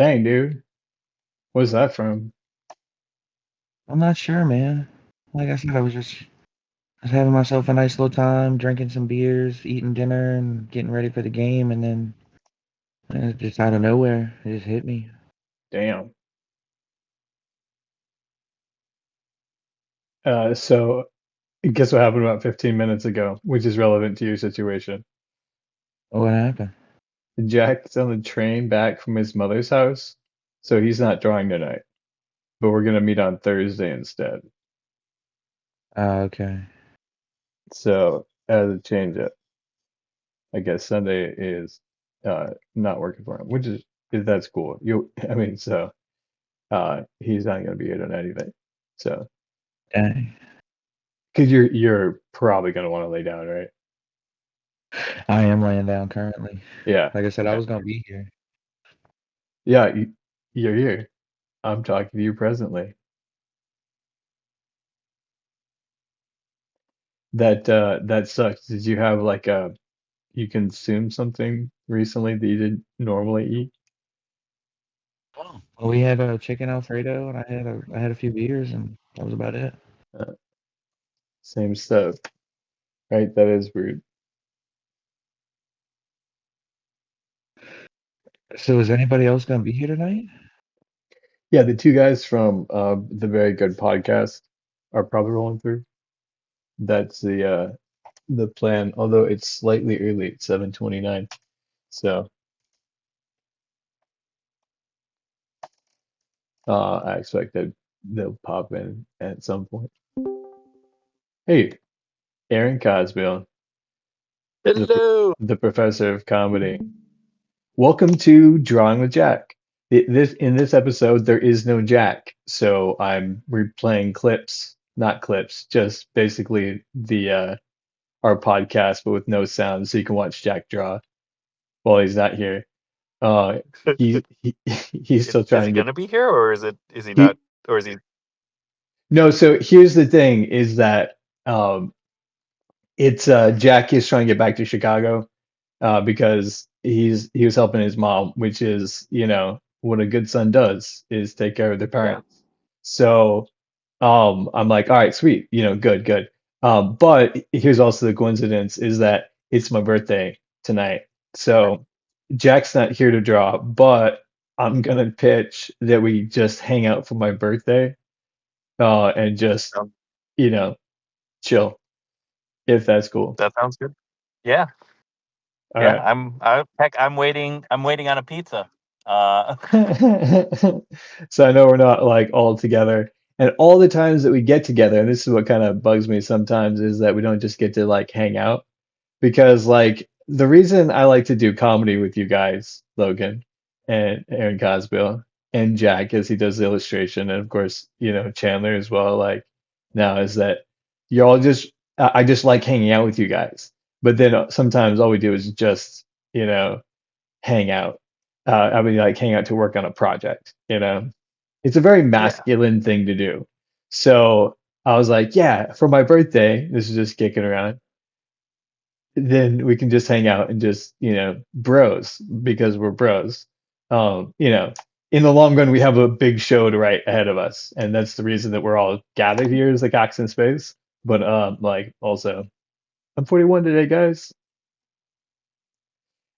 Dang, dude. What's that from? I'm not sure, man. Like I said, I was just having myself a nice little time, drinking some beers, eating dinner, and getting ready for the game, and then just out of nowhere, it just hit me. Damn. So guess what happened about 15 minutes ago, which is relevant to your situation. What happened? Jack's on the train back from his mother's house, so he's not drawing tonight, but we're gonna meet on Thursday instead. Okay. So as a change up, I guess Sunday is not working for him, which is that's cool. I mean, so he's not gonna be here tonight either. So Dang. because you're probably gonna want to lay down, right? I am laying down currently. Yeah. Like I said, I Yeah. was gonna be here. Yeah, you're here. I'm talking to you presently. That sucks. Did you have like you consumed something recently that you didn't normally eat? Oh. Well, we had a chicken Alfredo, and I had a few beers, and that was about it. Uh, Same stuff, right? That is weird. So is anybody else gonna be here tonight? Yeah, the two guys from the Very Good podcast are probably rolling through. That's the plan, although it's slightly early, it's 7:29. So I expect that they'll pop in at some point. Hey, Aaron Cosbill, the Hello. the professor of comedy. Welcome to Drawing with Jack. In this episode, there is no Jack, so I'm replaying clips, not clips, just basically the our podcast, but with no sound, so you can watch Jack draw while he's not here. Uh, he's still Is trying he to get gonna be here, or is he he. not, or is he? No, so here's the thing: is that um, it's Jack is trying to get back to Chicago because he was helping his mom, which is, what a good son does is take care of their Yeah. parents. So I'm like, all right, sweet, good, good. But here's also the coincidence is that it's my birthday tonight. So Jack's not here to draw, but I'm gonna pitch that we just hang out for my birthday and just, Um, you know, chill, if that's cool. that sounds good. Yeah. All Yeah. right. Heck, I'm waiting. I'm waiting on a pizza. Uh. So I know we're not like all together. And all the times that we get together, and this is what kind of bugs me sometimes, is that we don't just get to like hang out. Because like the reason I like to do comedy with you guys, Logan and Aaron Cosbill and Jack as he does the illustration, and of course, Chandler as well, like now is that you're all just I just like hanging out with you guys. But then sometimes all we do is just, you know, hang out. I mean, like hang out to work on a project, It's a very Yeah. masculine thing to do. So I was like, yeah, for my birthday, this is just kicking around. Then we can just hang out and just, bros because we're bros. In the long run, we have a big show to write ahead of us, and that's the reason that we're all gathered here is like Ox in Space. But like also, I'm 41 today, guys.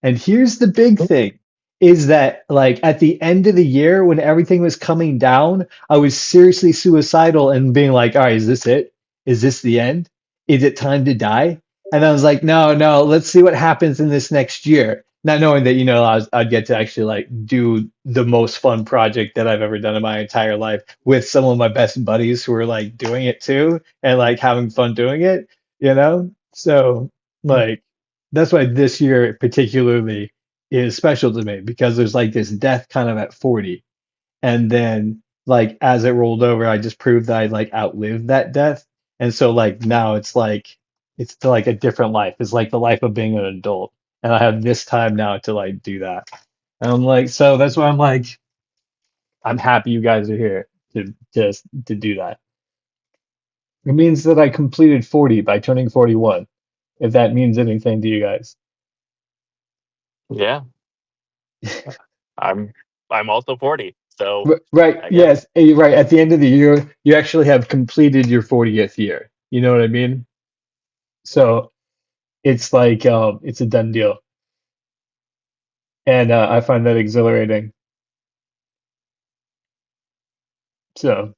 And here's the big thing is that like at the end of the year when everything was coming down, I was seriously suicidal and being like, all right, is this it? Is this the end? Is it time to die? And I was like, no, no, let's see what happens in this next year. Not knowing that, I'd get to actually like do the most fun project that I've ever done in my entire life with some of my best buddies who are like doing it too and like having fun doing it, So like that's why this year particularly is special to me because there's like this death kind of at 40. And then like as it rolled over, I just proved that I like outlived that death. And so like now it's like a different life. It's like the life of being an adult. And I have this time now to like do that. And I'm like, so that's why I'm like, I'm happy you guys are here to do that. It means that I completed 40 by turning 41, if that means anything to you guys. Yeah. I'm. I'm also 40. So Right, I guess. yes, right. At the end of the year, you actually have completed your 40th year. You know what I mean? So it's like it's a done deal, and I find that exhilarating. So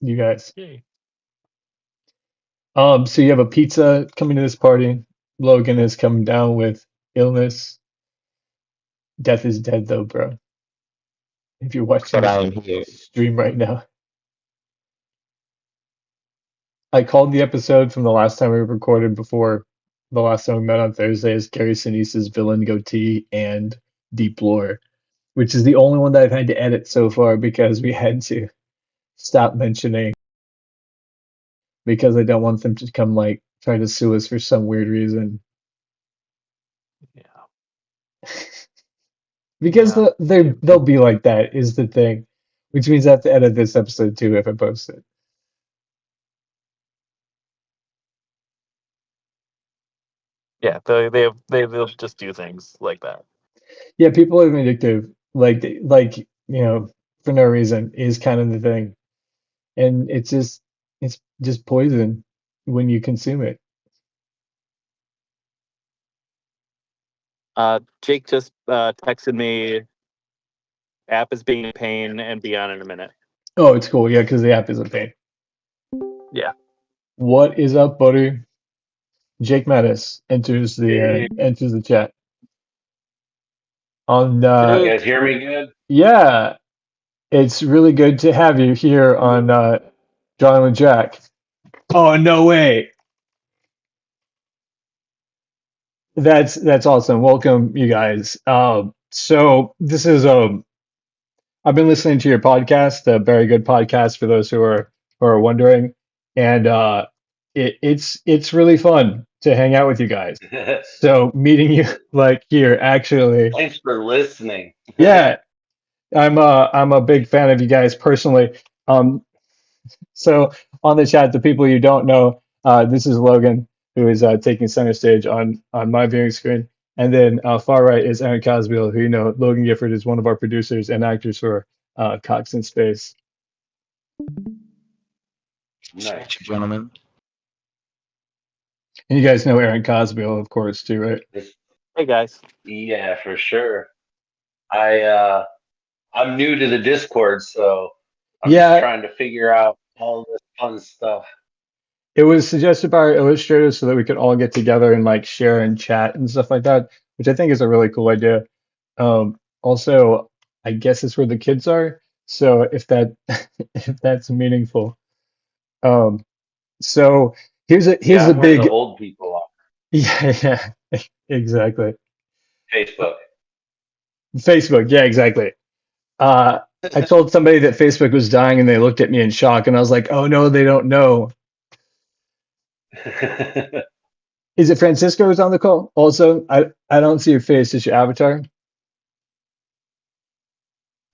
you guys, Yay. so you have a pizza coming to this party. Logan has come down with illness. Death is dead though, bro. If you're watching But the I am here. stream right now, I called the episode from the last time we recorded before the last time we met on Thursday as Gary Sinise's villain goatee and deep lore, which is the only one that I've had to edit so far because we had to stop mentioning because I don't want them to come like try to sue us for some weird reason. Yeah. Because Yeah. they'll be like that is the thing, which means I have to edit this episode too if I post it. Yeah. They'll just do things like that. Yeah, people are vindictive, like for no reason is kind of the thing, and it's just poison when you consume it. Jake just texted me. App is being a pain and be on in a minute. Oh, it's cool, yeah, because the app is a pain. Yeah. What is up, buddy? Jake Mattis enters the chat on Can you Jake. guys hear me good? yeah. It's really good to have you here on Drawing with Jack. Oh, no way. That's awesome. Welcome, you guys. So this is I've been listening to your podcast, a very good podcast for those who are wondering, and it's really fun to hang out with you guys. So meeting you like here, actually, Thanks for listening. yeah, I'm a big fan of you guys personally. Um, So on the chat, the people you don't know, this is Logan, who is taking center stage on my viewing screen, and then far right is Aaron Cosbiel, who Logan Gifford is one of our producers and actors for Cox in Space. Nice. Gentlemen. And you guys know Aaron Cosbiel, of course, too, right? This- Hey guys. yeah, for sure. I'm new to the Discord, so I'm just Yeah, trying to figure out all this fun stuff. it was suggested by our illustrators so that we could all get together and like share and chat and stuff like that, which I think is a really cool idea. Also, I guess it's where the kids are, so if that if that's meaningful. Um, So here's Yeah, a I'm where the big old people are. yeah, exactly. Facebook. Facebook, yeah, exactly. Uh, I told somebody that Facebook was dying and they looked at me in shock and I was like, "Oh no, they don't know." I Is it Francisco who's on the call? Also, I don't see your face. It's your avatar.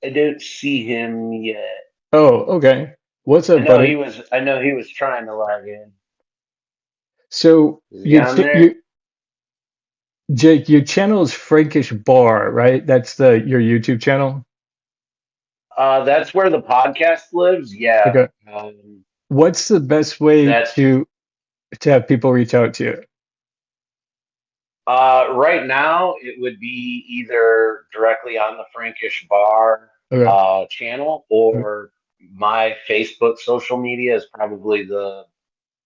don't see him yet. Oh, okay. What's I up, know buddy? he was. I know he was trying to log in. So Is he on there? Jake, your channel is Frankish Bar, right? That's the your YouTube channel. That's where the podcast lives. Yeah. Okay. What's the best way That's to have people reach out to you? Right now, it would be either directly on the Frankish Bar Okay. channel or my Facebook social media is probably the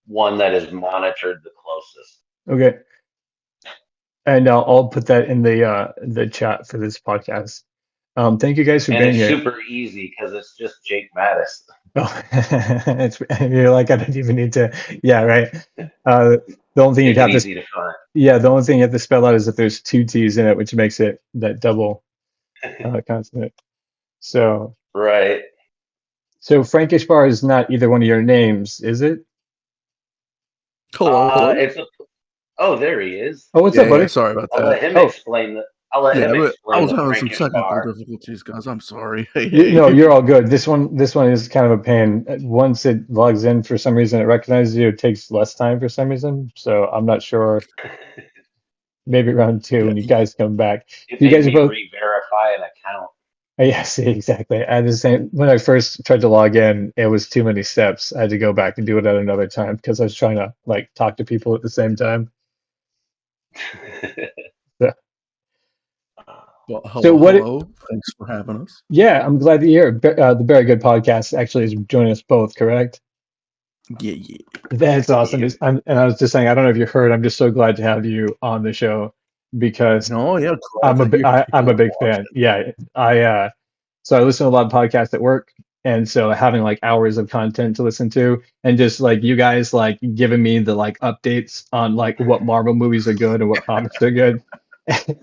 one that is monitored the closest. Okay. And I'll put that in the chat for this podcast. Thank you guys for And being it's here. super easy because it's just Jake Mattis. Oh, you're like, I don't even need to. Yeah, right. The only thing you'd Make it have to, easy to find. yeah, the only thing you have to spell out is if there's two T's in it, which makes it that double consonant. So, Right. so Frankish Bar is not either one of your names, is it? Hello. It's a, oh, there he is. Oh, what's Yeah, up, buddy? sorry about I'll that. let him Oh, explain the. I'll let Yeah, him but I explain was the having some Frankish technical Bar. difficulties, guys. I'm sorry. Hey, No, hey. you're all good. This one is kind of a pain. Once it logs in, for some reason, it recognizes you. It takes less time for some reason. So I'm not sure. Maybe round two Yeah, when you guys come back. It You made guys are me both. re-verify an account. Yes, exactly. I had the same when I first tried to log in, it was too many steps. I had to go back and do it at another time because I was trying to like talk to people at the same time. So, Well, so hello, what? hello. Thanks for having us. Yeah, I'm glad to hear. The Very Good podcast actually is joining us both, correct? Yeah, yeah. That's awesome. Yep. And I was just saying, I don't know if you heard, I'm just so glad to have you on the show because No, yeah, glad to hear I'm a you're big fan. watching. Yeah, so I listen to a lot of podcasts at work, and so having like hours of content to listen to, and just like you guys like giving me the like updates on like what Marvel movies are good and what comics are good,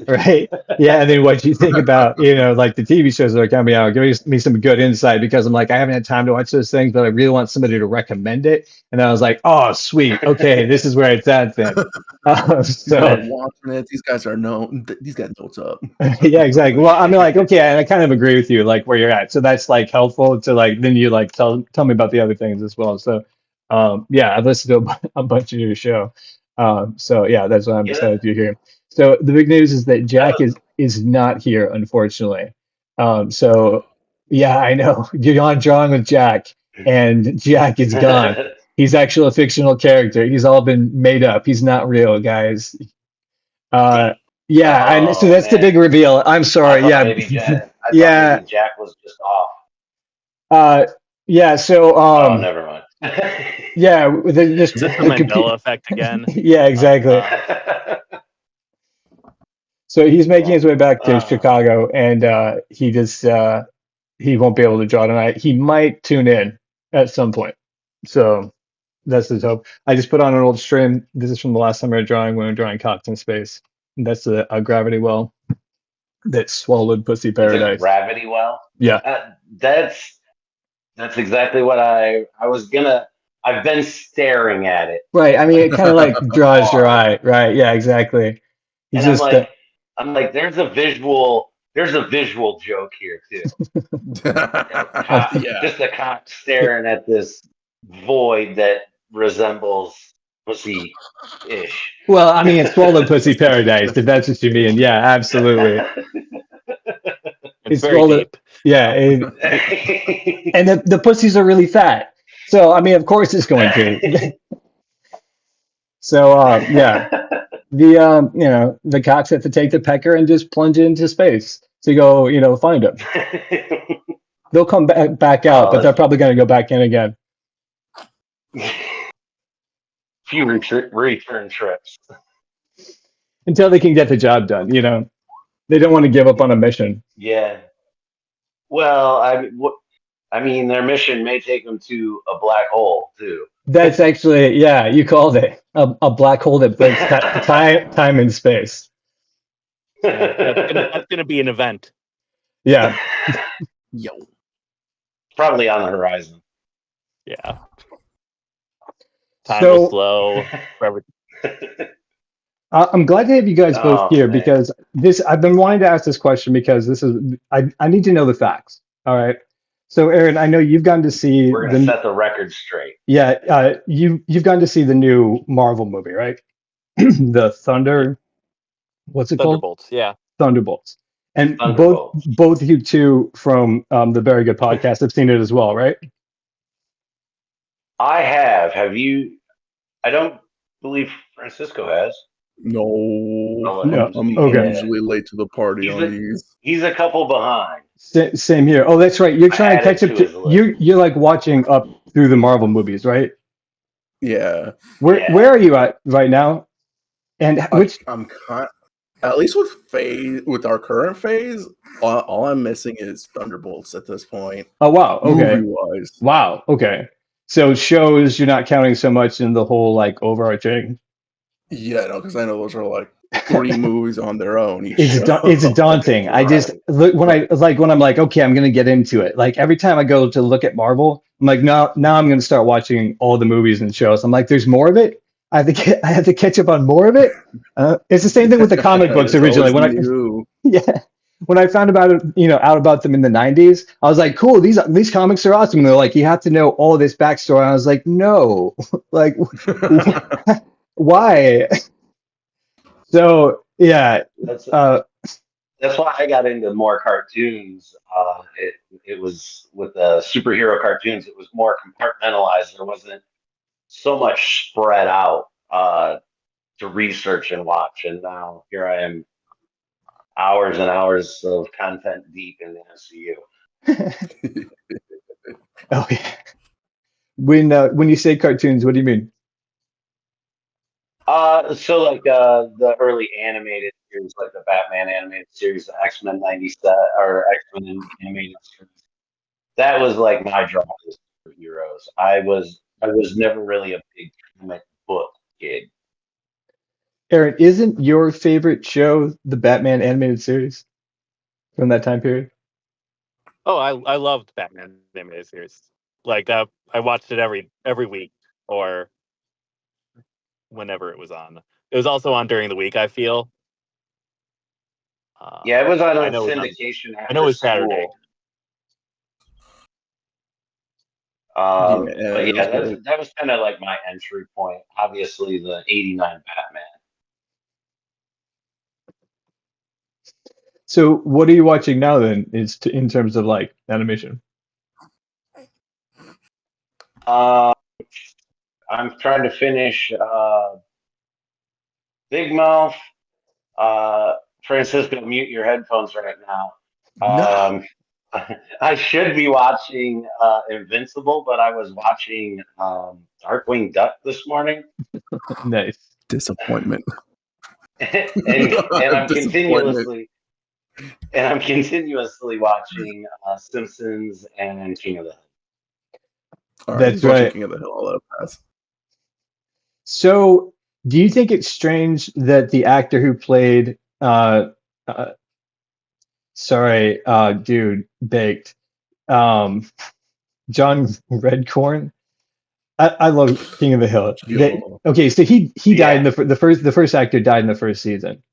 right? Yeah, and then what you think about like the TV shows that are coming out, giving me some good insight because I'm like I haven't had time to watch those things, but I really want somebody to recommend it, and I was like, oh sweet, okay, this is where it's at then. These guys are So. watching it. These guys are known. These guys know what's up. Yeah, exactly. Well, I mean, like, okay, and I kind of agree with you, like where you're at. So that's like helpful to like then you like tell me about the other things as well. So, yeah, I've listened to a bunch of your show. So yeah, that's what I'm Yeah, excited to hear. So the big news is that that Jack was. is not here, unfortunately. So yeah, I know you're on drawing with Jack, and Jack is gone. He's actually a fictional character. He's all been made up. He's not real, guys. Uh, yeah, and so Oh that's the man, big reveal. I'm I sorry. thought Yeah, maybe Jack. I thought yeah, maybe Jack was just off. uh, yeah. So, Oh, never mind. yeah, Is this the the computer. Mandela effect again? Yeah, exactly. Uh, So he's making his way back to uh, Chicago, and he just he won't be able to draw tonight. He might tune in at some point. So that's his hope. I just put on an old stream. This is from the last time we were drawing when we were drawing Cox in Space. That's a gravity well that swallowed Pussy it's a Paradise. gravity well. Yeah. Uh, that's that's exactly what I was gonna. I've been staring at it Right. I mean, like it kind of like draws your hard, eye. Right. Yeah, exactly. He's and I'm just, like, I'm like, there's a visual joke here too. Yeah. Just a cock staring at this void that resembles pussy ish. well, I mean, it's swallowed pussy paradise, if that's what you mean. Yeah, absolutely. it's It's very swallowed. deep. Yeah. And the pussies are really fat. So, I mean, of course it's going to. So, yeah, the cocks have to take the pecker and just plunge it into space to go, find them. They'll come back out, Oh, but they're probably going to go back in again that's few return trips. until they can get the job done. They don't want to give up on a mission. Yeah. Well, I mean, their mission may take them to a black hole too. That's actually, yeah, you called it a black hole that breaks time and space. Yeah, that's gonna be an event. Yeah. Yo. Probably on the horizon. Yeah, time will So slow forever. I'm glad to have you guys both Oh here man, because I've been wanting to ask this question because I need to know the facts. All right. So Aaron, I know you've gone to see we're gonna set the record straight. you've gone to see the new Marvel movie, right? The Thunder, what's it called? Thunderbolts. Yeah, Thunderbolts. And Thunderbolts. both you two from the Very Good podcast have seen it as well, right? I have. Have you? I don't believe Francisco has. I'll No, let him. No. I'm Okay. Yeah, usually late to the party he's on a these. he's a couple behind. Same here. Oh, that's right. You're I trying to added catch up to to his list. you're like watching up through the Marvel movies, right? Yeah, Where Yeah. are you at right now? And which I'm kind. At least with our current phase, all I'm missing is Thunderbolts at this point, oh wow, movie okay. wise. Wow, okay. So shows you're not counting so much in the whole like overarching. Yeah, no, because I know those are like 3 movies on their own each It's show. daunting. I just Right. look when I'm like, okay, I'm gonna get into it. Like every time I go to look at Marvel, I'm like, now I'm gonna start watching all the movies and shows. I'm like, there's more of it. I have to catch up on more of it. It's the same thing with the comic books It's originally. always new. Yeah, when I found about it, out about them in the '90s, I was like, cool, these comics are awesome. And they're like, you have to know all this backstory. And I was like, no, like, why? So yeah, That's uh, that's why I got into more cartoons. it was with the superhero cartoons, it was more compartmentalized. There wasn't so much spread out to research and watch. And now here I am, hours and hours of content deep in the MCU. Oh yeah. When you say cartoons, what do you mean? So like the early animated series, like the Batman animated series, the X-Men 97 or X-Men animated series. That was like my draw to superheroes. I was never really a big comic book kid. Aaron, isn't your favorite show the Batman animated series from that time period? Oh, I loved Batman animated series. Like I watched it every week or whenever it was on. It was also on during the week, I feel. Yeah, it was on I a know it was syndication I know it after was Saturday. school. Yeah, But it was yeah, great. that was kind of like my entry point. Obviously, the '89 Batman. So what are you watching now then, in terms of like animation? Uh, I'm trying to finish Big Mouth. Francisco, mute your headphones right now. No. I should be watching Invincible, but I was watching Darkwing Duck this morning, Nice. Disappointment. and I'm Disappointment. continuously watching Simpsons and King of the Hill. All right, That's he's watching right. King of the Hill. I'll let it pass. So, do you think it's strange that the actor who played, uh, sorry, dude, baked, um, John Redcorn? I love King of the Hill. Yo. Okay, so he died in Yeah, the first actor died in the first season,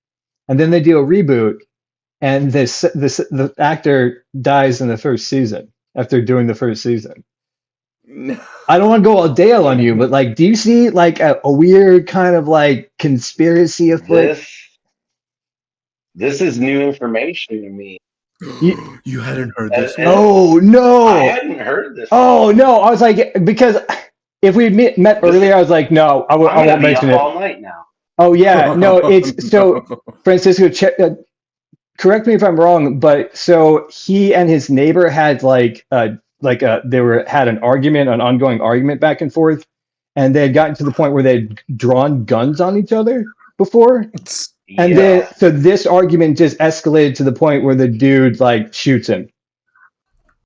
and then they do a reboot, and the actor dies in the first season after doing the first season. No. I don't want to go all Dale on you, but like, do you see like a weird kind of like conspiracy afoot? this this is new information to me, You, You hadn't heard and, this one? and oh I no, hadn't heard this one. oh no! I was like, because if we met This earlier, is I was like, no, I'm I gonna won't be up mention it. all night now. Oh yeah, no, it's so No. Francisco. Correct me if I'm wrong, but so he and his neighbor had they were had an ongoing argument back and forth, and they had gotten to the point where they'd drawn guns on each other before, and then Yeah, so this argument just escalated to the point where the dude like shoots him.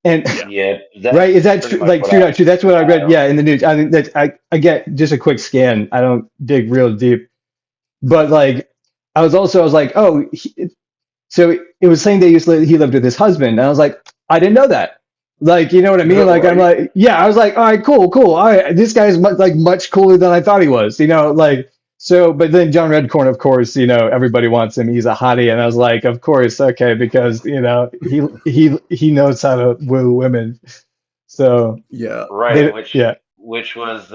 And Yeah. yeah, right, is that's that pretty true? much Like what true, I not true? That's what I read. viral. Yeah, in the news. I think that I get just a quick scan. I don't dig real deep, but like I was like, oh, so it was saying he lived with his husband, and I was like, I didn't know that. Like, you know what I mean? Like, I'm Right? like, yeah, I was like, all right, cool, cool. All right, this guy's much cooler than I thought he was. You know, like so. But then John Redcorn, of course, you know, everybody wants him. He's a hottie, and I was like, of course, okay, because you know he knows how to woo women. So Yeah. Right, they, yeah. which was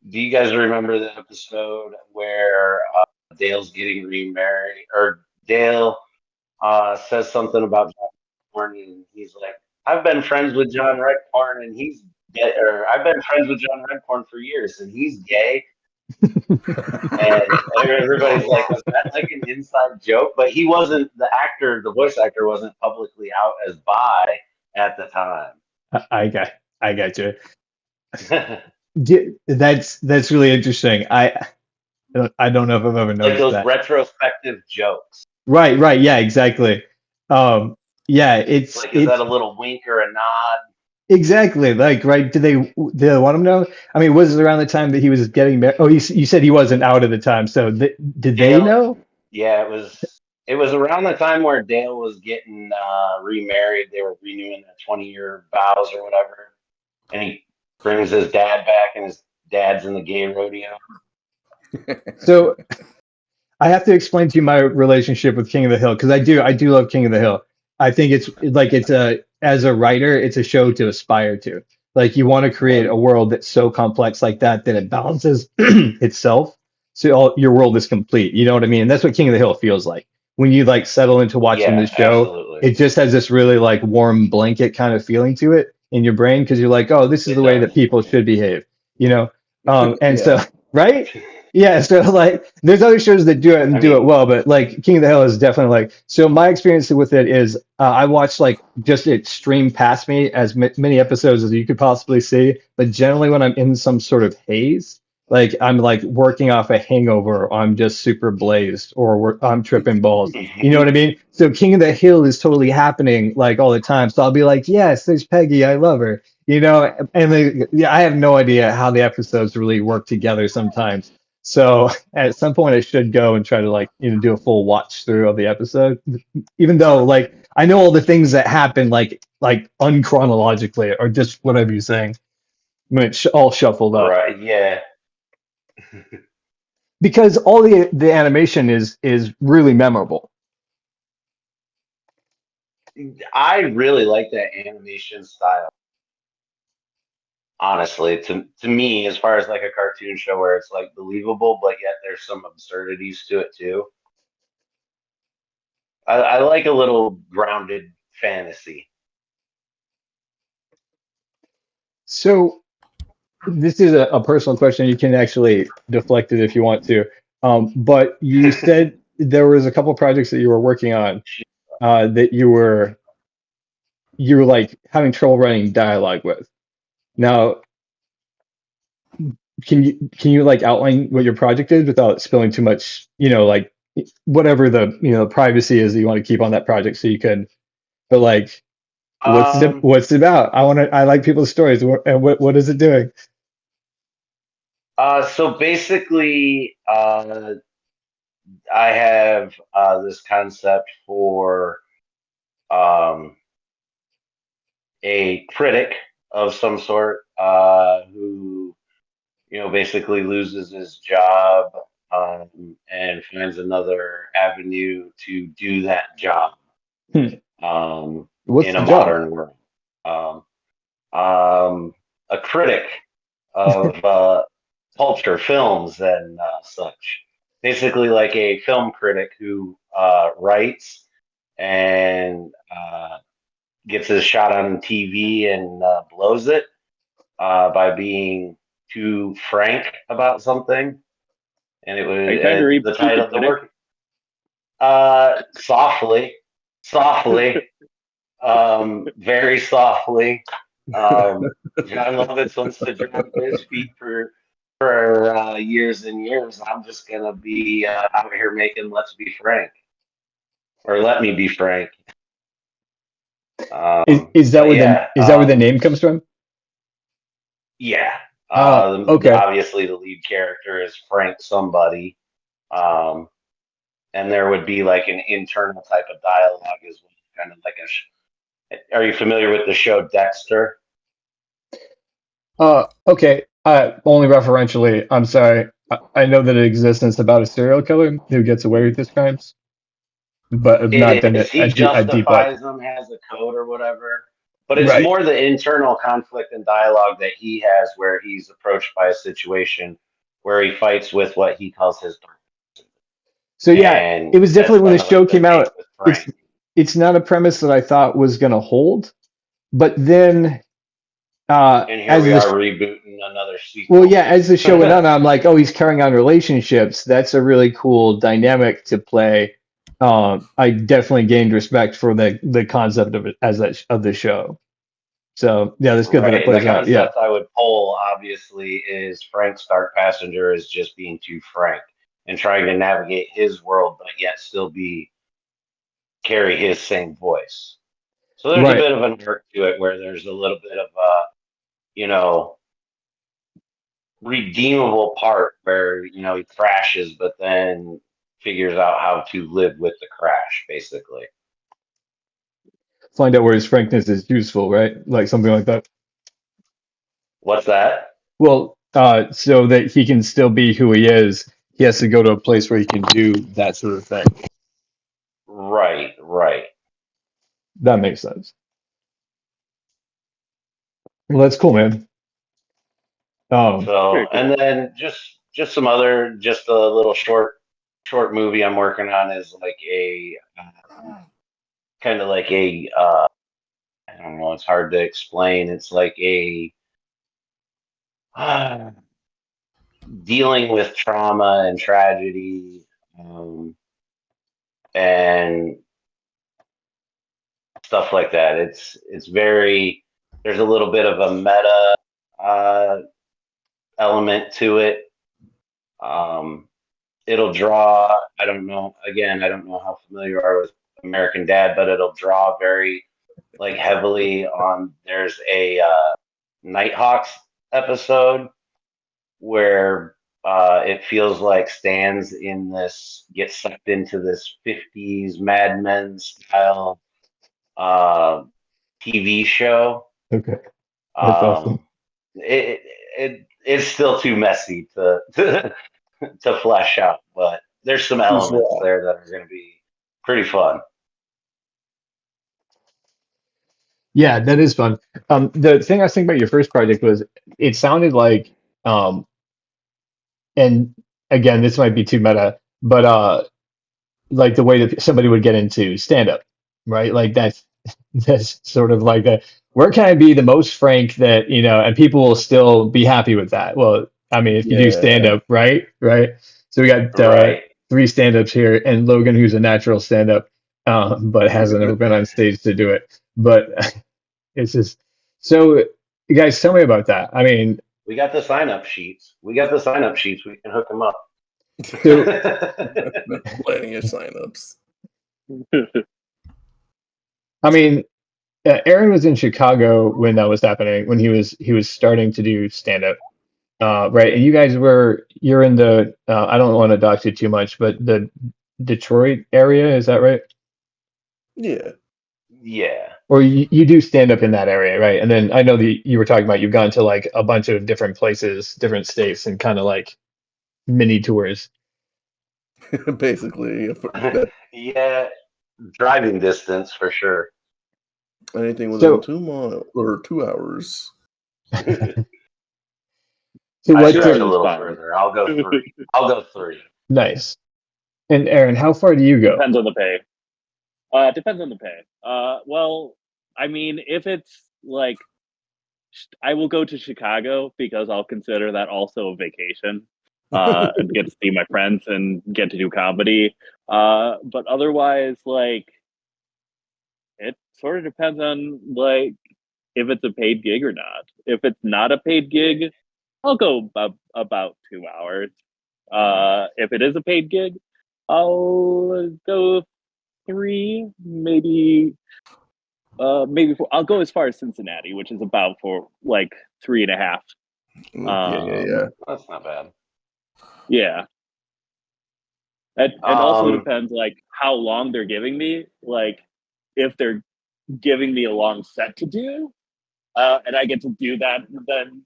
do you guys remember the episode where Dale's getting remarried, or Dale says something about John Redcorn, and he's like, "I've been friends with John Redcorn, and he's gay," or "I've been friends with John Redcorn for years, and he's gay." And everybody's like, "Was that like an inside joke?" But he wasn't the actor. The voice actor wasn't publicly out as bi at the time. I got I got you. That's really interesting. I don't know if I've ever Like noticed those that. retrospective jokes. Right, right, yeah, exactly. Um, yeah, Like, is that it's a little wink or a nod? exactly like right. Do they want him to know? I mean, was it around the time that he was getting married? Oh, you said he wasn't out at the time. So did they Dale, know? yeah, it was around the time where Dale was getting remarried. They were renewing their 20-year vows or whatever, and he brings his dad back, and his dad's in the gay rodeo. So I have to explain to you my relationship with King of the Hill because I do love King of the Hill. I think it's a as a writer, it's a show to aspire to. Like you want to create Right. a world that's so complex like that it balances itself, so your world is complete. You know what I mean? And that's what King of the Hill feels like. when you like settle into watching Yeah, the show, absolutely. it just has this really like warm blanket kind of feeling to it in your brain because you're like, oh, this is It the way does. that people should behave, you know? And so, Yeah. right? Yeah, so like there's other shows that do it and I do it mean, well, but like King of the Hill is definitely like so my experience with it is I watched like just it stream past me as many episodes as you could possibly see, but generally when I'm in some sort of haze, like I'm like working off a hangover, or I'm just super blazed, or I'm tripping balls. You know what I mean? So King of the Hill is totally happening like all the time. So I'll be like, yes, there's Peggy, I love her. You know, and yeah, I have no idea how the episodes really work together sometimes. So at some point I should go and try to like, do a full watch through of the episode, even though like I know all the things that happen like unchronologically or just whatever you're saying when it's all shuffled up right? Yeah, because all the animation is really memorable. I really like that animation style. Honestly, to me, as far as like a cartoon show where it's like believable, but yet there's some absurdities to it too. I like a little grounded fantasy. So this is a personal question. You can actually deflect it if you want to. But you said there was a couple projects that you were working on that you were like having trouble writing dialogue with. Now, can you like outline what your project is without spilling too much, like whatever the privacy is that you want to keep on that project so you can, but like Um, what's it about? I like people's stories. And what is it doing? so basically, I have this concept for um, a critic of some sort who, basically loses his job and finds another avenue to do that job Hmm. What's in the a job? modern world. Um, a critic of culture, films, and such. Basically, like a film critic who writes and gets his shot on TV and blows it by being too frank about something. And it Are you was trying to the reboot the title of the critic? work. Softly, softly, very softly. John Lovitz wants to drag his feet for years and years. I'm just gonna be out here making "Let's Be Frank" or "Let Me Be Frank." Is that But where yeah, the name comes from? yeah. Oh, okay. Obviously, the lead character is Frank somebody, um, and there would be like an internal type of dialogue as well, kind of like Are you familiar with the show Dexter? Okay. Only referentially. I'm sorry. I know that it exists and it's about a serial killer who gets away with his crimes, but I've not done It is. it He a deep dive. justifies them, has a code or whatever. But it's Right. more the internal conflict and dialogue that he has where he's approached by a situation where he fights with what he calls his dark. So yeah, it And was that's definitely when the kind of show like the came take out. with It's Frank. it's not a premise that I thought was gonna hold, but then And here as we the are rebooting another well, sequel. yeah, as the show went on, I'm like, oh, he's carrying on relationships. That's a really cool dynamic to play. I definitely gained respect for the concept of it as that of the show. So yeah, that's good that it Right. And the plays out. Yeah. concept I would pull, obviously, is Frank's dark passenger is just being too frank and trying to navigate his world, but yet still be carry his same voice. So there's a Right. bit of an arc to it where there's a little bit of a, you know, redeemable part where, he crashes, but then figures out how to live with the crash, basically. Find out where his frankness is useful, right? Like something like that. What's that? Well, so that he can still be who he is, he has to go to a place where he can do that sort of thing. Right, right. That makes sense. Well, that's cool, man. Very So, cool. and then just some other, just a little short short movie I'm working on is like a kind of like a I don't know. It's hard to explain. It's like a uh, dealing with trauma and tragedy, and stuff like that. It's very there's a little bit of a meta uh, element to it. Um, it'll draw. I don't know. Again, I don't know how familiar you are with American Dad, but it'll draw very like heavily on. There's a Nighthawks episode where it feels like Stan's in this gets sucked into this 50s Mad Men style uh, TV show. Okay, that's awesome. Um, it's still too messy to flesh out, but there's some Who's elements raw? there that are going to be pretty fun. Yeah, that is fun. The thing I was thinking about your first project was it sounded like, um, and again, this might be too meta, but like the way that somebody would get into stand up, right? Like that's sort of like a where can I be the most frank that, and people will still be happy with that. Well, I mean, if you do stand Yeah, up, right? Right. So we got Right. three stand ups here, and Logan, who's a natural stand up, but hasn't ever been on stage to do it. But it's just so you guys tell me about that. I mean, We got the sign up sheets. We got the sign up sheets. We can hook them up. so planning your signups. I mean, Aaron was in Chicago when that was happening, when he was starting to do stand up. Right. And you're in the, I don't want to dox you too much, but the Detroit area, is that right? Yeah, Yeah. Or you do stand up in that area, right? And then I know that you were talking about you've gone to like a bunch of different places, different states, and kind of like mini tours. basically Yeah. Driving distance for sure. anything within So, 2 miles or 2 hours. so I what, stretch Sure a is little fine. further. I'll go 3. I'll go 3. nice. And Aaron, how far do you go? Depends on the pay. Depends on the pay. Well, I mean, if it's like, I will go to Chicago because I'll consider that also a vacation. And get to see my friends and get to do comedy. But otherwise, like, it sort of depends on like if it's a paid gig or not. If it's not a paid gig, I'll go about 2 hours. If it is a paid gig, I'll go 3, maybe 4. I'll go as far as Cincinnati, which is about for like 3.5. Yeah. That's not bad. Yeah. It also Um, depends like how long they're giving me. Like if they're giving me a long set to do, and I get to do that, then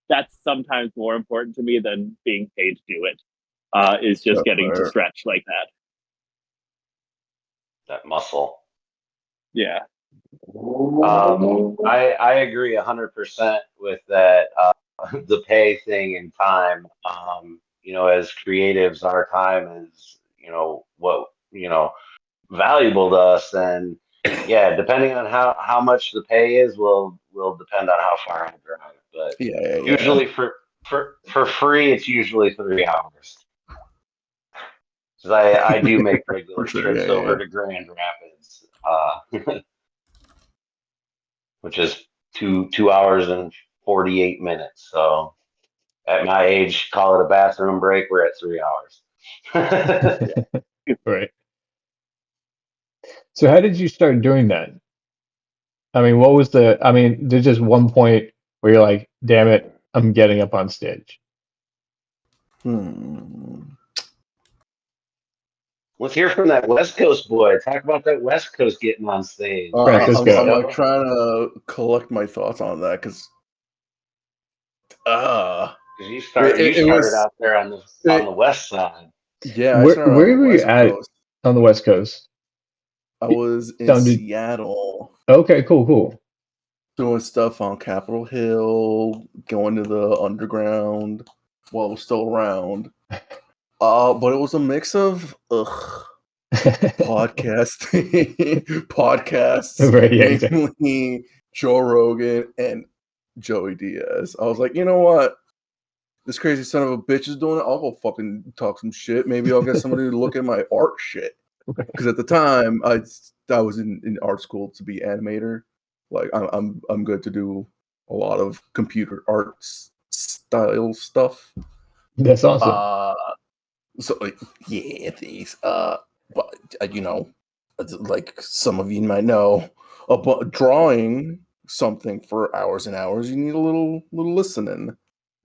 that's sometimes more important to me than being paid to do it. Is just getting to Sure. stretch like that. that muscle. Yeah. I agree 100% with that. The pay thing and time. As creatives, our time is, what, valuable to us. And yeah, depending on how much the pay is, will depend on how far I drive. But Yeah. usually for free, it's usually 3 hours. Because I do make For regular sure. trips Yeah. over to Grand Rapids, which is 2 hours and 48 minutes. So at my age, call it a bathroom break. We're at 3 hours. Right. So how did you start doing that? I mean, I mean, there's just one point where you're like, damn it, I'm getting up on stage. Hmm. Let's hear from that West Coast boy. Talk about that West Coast getting on stage. Francisco. I'm like Francisco. trying to collect my thoughts on that because uh Because you it started was out there on the it, West side. yeah, I started on Where the were you West at Coast. on the West Coast? I It was in sounded Seattle okay, cool. doing stuff on Capitol Hill, going to the underground while it was still around. But it was a mix of podcasting, podcasts, Right, yeah, exactly. mainly Joe Rogan and Joey Diaz. I was like, you know what? This crazy son of a bitch is doing it. I'll go fucking talk some shit. Maybe I'll get somebody to look at my art shit. Because at the time, I was in art school to be animator. Like I'm good to do a lot of computer arts style stuff. That's awesome. Uh, so like, yeah, these. But like some of you might know, about drawing something for hours and hours, you need a little listening.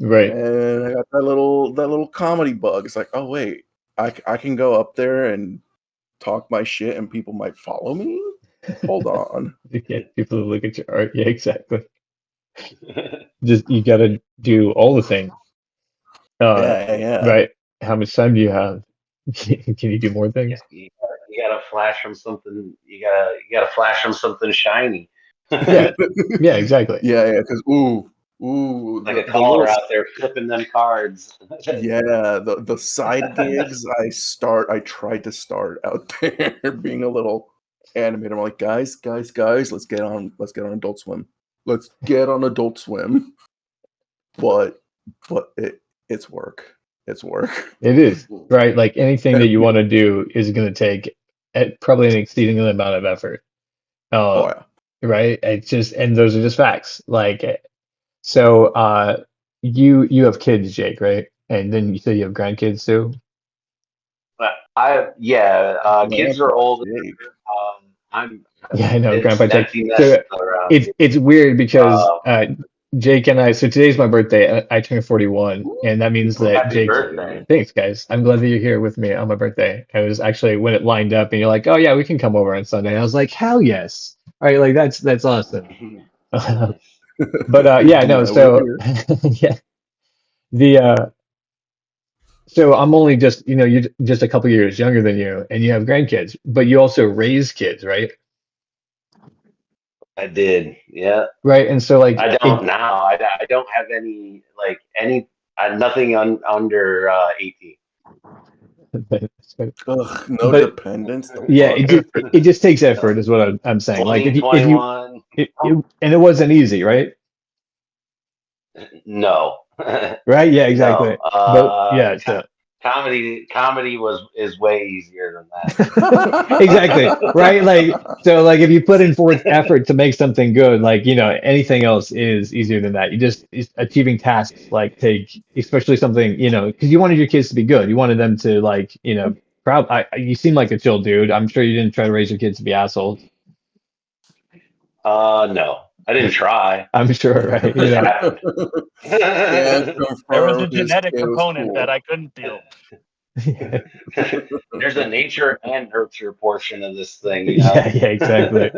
Right. And I got that little comedy bug. It's like, oh wait, I can go up there and talk my shit, and people might follow me. Hold on. You get people to look at your art. Yeah, exactly. Just you gotta do all the things. Uh, Yeah. right. How much time do you have? Can you do more Yeah, things? you gotta flash them something. You gotta flash them something shiny. Yeah. Like Yeah, exactly. Yeah. Because ooh, a the little caller out there flipping them cards. yeah, the side gigs I tried to start out there being a little animator. I'm like, guys, let's get on Adult Swim. Let's get on Adult Swim. But it's work. It's work. It is, right? Like anything that you want to do is going to take probably an exceeding amount of effort. Oh Uh, yeah. right? It's just, and those are just facts. Like, so, you have kids, Jake, right? And then you said you have grandkids too. Kids Grandpa are older. Jake. Yeah, I know, It's Grandpa Jake. empty nest So around it's weird because here. Jake and I. So today's my birthday. I turned 41, and that means Happy that Happy Jake's. birthday. birthday. Thanks, guys. I'm glad that you're here with me on my birthday. I was actually when it lined up, and you're like, "Oh yeah, we can come over on Sunday." I was like, "Hell yes!" All right, like that's awesome. Nice. But yeah, no. Glad we're So here. yeah, the so I'm only just you're just a couple years younger than you, and you have grandkids, but you also raise kids, right? I did. Yeah. Right, and so I like don't now. I don't have nothing under 18. Ugh, no but dependence. The yeah, fuck. it just takes effort, No. is what I'm saying. Like 20, if you 21. and it wasn't easy, right? No. Right? Yeah, No. exactly. But yeah, so Comedy is way easier than exactly, that. right? Like so like if you put in forth effort to make something good, like anything else is easier than that. You just achieving tasks like take especially something, because you wanted your kids to be good. You wanted them to like, proud you seem like a chill dude. I'm sure you didn't try to raise your kids to be assholes. No. I didn't try. I'm sure, right? It just happened. Can There was a confirm his genetic kid was component that cool. I couldn't deal. Yeah, There's a nature and nurture portion of this thing, you know. yeah, yeah, exactly.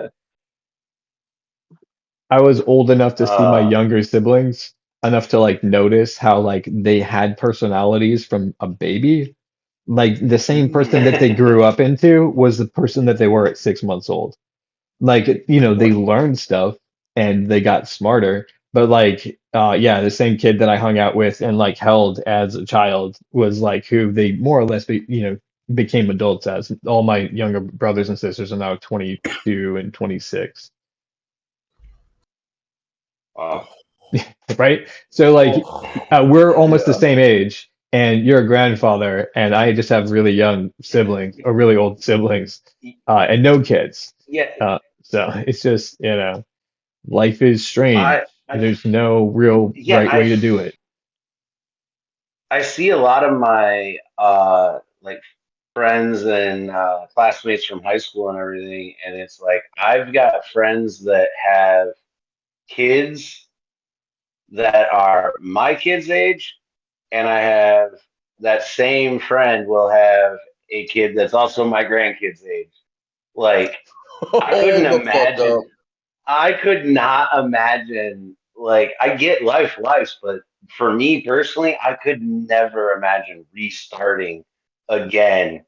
I was old enough to see my uh, younger siblings enough to like notice how like they had personalities from a baby. Like the same person that they grew up into was the person that they were at 6 months old. Like, they What? learned stuff and they got smarter. But like, yeah, the same kid that I hung out with and like held as a child was like who they more or less became adults as. All my younger brothers and sisters are now 22 and 26. uh, Right? So like Oh, we're almost the yeah. same age, and you're a grandfather, and I just have really young siblings or really old siblings, and no kids. yeah, So it's just life is strange. I, I, There's no real yeah, right way to do it. I see a lot of my like friends and classmates from high school and everything, and it's like I've got friends that have kids that are my kids' age, and I have that same friend will have a kid that's also my grandkids' age. Like I couldn't Hold the fuck imagine. up. I could not imagine. Like I get life, but for me personally, I could never imagine restarting again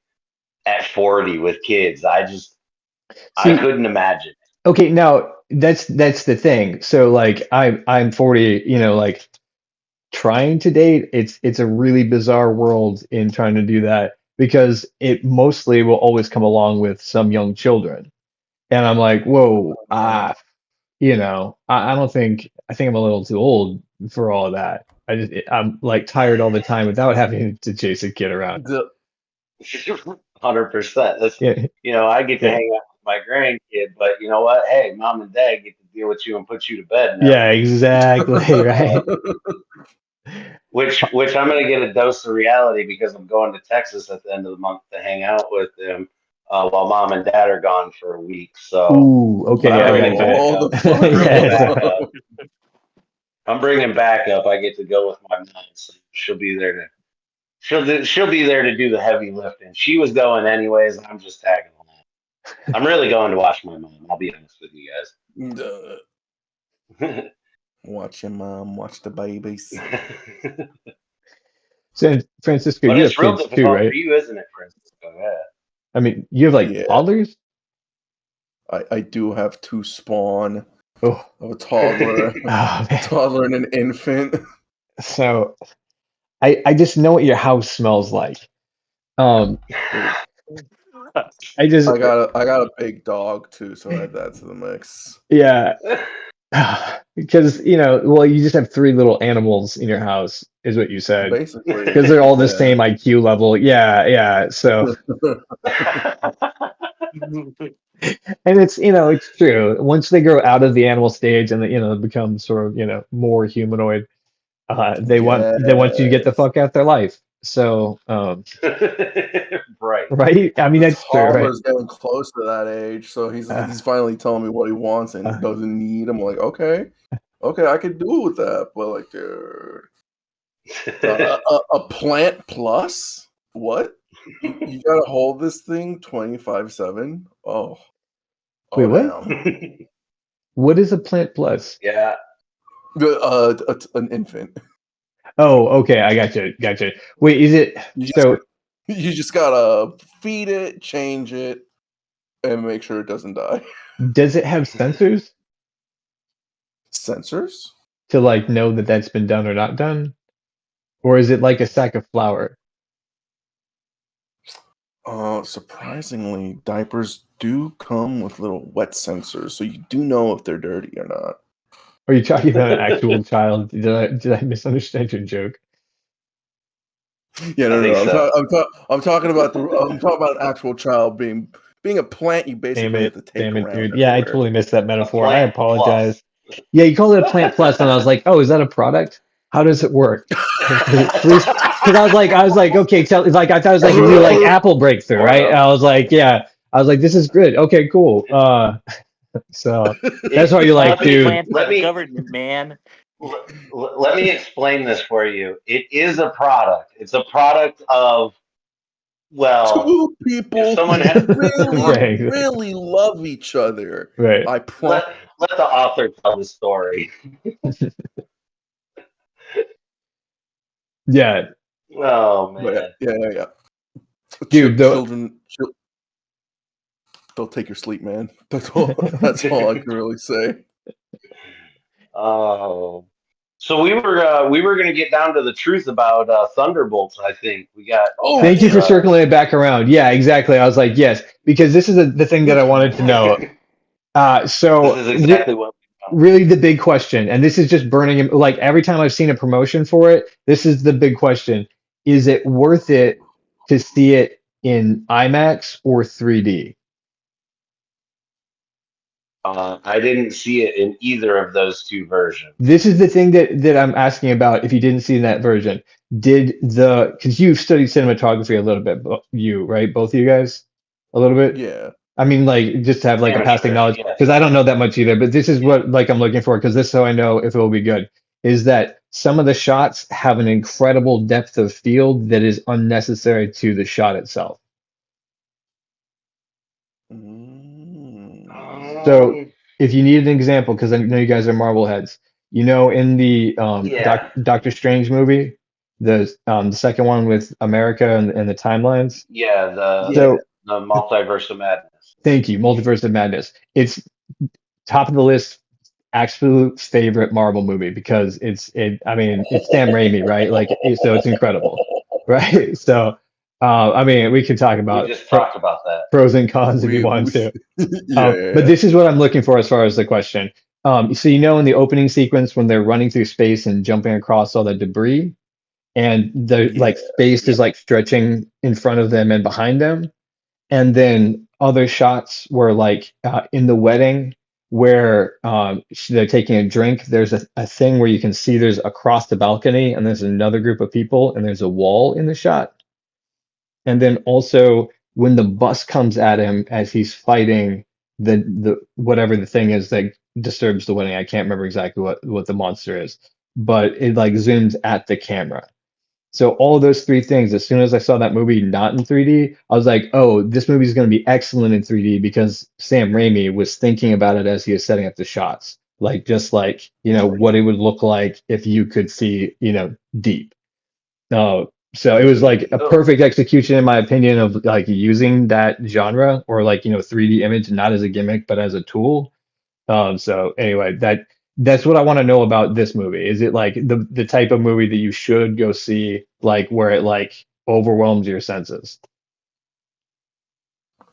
at 40 with kids. I See, couldn't imagine. okay, now that's the thing. So like I'm 40, like trying to date, it's a really bizarre world in trying to do that because it mostly will always come along with some young children. And I'm like, whoa, I don't think I think I'm a little too old for all of that. I'm like tired all the time without having to chase a kid around. The 100%. That's Yeah, I get to yeah, hang out with my grandkid, but you know what? Hey, mom and dad get to deal with you and put you to bed and yeah, everything. exactly, right. Which I'm gonna get a dose of reality because I'm going to Texas at the end of the month to hang out with them while mom and dad are gone for a week. So, Ooh, but okay, I'm I bringing gotcha. back oh, up. the I'm bringing Yeah, back so- fuck. up. I'm bringing back up. I get to go with my mom. So she'll be there to she'll be there to do the heavy lifting. She was going anyways. I'm just tagging along. I'm really going to watch my mom. I'll be honest with you guys. Watch your mom, watch the babies. So, Francisco, But you have it's real kids too, difficult for right? you, isn't it, Francisco? Yeah. I mean, you have like Yeah, toddlers? I do have two spawn Oh, of a toddler, oh man. toddler and an infant. So I just know what your house smells like. Um, I just I got a big dog too, so add that to the mix. yeah, because well, you just have three little animals in your house, is what you said, Basically, because they're all the yeah. same IQ level. Yeah, yeah. So, and it's true. Once they grow out of the animal stage and become sort of more humanoid, they want you to get the Yes. fuck out their life. So, Right. right? I mean, The that's true, right? toddler's getting close to that age, so Uh, he's finally telling me what he wants and uh, doesn't need. I'm like, okay, I could do with that, but like, dude, a plant plus? What? You gotta hold this thing 24/7? wait, Oh what? damn. What is a plant plus? Yeah. An infant. Oh, okay, I gotcha. Wait, is it You just so? you just gotta feed it, change it, and make sure it doesn't die. Does it have sensors Sensors? to like know that that's been done or not done, or is it like a sack of flour? Surprisingly, diapers do come with little wet sensors, so you do know if they're dirty or not. Are you talking about an actual child? Did I misunderstand your joke? Yeah, I think no. so. I'm talking about I'm talking about an actual child being a plant. You basically have to take Damn it, around dude. Yeah, I everywhere. totally missed that A metaphor. I plant apologize. plus. Yeah, you called it a plant plus, and I was like, oh, is that a product? How does it work? Please, because I was like, okay, like I thought it was like a new like Apple breakthrough, Or right? I was like, yeah, I was like, this is good. Okay, cool. So that's why you're like, Not dude. planned by the government, man. let me explain this for you. It is a product. It's a product of, well, Two if people someone who had really, Right, really love each other. right. I promise. let the author tell the story. Yeah, Oh But man. yeah. dude. Though. Children, they'll take your sleep, man. That's all. That's all I can really say. Oh. So we were going to get down to the truth about Thunderbolts. I think we got Oh Thank you past. for yeah. circling it back around. Yeah, exactly. I was like, yes, because this is the thing that I wanted to know. This So is exactly what we found. really the big question, and this is just burning him. Like every time I've seen a promotion for it, this is the big question: is it worth it to see it in IMAX or 3D? I didn't see it in either of those two versions. This is the thing that I'm asking about. If you didn't see that version, because you've studied cinematography a little bit, you right, both of you guys, a little bit. Yeah. I mean, like just to have like a passing Amateurs, knowledge, yes. because I don't know that much either. But this is what like I'm looking for, because this so I know if it will be good. Is that some of the shots have an incredible depth of field that is unnecessary to the shot itself. So Mm. if you need an example, because I know you guys are Marvel heads, in the Yeah, Doctor Strange movie, the second one with America and the timelines. yeah. Yeah. So The multiverse of madness. thank you, Multiverse of Madness. It's top of the list absolute favorite Marvel movie because I mean, it's Sam Raimi, right? Like, so it's incredible, right? So, I mean, we could talk We about just talked about that. pros and cons if you we want to. But yeah. this is what I'm looking for as far as the question. So in the opening sequence when they're running through space and jumping across all the debris, and the Yeah. like space is like stretching in front of them and behind them, and then other shots were like in the wedding where they're taking a drink. There's a thing where you can see there's across the balcony, and there's another group of people, and there's a wall in the shot. And then also when the bus comes at him as he's fighting the whatever the thing is that disturbs the wedding. I can't remember exactly what the monster is, but it like zooms at the camera. So all those three things, as soon as I saw that movie not in 3D, I was like, oh, this movie is going to be excellent in 3D because Sam Raimi was thinking about it as he was setting up the shots. Like just like, what it would look like if you could see, deep. So it was like a Oh, perfect execution, in my opinion, of like using that genre or like 3D image not as a gimmick but as a tool. So anyway, that's what I want to know about this movie. Is it like the type of movie that you should go see, like where it like overwhelms your senses?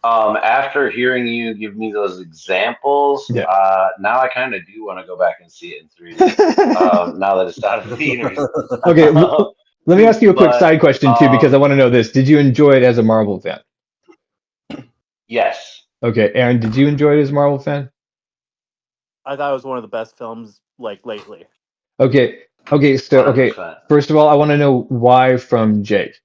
after hearing you give me those examples, Yeah. now I kind of do want to go back and see it in 3D. Now that it's out of theaters. Okay. Let me ask you a quick But side question too, because I want to know this. Did you enjoy it as a Marvel fan? yes, Okay, Aaron, did you enjoy it as a Marvel fan? I thought it was one of the best films like lately. Okay. Okay. So, okay. 100%. First of all, I want to know why from Jake.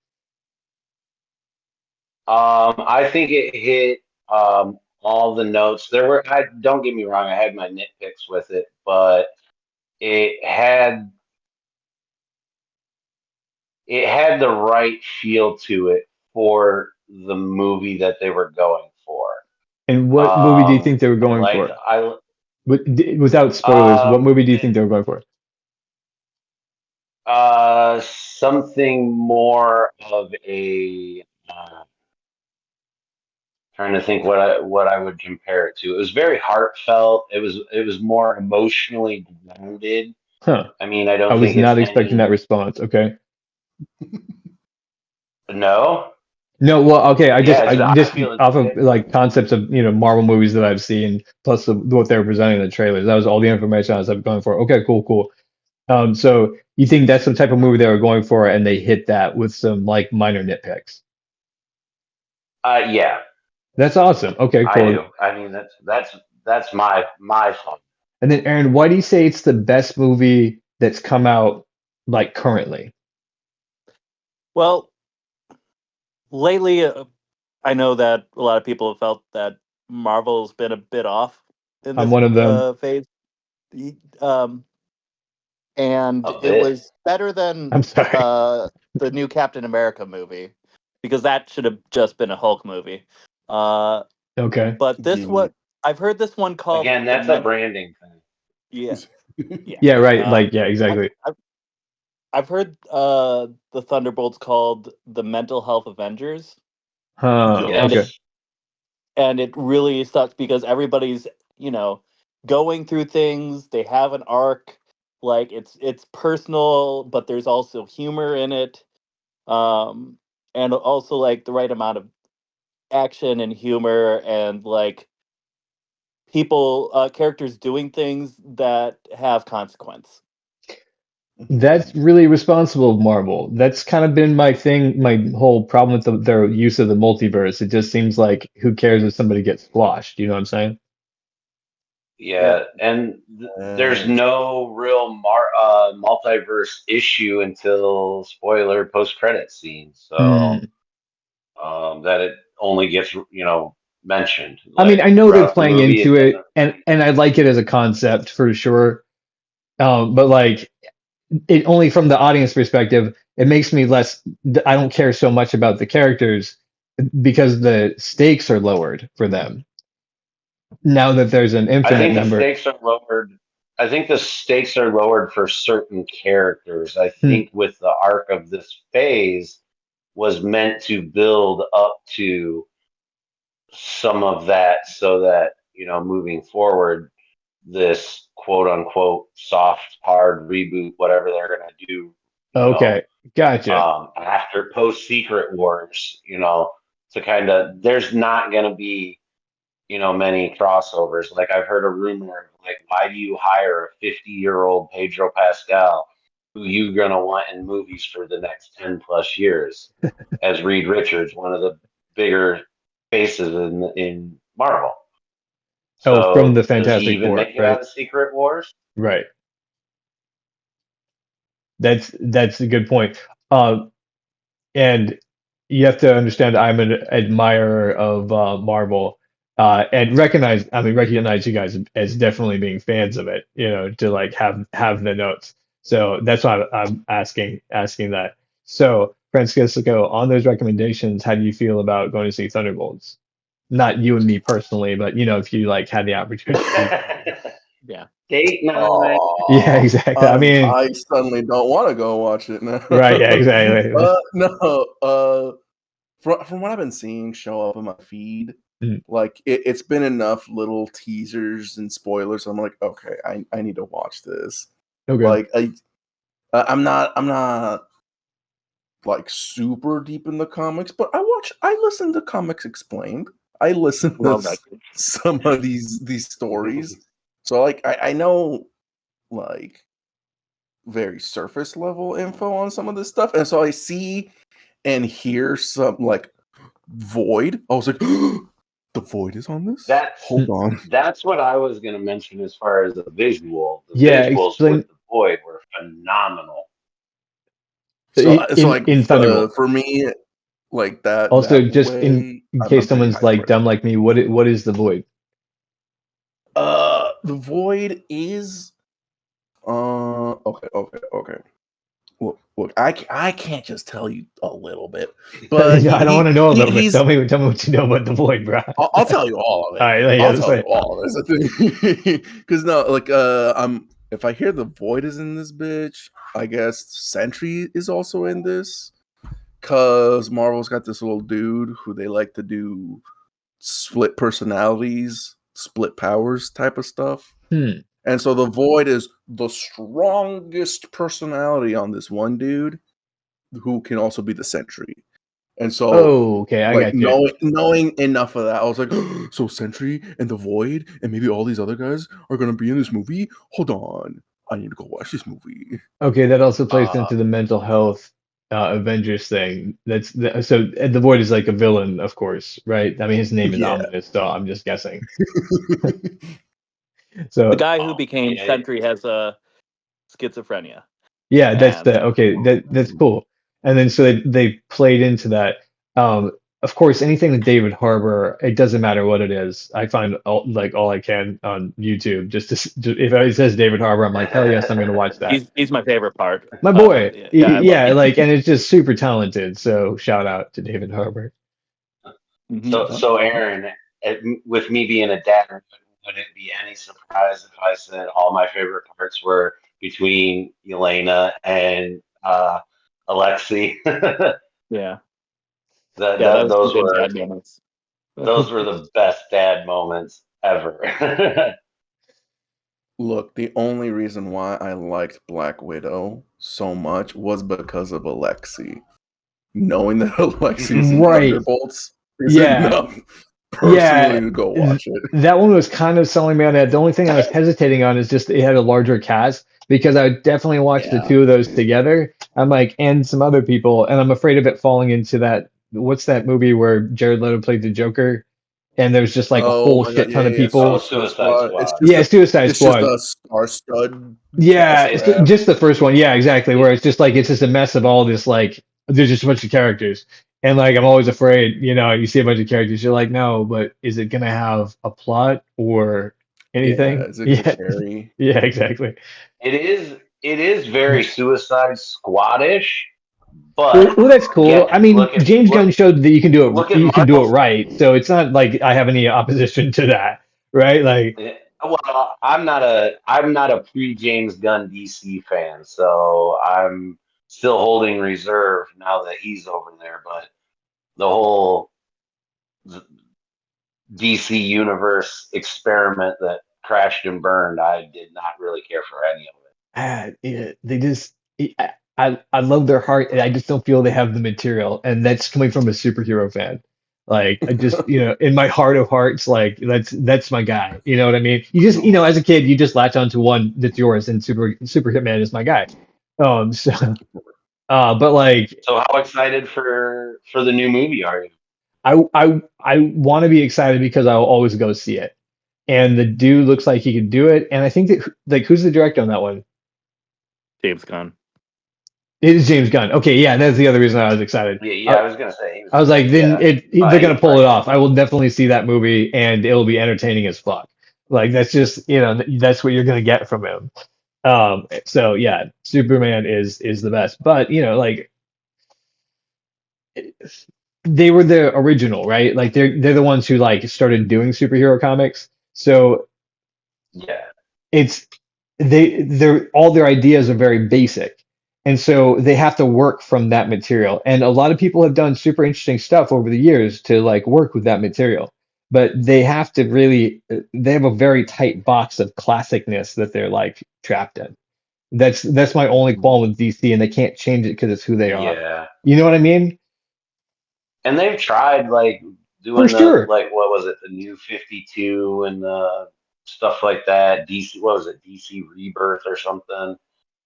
I think it hit all the notes. I don't get me wrong, I had my nitpicks with it, but it had it had the right feel to it for the movie that they were going for. And what movie do you think they were going Like for? Without spoilers, what um, movie do you think they were going for? something more of a trying to think what I would compare it to. It was very heartfelt. It was more emotionally grounded. Huh. I mean, I I don't was think it's not expecting that any. response. Okay. No, No, well, okay. yeah, I I just feel off of like concepts of Marvel movies that I've seen, plus what they were presenting in the trailers. That was all the information I was going for. Okay, cool, cool. So you think that's the type of movie they were going for, and they hit that with some like minor nitpicks. yeah, That's awesome. Okay, I cool. do. I mean, that's my fun. And then Aaron, why do you say it's the best movie that's come out like currently? Well, lately, I know that a lot of people have felt that Marvel's been a bit off in I'm this one of them. phase. Um, and A it bit. was better than I'm sorry. the new Captain America movie because that should have just been a Hulk movie. Uh, Okay. but this Yeah. one, I've heard this one called Again, that's a branding thing. Yeah, yeah. Yeah, right. Uh, Like, yeah, I've, exactly. I've I've heard the Thunderbolts called the Mental Health Avengers, Huh. and Okay. Yes. it really sucks because everybody's going through things. They have an arc, like it's personal, but there's also humor in it, um, and also like the right amount of action and humor and like people characters doing things that have consequence. That's really responsible of Marvel. That's kind of been my thing, my whole problem with their use of the multiverse. It just seems like who cares if somebody gets squashed? You know what I'm saying? Yeah. Yeah, and there's Uh, no real multiverse issue until spoiler post-credit scene. So Hmm. that it only gets mentioned. I mean, Like I know they're throughout the playing movie, into it it, doesn't and really. I like it as a concept for sure. But like, it only from the audience perspective, it makes me less. I don't care so much about the characters because the stakes are lowered for them now that there's an I infinite think the number. stakes are lowered. I think the stakes are lowered for certain characters. I Hmm. think with the arc of this phase was meant to build up to some of that so that moving forward this quote unquote soft, hard reboot, whatever they're gonna do, Okay, gotcha. after post Secret Wars, to kind of there's not gonna be many crossovers. Like I've heard a rumor of like, why do you hire a 50-year-old Pedro Pascal who you gonna want in movies for the next 10 plus years as Reed Richards, one of the bigger faces in Marvel. Oh, from the So does he Fantastic even Four, make it right? out of Secret Wars? Right. That's a good point. And you have to understand I'm an admirer of Marvel, and recognize you guys as definitely being fans of it, to like have the notes. So that's why I'm asking that. So, Francisco, on those recommendations, how do you feel about going to see Thunderbolts? Not you and me personally, but if you like had the opportunity. Yeah. Date night. Yeah, Oh, exactly. I mean, I suddenly don't want to go watch it now. right, yeah, exactly. No. From what I've been seeing show up in my feed, Mm, like it's been enough little teasers and spoilers. I'm like, okay, I need to watch this. okay. Like I'm not like super deep in the comics, but I listen to Comics Explained. I listen to Love that. some of these stories. So like I know like very surface level info on some of this stuff. And so I see and hear some like Void. I was like, the Void is on this? That's Hold on. that's what I was gonna mention as far as the visual. The Yeah, visuals with explain the Void were phenomenal. So like in Thunderbolt. for me, like Also, that just way, in I'm case pretty someone's hyped for like it. dumb like me, what is the void? The Void is okay. Look, I can't just tell you a little bit, but I don't want to know a little bit. he's Tell me what you know about the void, bro. I'll tell you all of All it. right, yeah, I'll that's tell you right. all of it. That's the thing. Because no, like I'm if I hear the Void is in this bitch, I guess Sentry is also in this. Cause Marvel's got this little dude who they like to do split personalities, split powers type of stuff. Hmm. And so the Void is the strongest personality on this one dude who can also be the Sentry. And so Oh, okay, I like got you. knowing enough of that, I was like, so Sentry and the Void and maybe all these other guys are gonna be in this movie. Hold on, I need to go watch this movie. Okay, that also plays Uh, into the mental health Avengers thing. So the void is like a villain, of course, right? I mean, his name is yeah. ominous, so I'm just guessing. The So guy who Oh, became yeah. Sentry has schizophrenia, yeah, and that's cool. And then so they played into that. Of course, anything with David Harbour, it doesn't matter what it is. I find all I can on YouTube just if it says David Harbour, I'm like, hell yes, I'm gonna watch that. he's my favorite part. My boy, Yeah, I love yeah, it. like, and it's just super talented. So shout out to David Harbour. Mhm. So Aaron, with me being a dad, would it be any surprise if I said all my favorite parts were between Elena and Alexi? Yeah, that, yeah, that that was some those good were dad moments. those were the best dad moments ever. Look, the only reason why I liked Black Widow so much was because of Alexi. Knowing that Alexi's in Right. Thunderbolts is Yeah. enough personally Yeah. to go watch it. That one was kind of selling me on that. The only thing I was hesitating on is just it had a larger cast because I would definitely watch the Yeah. two of those together. I'm like, and some other people, and I'm afraid of it falling into that. What's that movie where Jared Leto played the Joker? And there's just like a Oh whole my god, shit yeah, ton of yeah, Oh, people. Suicide Suicide Squad. Squad. Yeah, Suicide It's just Squad. a star-stud Yeah, cast they it's have. just the first one. Yeah, exactly. Where it's just like it's just a mess of all this like there's just a bunch of characters. And like I'm always afraid, you see a bunch of characters, you're like, no, but is it gonna have a plot or Yeah, anything? is it gonna Yeah. carry? Yeah, exactly. It is very Suicide Squadish, Well, but that's cool. I again, mean, James Gunn showed that look at you can do it Marvel's. right. So it's not like I have any opposition to that, right? Like, Well, I'm not a pre James Gunn DC fan, so I'm still holding reserve now that he's over there. But the whole DC universe experiment that crashed and burned. I did not really care for any of it. They just I love their heart, and I just don't feel they have the material, and that's coming from a superhero fan. Like I just in my heart of hearts, like that's my guy. You know what I mean? You just as a kid, you just latch onto one that's yours, and Super Hitman is my guy. So but like So how excited for the new movie are you? I want to be excited because I'll always go see it, and the dude looks like he could do it, and I think that like who's the director on that one? James Gunn. It is James Gunn. Okay, yeah, that's the other reason I was excited. Yeah, I was gonna say. I was like, then they're gonna pull it right. off. I will definitely see that movie, and it'll be entertaining as fuck. Like that's just that's what you're gonna get from him. So yeah, Superman is the best. But like they were the original, right? Like they're the ones who like started doing superhero comics. So Yeah. it's they're all their ideas are very basic, and so they have to work from that material, and a lot of people have done super interesting stuff over the years to like work with that material, but they have to really they have a very tight box of classicness that they're like trapped in. That's my only qualm with DC, and they can't change it because it's who they are. Yeah. You know what I mean? And they've tried like For doing the sure. like what was it, the New 52 and stuff like that. DC, what was it, DC Rebirth or something?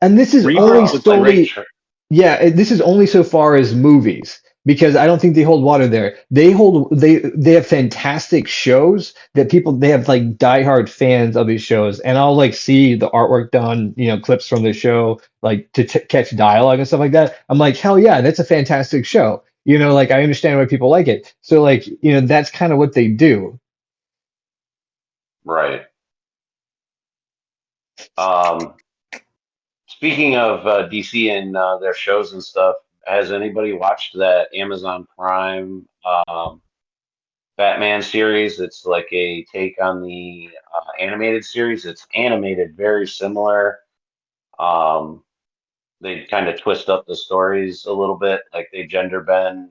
And this is Rebirth only was like solely Great. Yeah, this is only so far as movies because I don't think they hold water there. They have fantastic shows that they have like diehard fans of these shows, and I'll like see the artwork done, clips from the show, like to catch dialogue and stuff like that. I'm like, hell yeah, that's a fantastic show. Like I understand why people like it. So like, that's kind of what they do. Right. Speaking of DC and their shows and stuff, has anybody watched that Amazon Prime Batman series? It's like a take on the animated series. It's animated very similar. They kind of twist up the stories a little bit, like they gender bend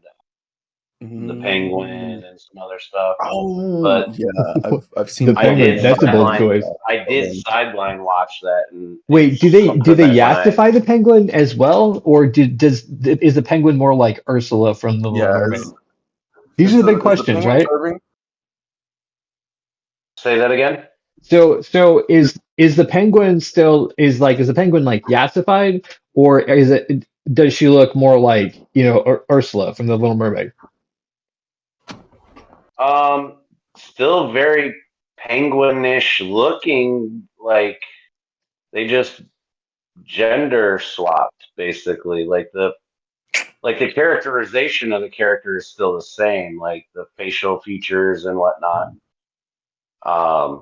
the Penguin and some other stuff. Oh, But yeah, I've seen The Penguin, that's a bold choice. I did sideline watch that, and Wait, do it's they something that when yassify the penguin as well, or is the penguin more like Ursula from The Little Yeah, Mermaid? These are the big questions, right? say that again. So is the penguin is the penguin like yassified, or does she look more like Ursula from The Little Mermaid? Still very penguinish looking, like they just gender swapped basically. Like the characterization of the character is still the same, like the facial features and whatnot. I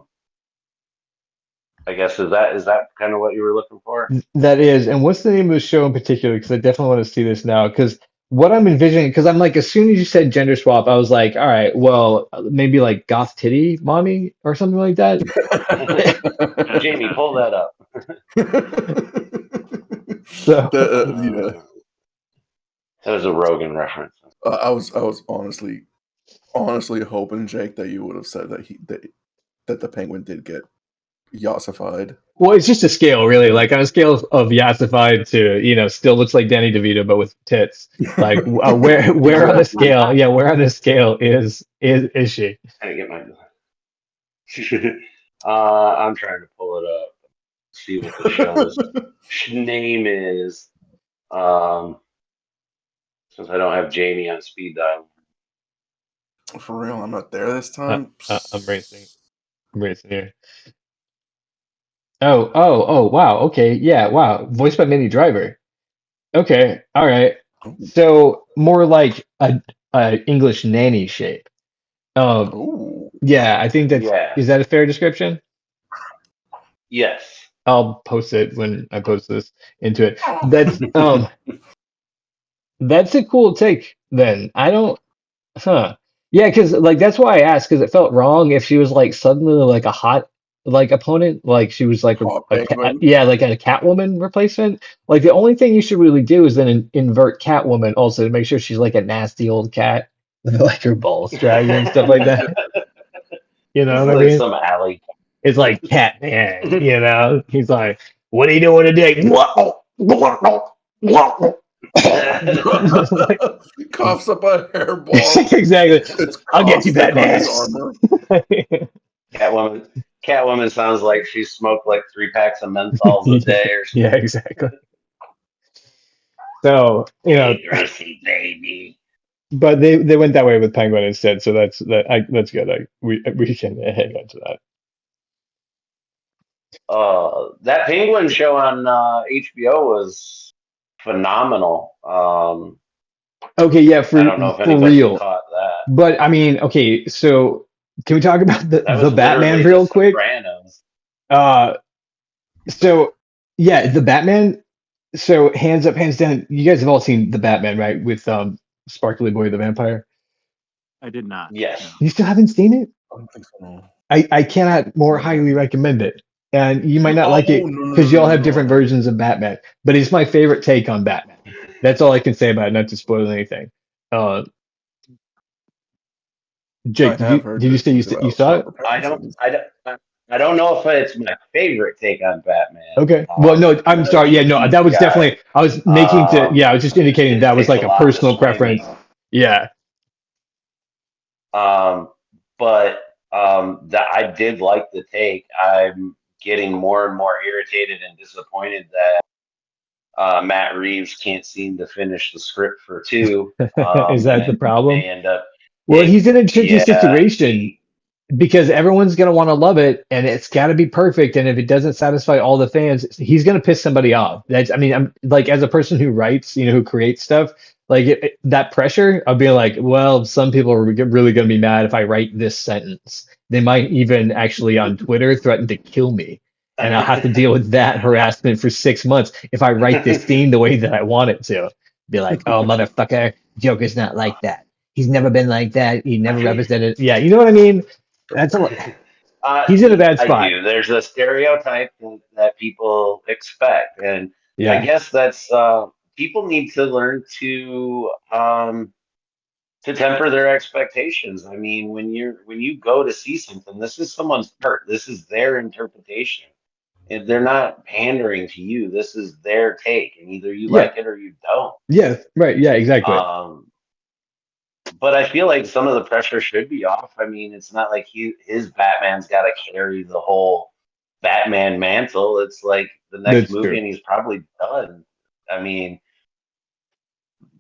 guess is that kind of what you were looking for? That is, and what's the name of the show in particular? Because I definitely want to see this now. Because what I'm envisioning, because I'm like, as soon as you said gender swap, I was like, all right, well, maybe like goth titty mommy or something like that. Jamie, pull that up. So Yeah, That was a Rogan reference. I was honestly hoping, Jake, that you would have said that the penguin did get yassified. well, it's just a scale, really. Like on a scale of yassified to, still looks like Danny DeVito but with tits. Like where on the scale? Yeah, where on the scale is she? I get my. I'm trying to pull it up. See what the show's name is. Since I don't have Jamie on speed dial. For real, I'm not there this time. I'm racing. I'm racing here. Oh, wow. Okay, yeah, wow. Voiced by Minnie Driver. Okay, all right. So more like a English nanny shape. Ooh. Yeah, I think Yeah. is that a fair description? Yes. I'll post it when I post this into it. That's a cool take then. I don't Yeah, because like that's why I asked because it felt wrong if she was like suddenly like a hot like opponent, like she was like Hot a penguin. yeah, like a Catwoman replacement. Like the only thing you should really do is then invert Catwoman also to make sure she's like a nasty old cat with like her balls dragging and stuff like that. You know what I Like mean? some alley. It's like Catman, you know? He's like, what are you doing today? Whoa, whoa, whoa. Like, Coughs up a hairball. exactly. It's I'll get you, caustic on Batman. his armor. Catwoman sounds like she smoked like 3 packs of menthols a day or Yeah, exactly. So, hey, Gracie baby. but they went that way with Penguin instead, so that's good. We can hang on to that. That Penguin show on HBO was phenomenal. Okay, yeah, I don't know if for anybody real. caught that. But I mean, okay, so can we talk about That the was Batman literally The real quick? Sopranos. Uh, so yeah, the Batman. So hands up, hands down. You guys have all seen the Batman, right? With Sparkly Boy the Vampire. I did not. Yes. No. You still haven't seen it? I don't think so. No. I cannot more highly recommend it. And you might not Oh like it no no because no you all no have no! different versions of Batman. But it's my favorite take on Batman. That's all I can say about it, not to spoil anything. Uh, I Jake, have heard did you good say things you about saw it? Robert I don't Pattinson. I don't know if it's my favorite take on Batman. Okay. Well, no, I'm I'm a sorry. Yeah, no, DC that was guy. definitely. I was making to. Yeah, I was just indicating It that was takes like a a lot to personal sway me. preference. Yeah. But that I did like the take. I'm getting more and more irritated and disappointed that Matt Reeves can't seem to finish the script for two, Is and that the it problem? may end up Well, it he's in a tricky yeah situation because everyone's going to want to love it and it's got to be perfect. And if it doesn't satisfy all the fans, he's going to piss somebody off. That's, I mean, I'm like, as a person who writes, who creates stuff, like that pressure of being like, well, some people are really going to be mad if I write this sentence. They might even actually on Twitter threaten to kill me. And I'll have to deal with that harassment for 6 months if I write this scene the way that I want it to. Be like, oh, motherfucker, Joker's not like that. He's never been like that. He never represented. Yeah, you know what I mean? That's a. He's in a bad I spot. do. There's a stereotype that people expect, and I Yeah, guess that's people need to learn to temper their expectations. I mean, when you go to see something, this is someone's art. This is their interpretation. And they're not pandering to you. This is their take, and either you yeah, like it or you don't. yeah. Right. Yeah, exactly. Um, but I feel like some of the pressure should be off. I mean, it's not like his Batman's got to carry the whole Batman mantle. It's like the next That's movie, true. and he's probably done. I mean,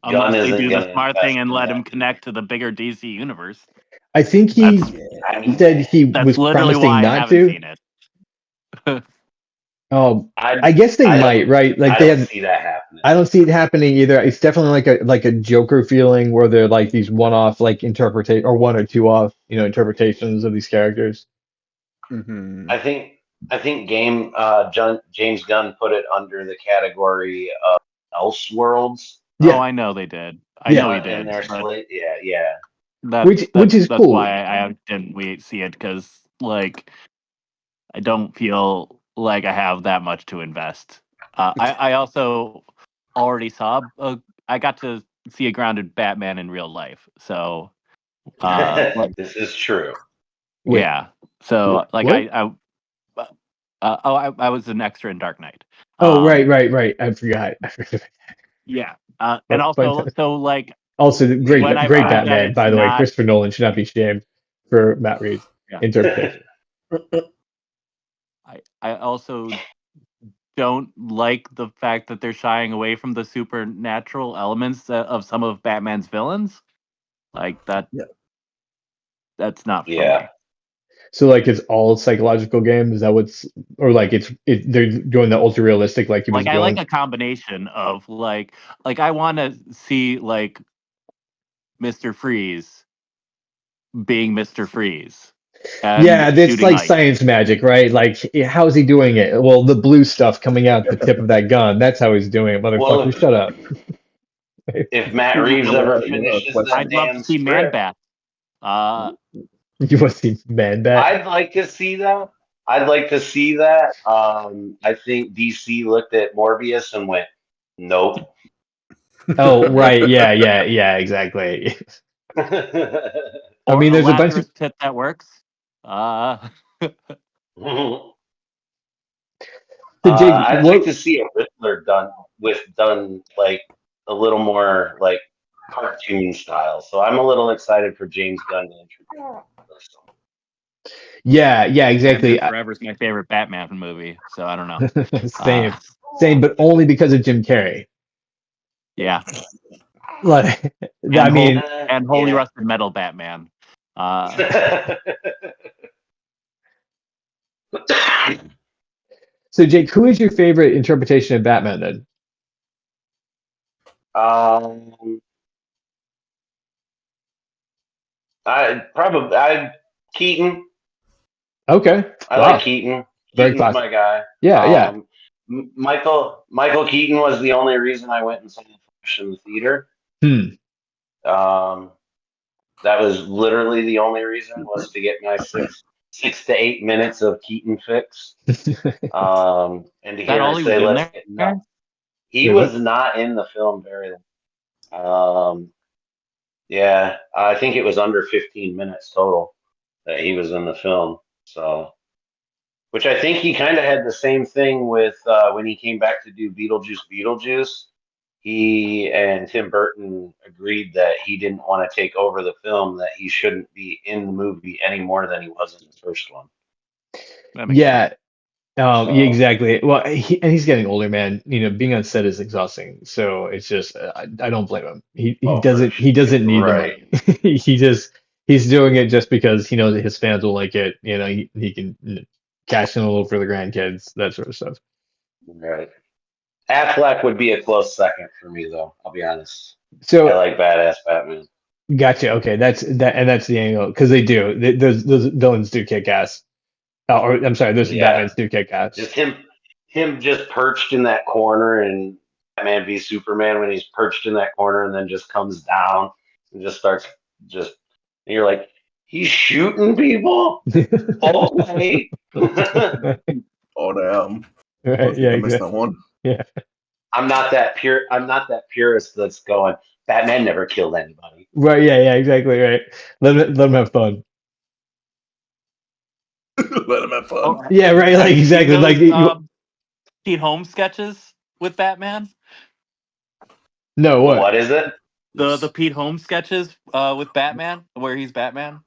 Gunn Unless they isn't do the going to smart thing invest and in let him that. connect to the bigger DC universe. I think he That's Yeah. I mean, said he that's was literally promising why I not haven't to. seen it. I I guess they I might, don't right? Like I they don't have. see that happening. I don't see it happening either. It's definitely like a Joker feeling where they're like these one-off like interpretate or one or two off interpretations of these characters. Mm-hmm. I think James Gunn put it under the category of Elseworlds Oh, Yeah, I know they did. I know yeah. he in did, their but slate. Yeah, yeah. Which is that's why cool. I didn't see it because like I don't feel like I have that much to invest. I also already saw I got to see a grounded Batman in real life, so like This is true. Wait, yeah, so like what? I was an extra in Dark Knight. Oh, right, Um, right, right. I forgot. I forgot. yeah, and But also so like also when I great found that Batman, it's by the way. not Christopher Nolan should not be shamed for Matt Reeves' yeah, interpretation. I also don't like the fact that they're shying away from the supernatural elements of some of Batman's villains. Like Yeah. that's not for Yeah. me. So like it's all psychological game. Is that what's or like they're doing the ultra realistic like he was Like I like doing? a combination of like I want to see like Mr. Freeze being Mr. Freeze Yeah, and that's shooting like ice. science magic, right? Like how's he doing it? Well, the blue stuff coming out the tip of that gun. That's how he's doing it, Well, motherfucker. Shut up. if Matt Reeves ever finishes that I'd love to damn see Man script, Bat. Uh, You want to see Man Bat? I'd like to see that. I'd like to see that. I think DC looked at Morbius and went, "Nope." Oh, right. Yeah, yeah, yeah, exactly. I or mean, a there's a bunch of Lazarus pit that works. Uh, So Jake, I'd like what? to see a Riddler done like a little more like cartoon style. So I'm a little excited for James Gunn to introduce this. Yeah, yeah, Batman exactly. Forever is my favorite Batman movie, so I don't know. Same, same, but only because of Jim Carrey. Yeah, Like, I and mean, Holy Yeah. Rusted Metal Batman. so Jake, who is your favorite interpretation of Batman then? um, I Keaton. Okay, I like wow, Keaton. very Keaton's classic. my guy. Yeah, yeah. Michael Keaton was the only reason I went and saw the Flash in the theater. Hmm. Um, that was literally the only reason was to get my 6 to 8 minutes of Keaton fix. And to Is that hear all her he was say, in "Let's there? get nuts." He Wait, was what? not in the film very long. Yeah, I think it was under 15 minutes total that he was in the film. So, which I think he kind of had the same thing with when he came back to do Beetlejuice. He and Tim Burton agreed that he didn't want to take over the film, that he shouldn't be in the movie any more than he was in the first one. That makes sense. Yeah, yeah, So, exactly. Well, and he's getting older, man. You know, being on set is exhausting. So it's just, I don't blame him. oh, for He doesn't need the right, money. He's doing it just because he knows that his fans will like it. You know, he can cash in a little for the grandkids, that sort of stuff. right. Affleck would be a close second for me, though. I'll be honest. I So like badass Batman. gotcha. Okay, that's the angle because those villains do kick ass. Or I'm sorry, those Yeah, Batmans do kick ass. just him just perched in that corner and Batman v Superman when he's perched in that corner and then just comes down and just starts just and you're like, he's shooting people? Okay. Oh damn! I Right, yeah, think I missed that exactly. one. Yeah. I'm not that purist that's going, Batman never killed anybody. Right, yeah, yeah, exactly, right. Let him have fun. Let him have Oh, fun. Yeah, right, have like you seen exactly. Like those you Pete Holmes sketches with Batman? no, The what? what is it? The Pete Holmes sketches with Batman, where he's Batman,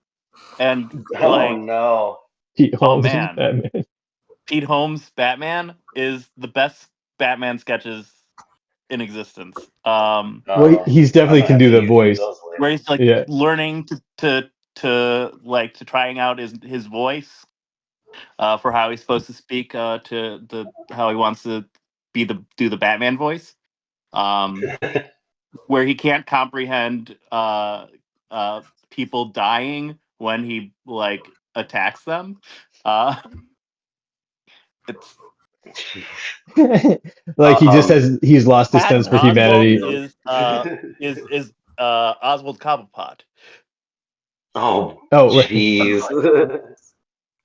and Oh like, no. Pete oh Holmes is man, Batman. Pete Holmes Batman is the best Batman sketches in existence. Well, Oh, he's I'm definitely gonna can have do to the YouTube voice. those where later. he's like Yeah. learning to trying out his voice for how he's supposed to speak to the how he wants to do the Batman voice. Um, where he can't comprehend people dying when he like attacks them. Uh, it's Like um he's lost his sense Patton for Oswald humanity. is Oswald Cobblepot. Oh, Oh, right. jeez.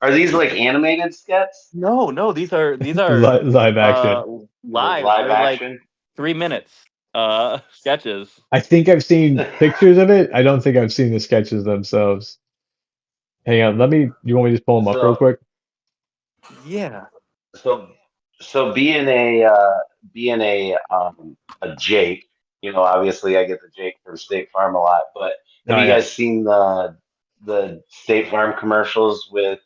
Are these like animated skits? No, these are Live action. uh Like live. live They're like action? 3 minutes sketches. I think I've seen pictures of it. I don't think I've seen the sketches themselves. Hang on, you want me to just pull them up real So quick? Yeah. so so being a Jake, obviously I get the Jake from State Farm a lot, but have Oh you yeah. guys seen the State Farm commercials with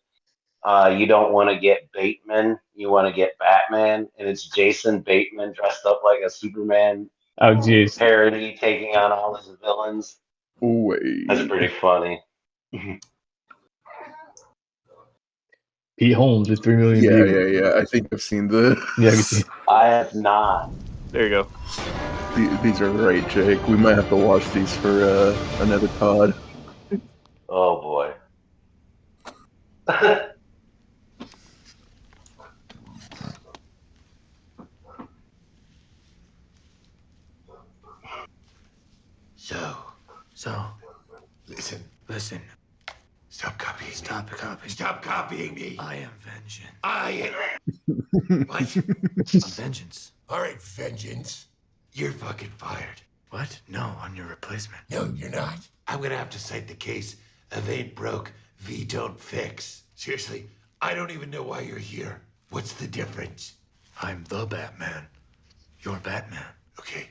you don't want to get Bateman, you want to get Batman, and it's Jason Bateman dressed up like a Superman Oh geez. parody taking on all his villains. That's Wait. pretty funny. Pete Holmes with 3 million Yeah, views. yeah, yeah. I think I've seen the. Yeah, have you seen? I have not. There you go. These are great, Jake. We might have to watch these for another pod. Oh boy. So, so, listen. Stop copying. Stop copying. Stop copying me. I am vengeance. I am. What? I'm vengeance. All right, vengeance. You're fucking fired. What? No, I'm your replacement. No, you're not. I'm gonna have to cite the case of ain't broke, V don't fix. Seriously, I don't even know why you're here. What's the difference? I'm the Batman. You're Batman. Okay.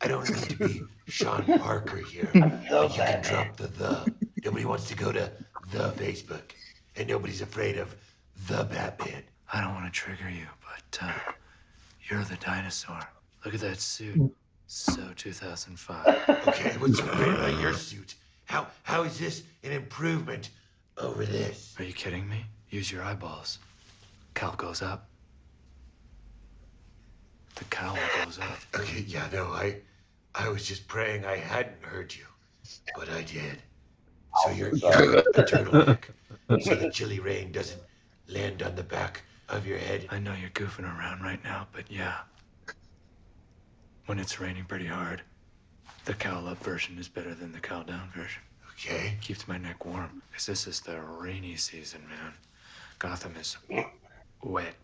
I don't need to be Sean Parker here. The You can drop the. Nobody wants to go to the Facebook. And nobody's afraid of the Batman. I don't want to trigger you, but you're the dinosaur. Look at that suit. So 2005. Okay, what's so great about your suit? How is this an improvement over this? Are you kidding me? Use your eyeballs. Cowl goes up. The cowl goes up. Okay, yeah, no, I was just praying I hadn't heard you, but I did. So you're a turtleneck, so the chilly rain doesn't land on the back of your head. I know you're goofing around right now, but yeah. When it's raining pretty hard, the cowl up version is better than the cowl down version. Okay. Keeps my neck warm, because this is the rainy season, man. Gotham is wet.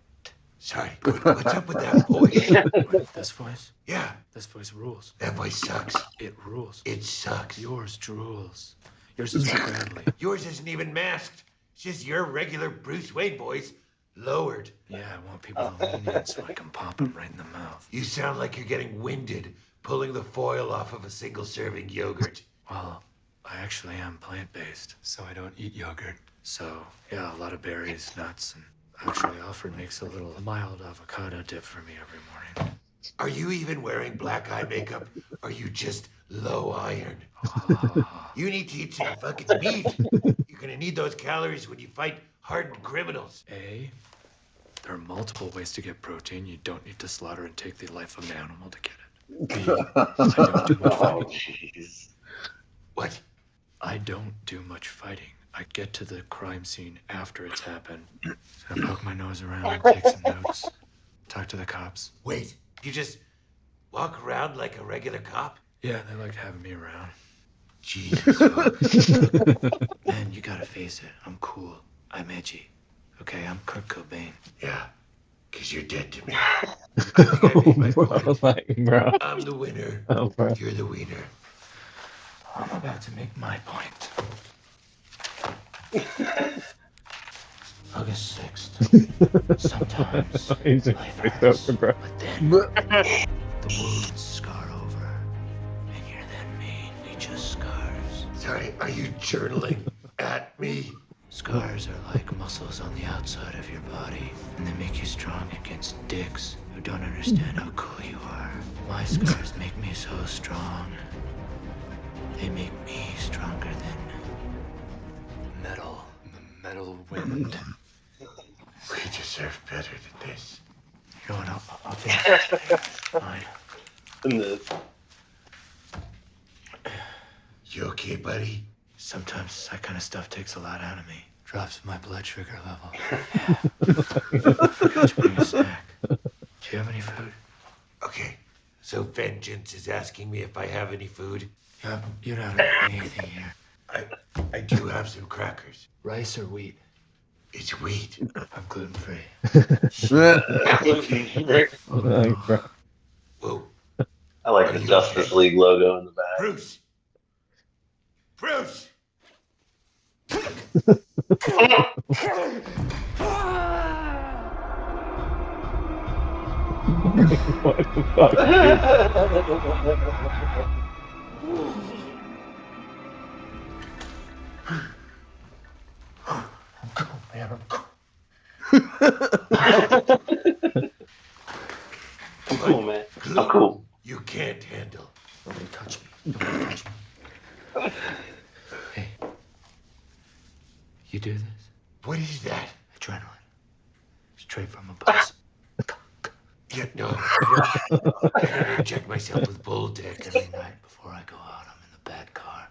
Sorry, what's up with that voice? This voice? Yeah. This voice rules. That voice sucks. It rules. It sucks. Yours drools. Yours is friendly. Yours isn't even masked. It's just your regular Bruce Wayne voice lowered. Yeah, I want people to lean in so I can pop them right in the mouth. You sound like you're getting winded, pulling the foil off of a single-serving yogurt. Well, I actually am plant-based, so I don't eat yogurt. So, yeah, a lot of berries, nuts, and actually Alfred makes a little mild avocado dip for me every morning. Are you even wearing black eye makeup? Or are you just low iron? You need to eat some fucking meat. You're gonna need those calories when you fight hardened criminals. A, there are multiple ways to get protein. You don't need to slaughter and take the life of an animal to get it. B, I don't do much Oh, fighting. jeez. What? I don't do much fighting. I get to the crime scene after it's happened. So I poke my nose around, take some notes, talk to the cops. Wait, you just walk around like a regular cop? Yeah, they like having me around. Jesus. Man, you gotta face it. I'm cool. I'm edgy. Okay, I'm Kurt Cobain. Yeah, because you're dead to me. I think I made my point. Bro. I'm the winner. Oh, bro. You're the wiener. I'm about to make my point. August 6th. Sometimes He's life hurts, over, bro. but then the wounds scar over, and you're then mainly just scars. Sorry, are you journaling at me? Scars are like muscles on the outside of your body, and they make you strong against dicks who don't understand how cool you are. My scars make me so strong. They make me stronger than metal. The metal wind. We deserve better than this. You know what? I'll take it. Fine. You okay, buddy? Sometimes that kind of stuff takes a lot out of me. Drops my blood sugar level. Yeah. I forgot to bring a snack. Do you have any food? Okay. So Vengeance is asking me if I have any food. Yeah, you don't have anything here. I do have some crackers. Rice or wheat? It's wheat. I'm gluten-free. Oh, no. Whoa. I like Are the you Justice okay? League logo in the back. Bruce! Bruce! What the fuck, dude? Man, I'm cool, man. I'm cool. you can't handle. Don't touch me. Don't touch me. Hey. You do this? What is that? Adrenaline. Straight from a bus. Yeah, no. I gotta inject myself with Bull-Deck every night before I go out. I'm in the bad car.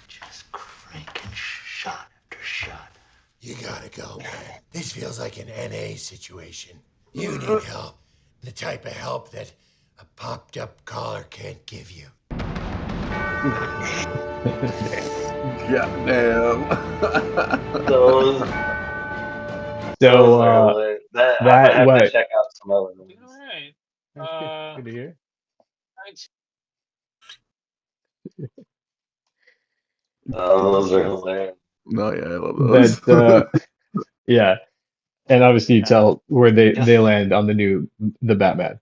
Just cranking shot after shot. You gotta go, man. This feels like an NA situation. You need help. The type of help that a popped-up collar can't give you. Goddamn. Those So, are hilarious. I that might have what? to check out some other ones. All right. That's good to hear. Those are hilarious. No, yeah, I love those. But yeah. And obviously you Yeah. tell where they Just land on the Batman.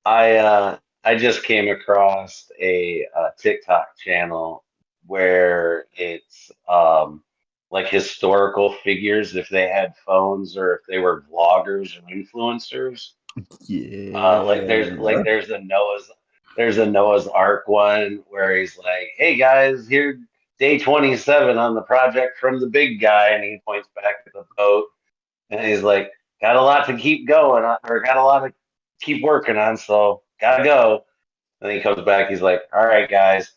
I just came across a TikTok channel where it's like historical figures if they had phones or if they were vloggers or influencers. Yeah. There's a Noah's Ark one where he's like, "Hey guys, here day 27 on the project from the big guy," and he points back at the boat, and he's like, "Got a lot to keep going on, or got a lot to keep working on, so gotta go." And he comes back, he's like, "All right, guys,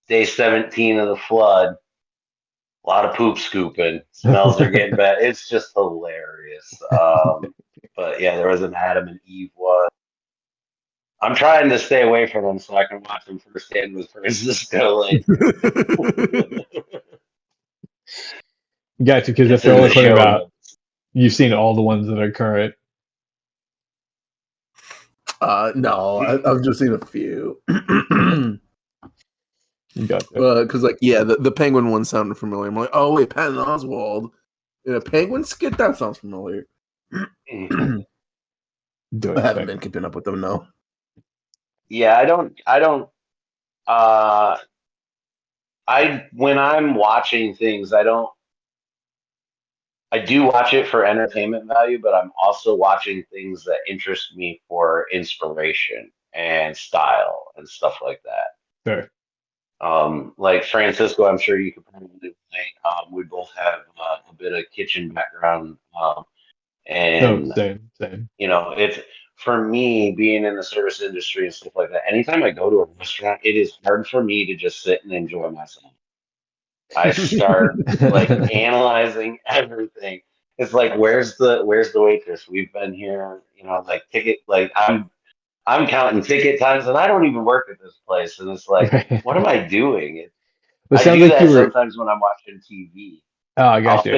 day 17 of the flood. A lot of poop scooping. Smells are getting bad." It's just hilarious. But yeah, there was an Adam and Eve one. I'm trying to stay away from them so I can watch them firsthand with Francisco later. Gotcha, because if It's they're in only the putting show about, notes. you've seen all the ones that are current. No, I've just seen a few. Gotcha. Because like, yeah, the penguin one sounded familiar. I'm like, oh wait, Patton Oswalt in a penguin skit? That sounds familiar. I Do haven't expect. been keeping up with them, no. Yeah, uh, when I'm watching things, I do watch it for entertainment value, but I'm also watching things that interest me for inspiration and style and stuff like that. Sure. Like Francisco, I'm sure you could probably relate. We both have a bit of kitchen background, No, and same, same. it's for me being in the service industry and stuff like that. Anytime I go to a restaurant, it is hard for me to just sit and enjoy myself. I start like analyzing everything. It's like, where's the waitress? We've been here, like ticket, like I'm counting ticket times, and I don't even work at this place. And it's like, Right. what am I doing? It I sounds do like you that were. sometimes when I'm watching TV. Oh, I got you.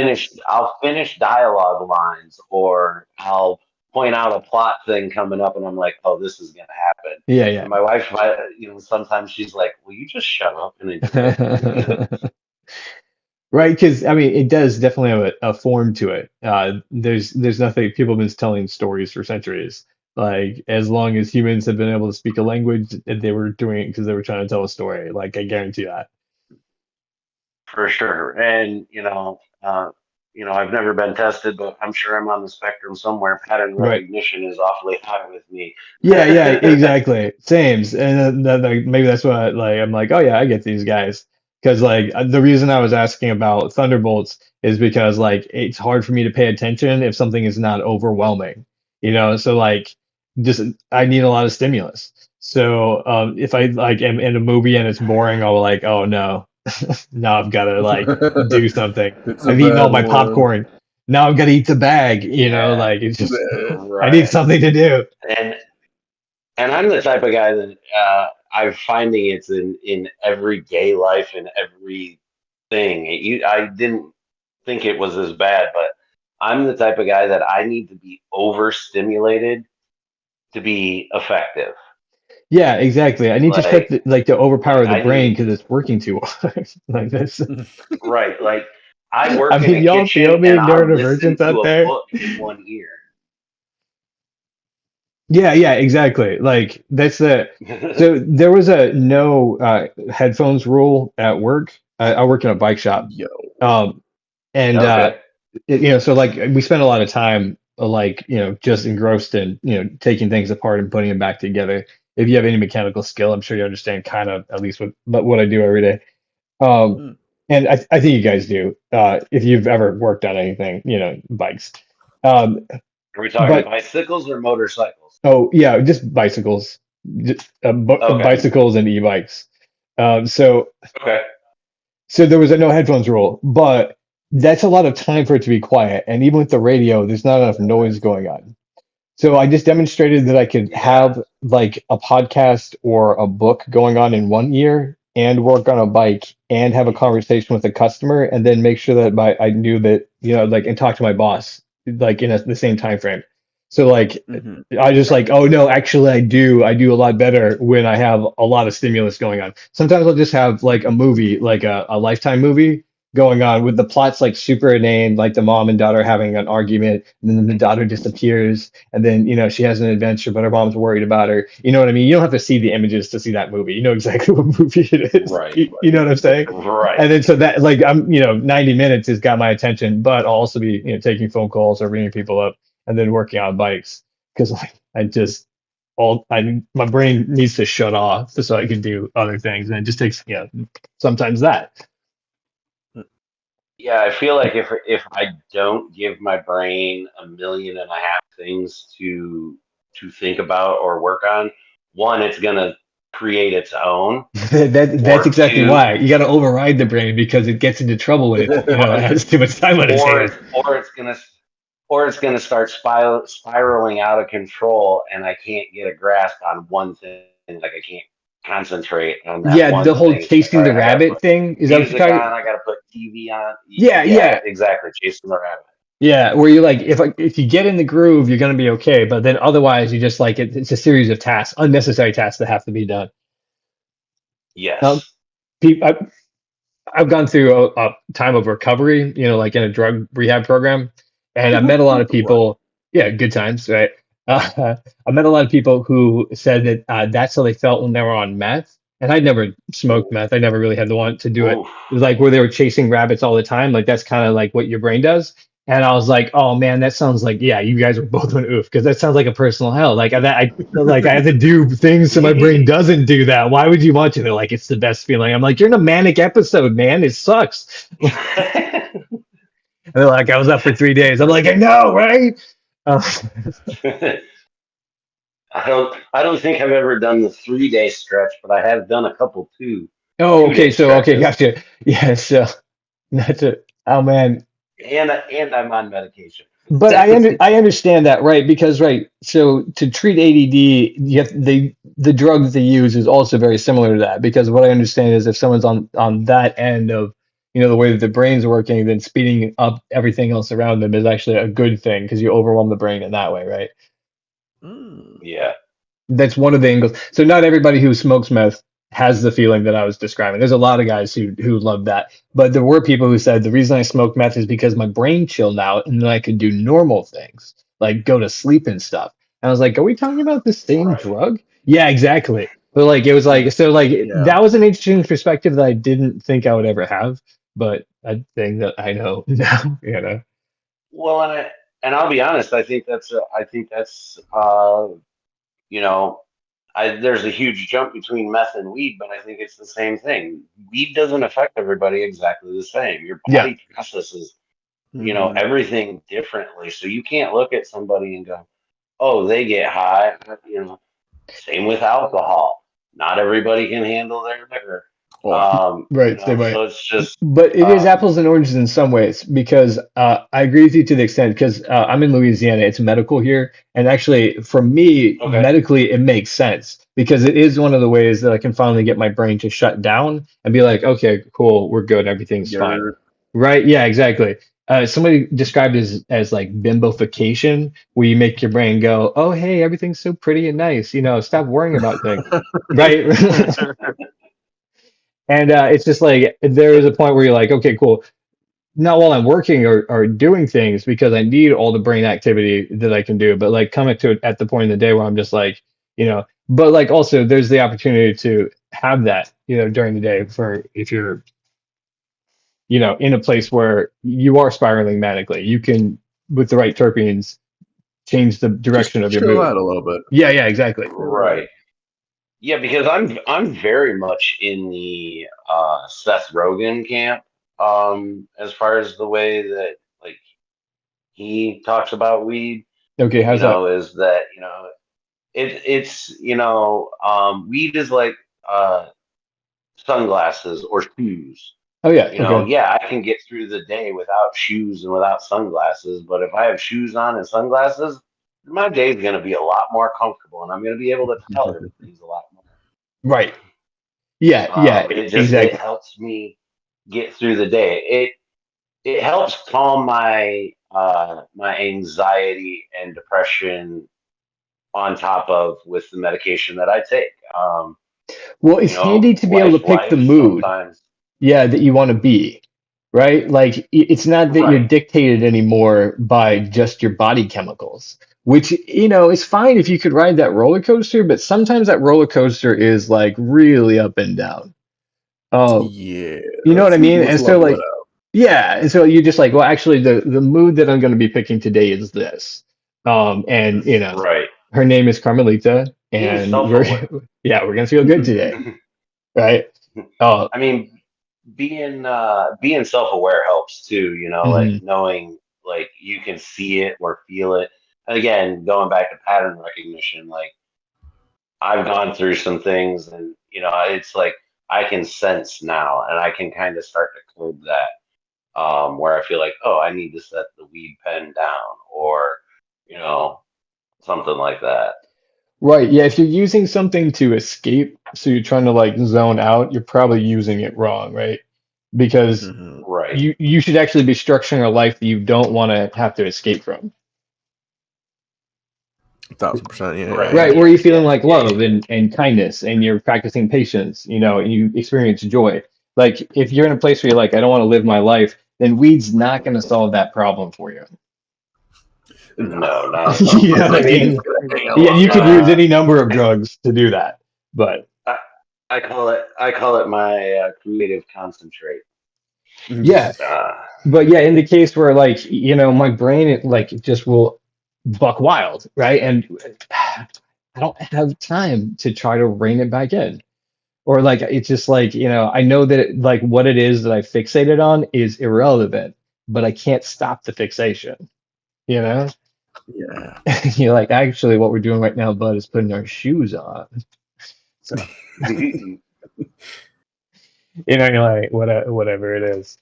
I'll finish dialogue lines, or I'll point out a plot thing coming up, and I'm like, oh, this is gonna happen. Yeah, yeah. And my wife, sometimes she's like, will you just shut up and enjoy it? Right, because I mean, it does definitely have a form to it. There's nothing. People have been telling stories for centuries. Like as long as humans have been able to speak a language, they were doing it because they were trying to tell a story. Like I guarantee that. For sure. And, I've never been tested, but I'm sure I'm on the spectrum somewhere. Pattern Right. recognition is awfully high with me. Yeah, yeah, exactly. Sames, and then, like, maybe that's what like I'm like, oh yeah, I get these guys because like the reason I was asking about Thunderbolts is because like it's hard for me to pay attention if something is not overwhelming, So like, just I need a lot of stimulus. So if I like am in a movie and it's boring, I'll like, oh no, now I've got to like do something. It's a I've eaten all bad my one. popcorn. Now I've got to eat the bag, Yeah, like it's just I need right. something to do. And I'm the type of guy that I'm finding it's in everyday life and everything. I didn't think it was as bad, but I'm the type of guy that I need to be overstimulated to be effective. Yeah, exactly. I need to Like, start to overpower the I brain need because it's working too hard. Like this. right. Like I work I in mean, a y'all feel kitchen me, and I'll listen neurodivergents out to a there? book in one ear. Yeah, yeah, exactly. Like that's the so there was a no headphones rule at work. I work in a bike shop. Yo. Um, and Okay. so like we spend a lot of time like, just engrossed in, taking things apart and putting them back together. If you have any mechanical skill, I'm sure you understand kind of at least what I do every day. Um, Mm. and I think you guys do, if you've ever worked on anything, bikes. Um, Are we talking but bicycles or motorcycles? oh yeah, just bicycles, Okay. bicycles and e-bikes. So Okay. there was a no headphones rule, but that's a lot of time for it to be quiet. And even with the radio, there's not enough noise going on. So I just demonstrated that I could Yeah. have like a podcast or a book going on in one ear and work on a bike and have a conversation with a customer and then make sure that I knew that, like, and talk to my boss like in the same time frame. So like Hmm. I just like, oh no, actually I do a lot better when I have a lot of stimulus going on. Sometimes I'll just have like a movie, like a Lifetime movie going on with the plots like super inane, like the mom and daughter having an argument, and then the daughter disappears, and then she has an adventure, but her mom's worried about her. You know what I mean? You don't have to see the images to see that movie. You know exactly what movie it is. Right. You know what I'm saying? Right. And then so that like I'm 90 minutes has got my attention, but I'll also be taking phone calls or ringing people up, and then working on bikes because like I just my brain needs to shut off so I can do other things, and it just takes sometimes that. Yeah, I feel like if I don't give my brain a million and a half things to think about or work on, one, it's gonna create its own, That's or exactly two, why you got to override the brain because it gets into trouble when it has too much time on its or hands. it's or it's gonna start spiraling out of control, and I can't get a grasp on one thing. Like I can't concentrate on that Yeah, the one whole thing. It's like, all chasing the right, I gotta rabbit put thing, is that what you're music talking? on. I gotta put TV on. Yeah, Yeah, yeah, exactly. Chasing the rabbit. yeah. Where you like if you get in the groove, you're gonna be okay. But then otherwise, you just like it's a series of tasks, unnecessary tasks that have to be done. Um, Yes. people, I've gone through a time of recovery, like in a drug rehab program, and I met a lot of What? people. Yeah, good times, right? I met a lot of people who said that that's how they felt when they were on meth. And I'd never smoked Ooh. meth. I never really had the want to do it. Ooh. It was like where they were chasing rabbits all the time. Like that's kind of like what your brain does. And I was like, oh man, that sounds like yeah, you guys were both an oof because that sounds like a personal hell. Like I have to do things so my brain doesn't do that. Why would you want to? They're like, it's the best feeling. I'm like, you're in a manic episode, man. It sucks. And they're like, I was up for 3 days. I'm like, I know, right? Uh, I don't think I've ever done the 3 day stretch, but I have done a couple oh, two okay. day So okay, stretches, gotcha. Yeah. So that's it. Oh man. and I'm on medication. But I understand that, right? Because right, so to treat ADD, the drug that they use is also very similar to that. Because what I understand is if someone's on that end of the way that the brain's working, then speeding up everything else around them is actually a good thing because you overwhelm the brain in that way, right? Mm. Yeah. That's one of the angles. So not everybody who smokes meth has the feeling that I was describing. There's a lot of guys who love that, but there were people who said the reason I smoke meth is because my brain chilled out and then I could do normal things like go to sleep and stuff. And I was like, are we talking about the same Right. drug? Yeah, exactly. But like it was like so like Yeah. that was an interesting perspective that I didn't think I would ever have, but a thing that I know now, Well, and I'll be honest. You know, there's a huge jump between meth and weed, but I think it's the same thing. Weed doesn't affect everybody exactly the same. Your Yeah. body processes, Mhm. everything differently. So you can't look at somebody and go, "Oh, they get high." Same with alcohol. Not everybody can handle their liquor. Oh, Right, same way. So it's just, But it is apples and oranges in some ways because I agree with you to the extent because I'm in Louisiana, it's medical here, and actually for me okay. medically it makes sense because it is one of the ways that I can finally get my brain to shut down and be like, okay, cool, we're good, everything's fine, you're right? Yeah, exactly. Somebody described it as like bimbofication, where you make your brain go, oh hey, everything's so pretty and nice, stop worrying about things, right? And it's just like there is a point where you're like, okay, cool. Not while I'm working or doing things because I need all the brain activity that I can do, but like coming to it at the point in the day where I'm just like, but like also there's the opportunity to have that, during the day for if you're, in a place where you are spiraling manically, you can, with the right terpenes, change the direction just of your chill mood. out a little bit. Yeah, yeah, exactly. Right. Yeah, because I'm very much in the Seth Rogen camp, as far as the way that like he talks about weed, Okay, how's that? is that, weed is like uh sunglasses or shoes. Oh yeah, okay. Yeah, I can get through the day without shoes and without sunglasses, but if I have shoes on and sunglasses, my day's gonna be a lot more comfortable and I'm gonna be able to tolerate things a lot more. Right. Yeah, yeah, It exactly. helps me get through the day. It helps calm my anxiety and depression on top of with the medication that I take. Well, it's handy to be able to pick the Life mood. sometimes. Yeah, that you want to be, right? Like it's not that you're Right. dictated anymore by just your body chemicals, which, is fine if you could ride that roller coaster, but sometimes that roller coaster is like really up and down. Um, Yeah, you know what I mean? let's And so level it like, out. yeah, and so you're just like, well, actually the mood that I'm going to be picking today is this. And Right. her name is Carmelita, Being and we're self-aware. yeah, we're gonna feel good today, right? Oh, I mean, being self-aware helps too, like mhm. knowing like you can see it or feel it. And again, going back to pattern recognition, like I've gone through some things and it's like I can sense now and I can kind of start to code that where I feel like, oh, I need to set the weed pen down or, you know, something like that. Right. Yeah, if you're using something to escape, so you're trying to like zone out, you're probably using it wrong, right? Because Hmm. Right. you should actually be structuring a life that you don't want to have to escape from. 1,000%. Yeah, yeah, Right. yeah. Right, Yeah. where you're Yeah. feeling like Yeah. love and kindness and you're practicing patience, and you experience joy. Like if you're in a place where you're like, I don't want to live my life, then weed's not going to solve that problem for you. No, No, not at all. You know what I I think it's mean? gonna take a Yeah, lot you could use Uh, any number of drugs to do that. But I, I call it my creative concentrate. yeah, Uh, but yeah, in the case where like, my brain like just will buck wild, right? And I don't have time to try to rein it back in. Or like it's just like, I know that like what it is that I fixated on is irrelevant, but I can't stop the fixation, you know? yeah. You're like, actually what we're doing right now, bud, is putting our shoes on. So, you're like, whatever it is.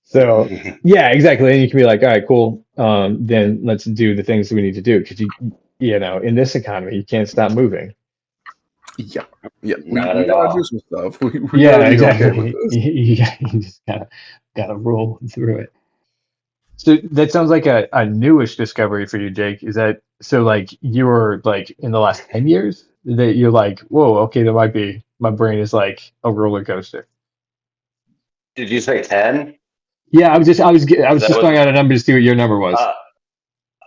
So yeah, exactly. And you can be like, all right, cool. Then let's do the things we need to do. Because in this economy, you can't stop moving. Yeah, yeah. not We at gotta do all. some stuff. We gotta Yeah, be okay with exactly. this. You just gotta roll through it. So that sounds like a newish discovery for you, Jake. Is that so? Like you were like in the last 10 years that you're like, whoa, okay, there might be my brain is like a roller coaster. Did you say 10? Yeah, I Is was that just what? throwing out a number to see what your number was.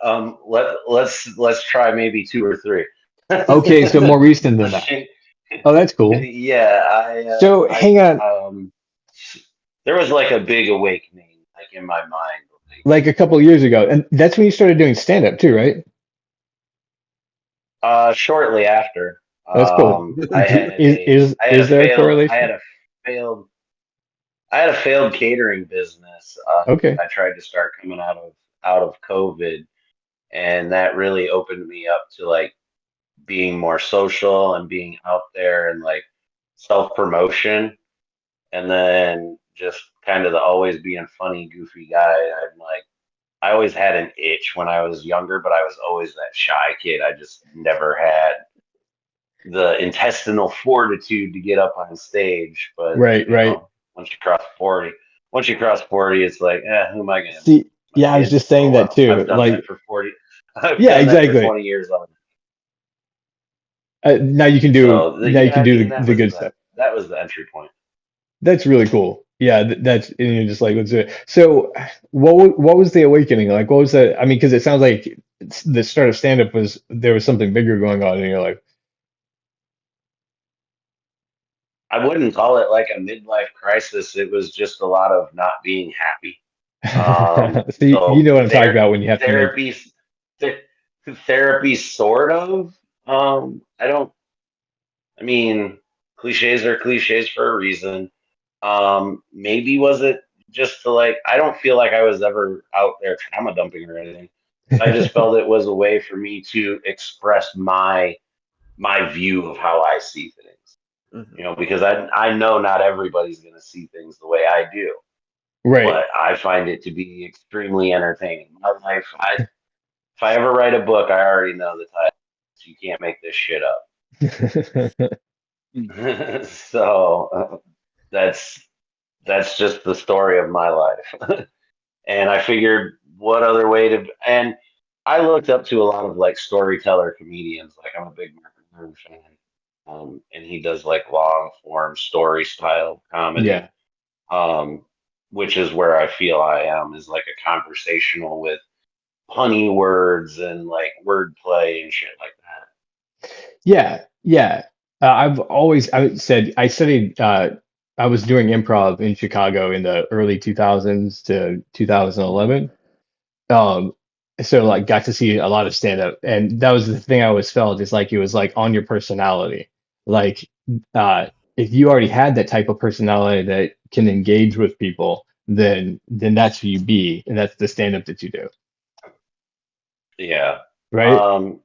Uh, let's try maybe two or three. Okay, so more recent than Let's that. change. Oh, that's cool. Yeah, So hang on, there was like a big awakening, like in my mind. like a couple years ago, and that's when you started doing stand up too, right? Shortly after, That's cool. Is there a I had correlation? a failed, I had a failed catering business. Okay. I tried to start coming out of COVID, and that really opened me up to like being more social and being out there and like self promotion, and then just kind of the always being funny, goofy guy. I'm like I always had an itch when I was younger, but I was always that shy kid. I just never had the intestinal fortitude to get up on stage. But Right, right. once you cross 40, it's like, who am I going to impress? See, My yeah, I was kids? just saying Oh that well, too. I've done that Like, for 40. I've yeah, done that for exactly. 20 years on. Now you Yeah, can I do mean the good stuff. that was the entry point. That's really cool. Yeah, that's and you're just like, let's do it. So, what was the awakening like? What was that? I mean, because it sounds like the start of stand up was there was something bigger going on, and you're like, I wouldn't call it like a midlife crisis. It was just a lot of not being happy. see, you So know what I'm talking about when you have to make. therapy, th- therapy, sort of. I don't. I mean, cliches are cliches for a reason. Maybe was it just to like? I don't feel like I was ever out there trauma dumping or anything. I just felt it was a way for me to express my view of how I see things. Hmm. Because I know not everybody's gonna see things the way I do, Right. but I find it to be extremely entertaining. My life, if I ever write a book, I already know the title. You can't make this shit up. So that's just the story of my life. And I figured what other way to and I looked up to a lot of like storyteller comedians. Like I'm a big Mark Maron fan. And he does like long form story style comedy. Yeah. Um, which is where I feel I am, is like a conversational with punny words and like wordplay and shit like that. Yeah, yeah. I studied. I was doing improv in Chicago in the early 2000s to 2011. Um, so like got to see a lot of stand up, and that was the thing I always felt is like it was like on your personality. Like uh, if you already had that type of personality that can engage with people, then that's who you be, and that's the stand up that you do, Yeah. right? Um,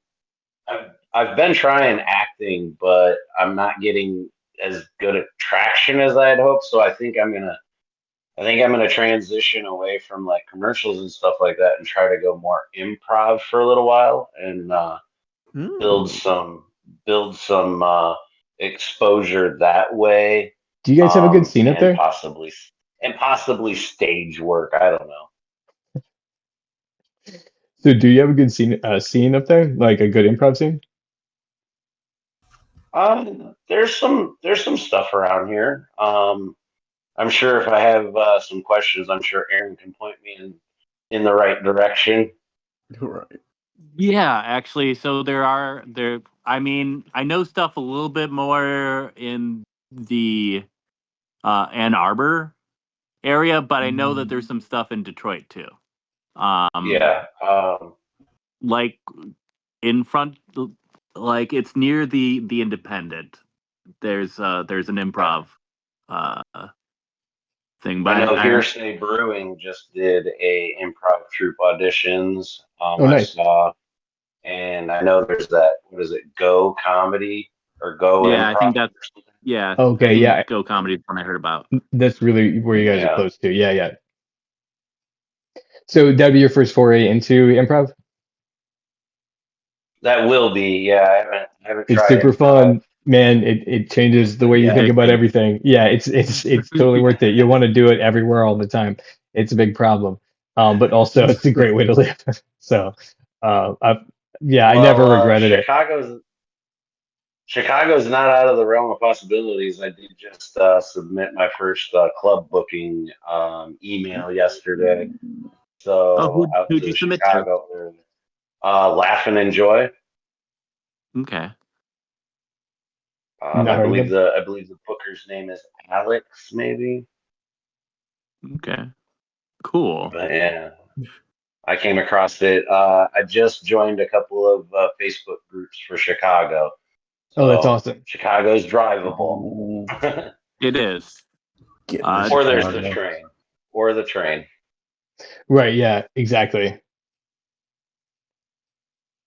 I've been trying acting, but I'm not getting as good at traction as I had hoped. So I think I'm gonna transition away from like commercials and stuff like that and try to go more improv for a little while and build Hmm. some build some exposure that way, Do you guys have a good scene up and there? possibly stage work. I don't know. So do you have a good scene up there, like a good improv scene? There's some stuff around here. I'm sure if I have some questions, I'm sure Aaron can point me in the right direction. Right. Yeah, actually, so there. I mean, I know stuff a little bit more in the Ann Arbor area, but I know that there's some stuff in Detroit too. Um, Yeah. like in front, like it's near the Independent. There's an improv uh thing, I but know I Hearsay Brewing just did a improv troupe auditions. Oh, I nice. saw, and I know there's that. What is it? Go Comedy or Go yeah, I think Improv that's or something? yeah, I Okay, think yeah, Go Comedy is one I heard about. that's really where you guys are Yeah, close to. Yeah, yeah. So that'd be your first foray into improv? that will be. Yeah, I haven't It's tried super improv, fun, man. It changes the way you It's yeah. think about addicting. everything. Yeah, it's totally worth it. You want to do it everywhere all the time. It's a big problem, but also it's a great way to live. So, I yeah, I Well, never regretted it. Chicago's not out of the realm of possibilities. I did just submit my first club booking email yesterday. Oh, So out who'd you to submit to? Chicago area. Laugh and Enjoy. Okay, Not heard of them. I believe the booker's name is Alex, maybe. okay, cool. But yeah, I came across it. I just joined a couple of Facebook groups for Chicago, Oh, that's so awesome. Chicago's drivable. It is. Getting to Or there's the Chicago. train, or the train. Right, yeah, exactly.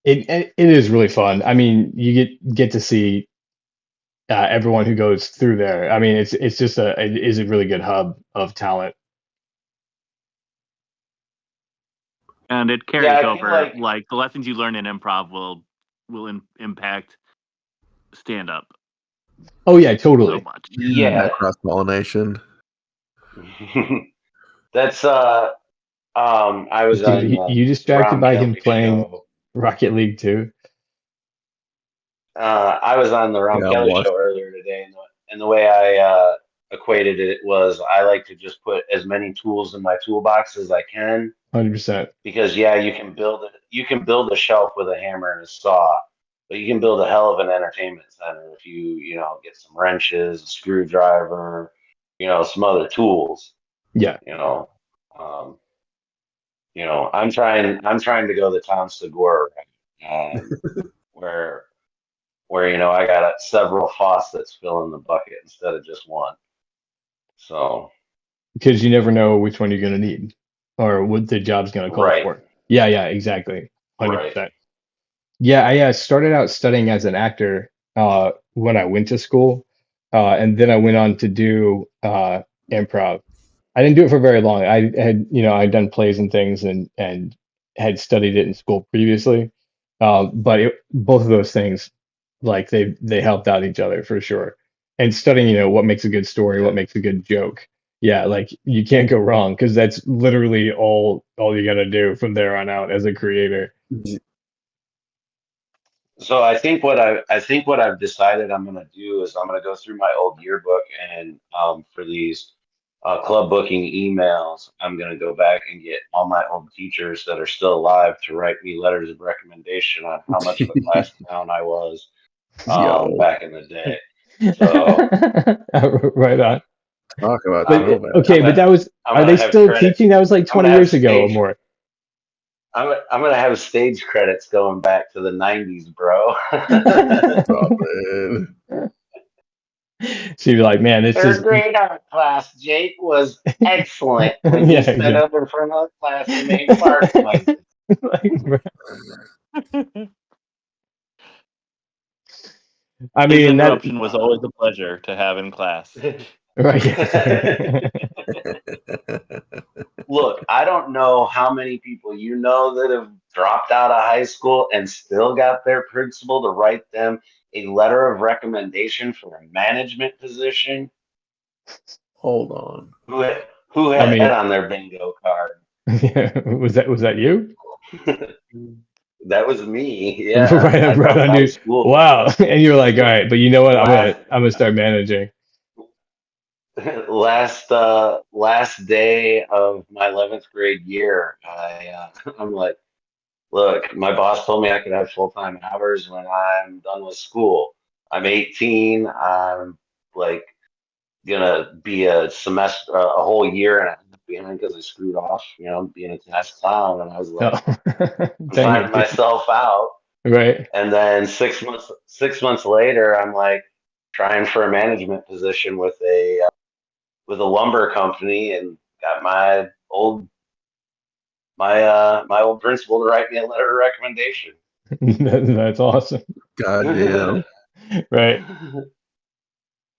It is really fun. I mean, you get to see everyone who goes through there. I mean, it's just it is a really good hub of talent. And it Yeah, carries I feel over. like Like the lessons you learn in improv will impact stand up Oh yeah, so totally. much. That yeah. cross pollination. That's I was Dude, on you the distracted Rom by him Kelly playing show. Rocket League too? I was on the Rom Yeah, I've Kelly watched. show earlier today, and the way I equated it was I like to just put as many tools in my toolbox as I can 100%. because yeah, you can build a shelf with a hammer and a saw, but you can build a hell of an entertainment center if you know get some wrenches, a screwdriver, some other tools. Yeah. You know, um, I'm trying to go the Tom Segura route, where I got several faucets filling the bucket instead of just one. So Because you never know which one you're going to need or what the job's going to call right, for. Yeah, yeah, exactly. right. 100%. Yeah, I started out studying as an actor when I went to school, and then I went on to do improv. I didn't do it for very long. I had, I'd done plays and things and had studied it in school previously. But both of those things, like they helped out each other for sure. And studying, what makes a good story, what Yeah. makes a good joke. Yeah, like you can't go wrong because that's literally all you gotta do from there on out as a creator. So I think what I've decided I'm gonna do is I'm gonna go through my old yearbook and for these club booking emails. I'm going to go back and get all my old teachers that are still alive to write me letters of recommendation on how much of a class clown I was Yo, back in the day. So Right on. talk about I'm But throwback. okay, but gonna that was, I'm are gonna they have still credit. teaching? That was like I'm 20 gonna have years ago or stage. more. I'm gonna have stage credits going back to the '90s, bro. Oh, man. So you're like, man, this Third is, grade art class, Jake was excellent when he yeah, stood yeah. up in front of the class and made fart noises. Like, I His mean, that, interruption was always a pleasure to have in class. right. Yeah. Look, I don't know how many people you know that have dropped out of high school and still got their principal to write them a letter of recommendation for a management position. Hold on. Who I had that mean, on their bingo card? yeah, was that you? That was me. Yeah, Right, I right dropped on out you. of school Wow. And you're like, all right, but you know what? last I'm gonna start managing. last day of my 11th grade year. I'm like, look, my boss told me I could have full-time hours when I'm done with school. I'm 18. I'm like gonna be a semester, a whole year and a half behind because I screwed off, being a class clown. And I was Oh, like, I'm dang finding it, dude. myself out. Right. And then 6 months later, I'm like trying for a management position with a lumber company and got my old principal to write me a letter of recommendation. That's awesome. Goddamn. Right.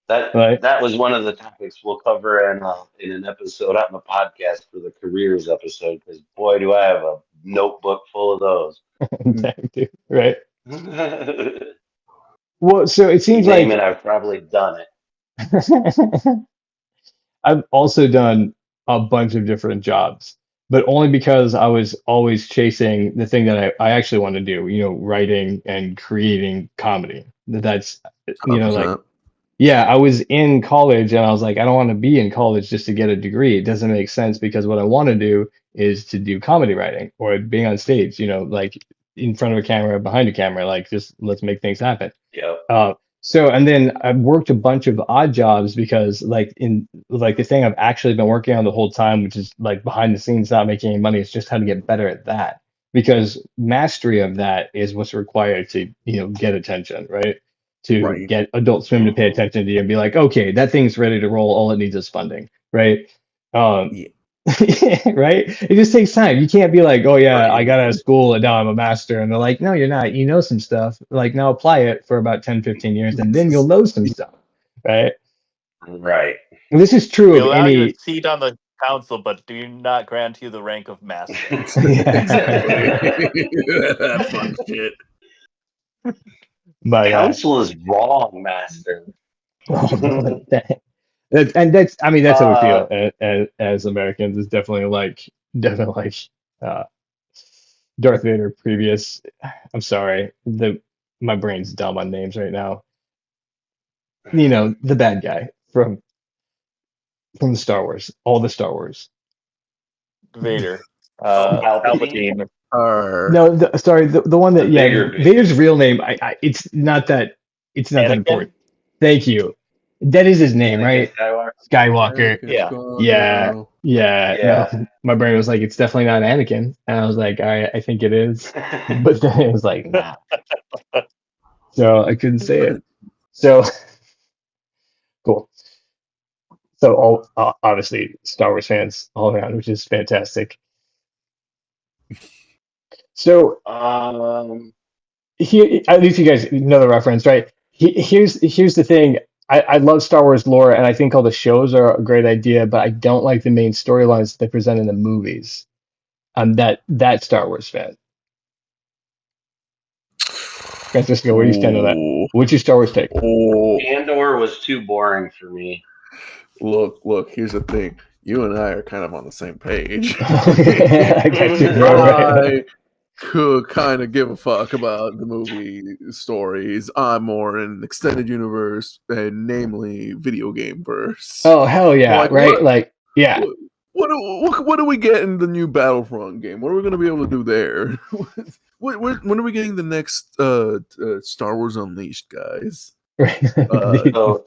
Like, That was one of the topics we'll cover in an episode out in the podcast for the careers episode, because boy, do I have a notebook full of those. dang, dude. Right. You Well, so it seems name it, like I've probably done it. I've also done a bunch of different jobs, but only because I was always chasing the thing that I actually want to do, writing and creating comedy. That's, like, 100%. yeah, I was in college and I was like, I don't want to be in college just to get a degree. It doesn't make sense because what I want to do is to do comedy writing or being on stage, like in front of a camera, behind a camera, like just let's make things happen. Yep. And then I've worked a bunch of odd jobs because like the thing I've actually been working on the whole time, which is like behind the scenes, not making any money, is just how to get better at that. Because mastery of that is what's required to, get attention, right? To Right. get Adult Swim to pay Mhm. attention to you and be like, okay, that thing's ready to roll. All it needs is funding, right? Um, Yeah. right? It just takes time. You can't be like, oh yeah, I Right. got out of school and now I'm a master. And they're like, no, you're not. You know some stuff. Like now apply it for about 10, 15 years and then you'll know some stuff. Right? Right. And this is true We of allow you a any seat on the council, but do not grant you the rank of master. Exactly. yeah. That fun shit. But Counsel is wrong, master. and that's I mean that's how we uh, feel as Americans. It's definitely like uh Darth Vader previous. I'm sorry. The my brain's dumb on names right now. The bad guy from the Star Wars, all the Star Wars. Vader. Palpatine, Palpatine. Or No, sorry, the one the that yeah, bigger Vader. Vader's real name. It's not that Anakin? important. Thank you. That is his name, Anakin right? Skywalker. Skywalker. Anakin Yeah. Yeah, Skywalker. yeah. No, Yeah. my brain was like, it's definitely not Anakin, and I was like, all right, I think it is, but then it was like, nah. So I couldn't say it. So cool. So all obviously Star Wars fans all around, which is fantastic. So um, here, at least you guys know the reference, right? Here's the thing. I love Star Wars lore, and I think all the shows are a great idea, but I don't like the main storylines they present in the movies. I'm that Star Wars fan. Francisco, where do you stand on that? Ooh. What's your Star Wars take? Oh, Andor was too boring for me. look, here's the thing. You and I are kind of on the same page. I got you, bro. Right? I could kind of give a fuck about the movie stories. I'm more in extended universe, and namely video game verse. Oh hell yeah, Like right? what? Like Yeah. What do we get in the new Battlefront game? What are we going to be able to do there? When are we getting the next Star Wars Unleashed, guys? So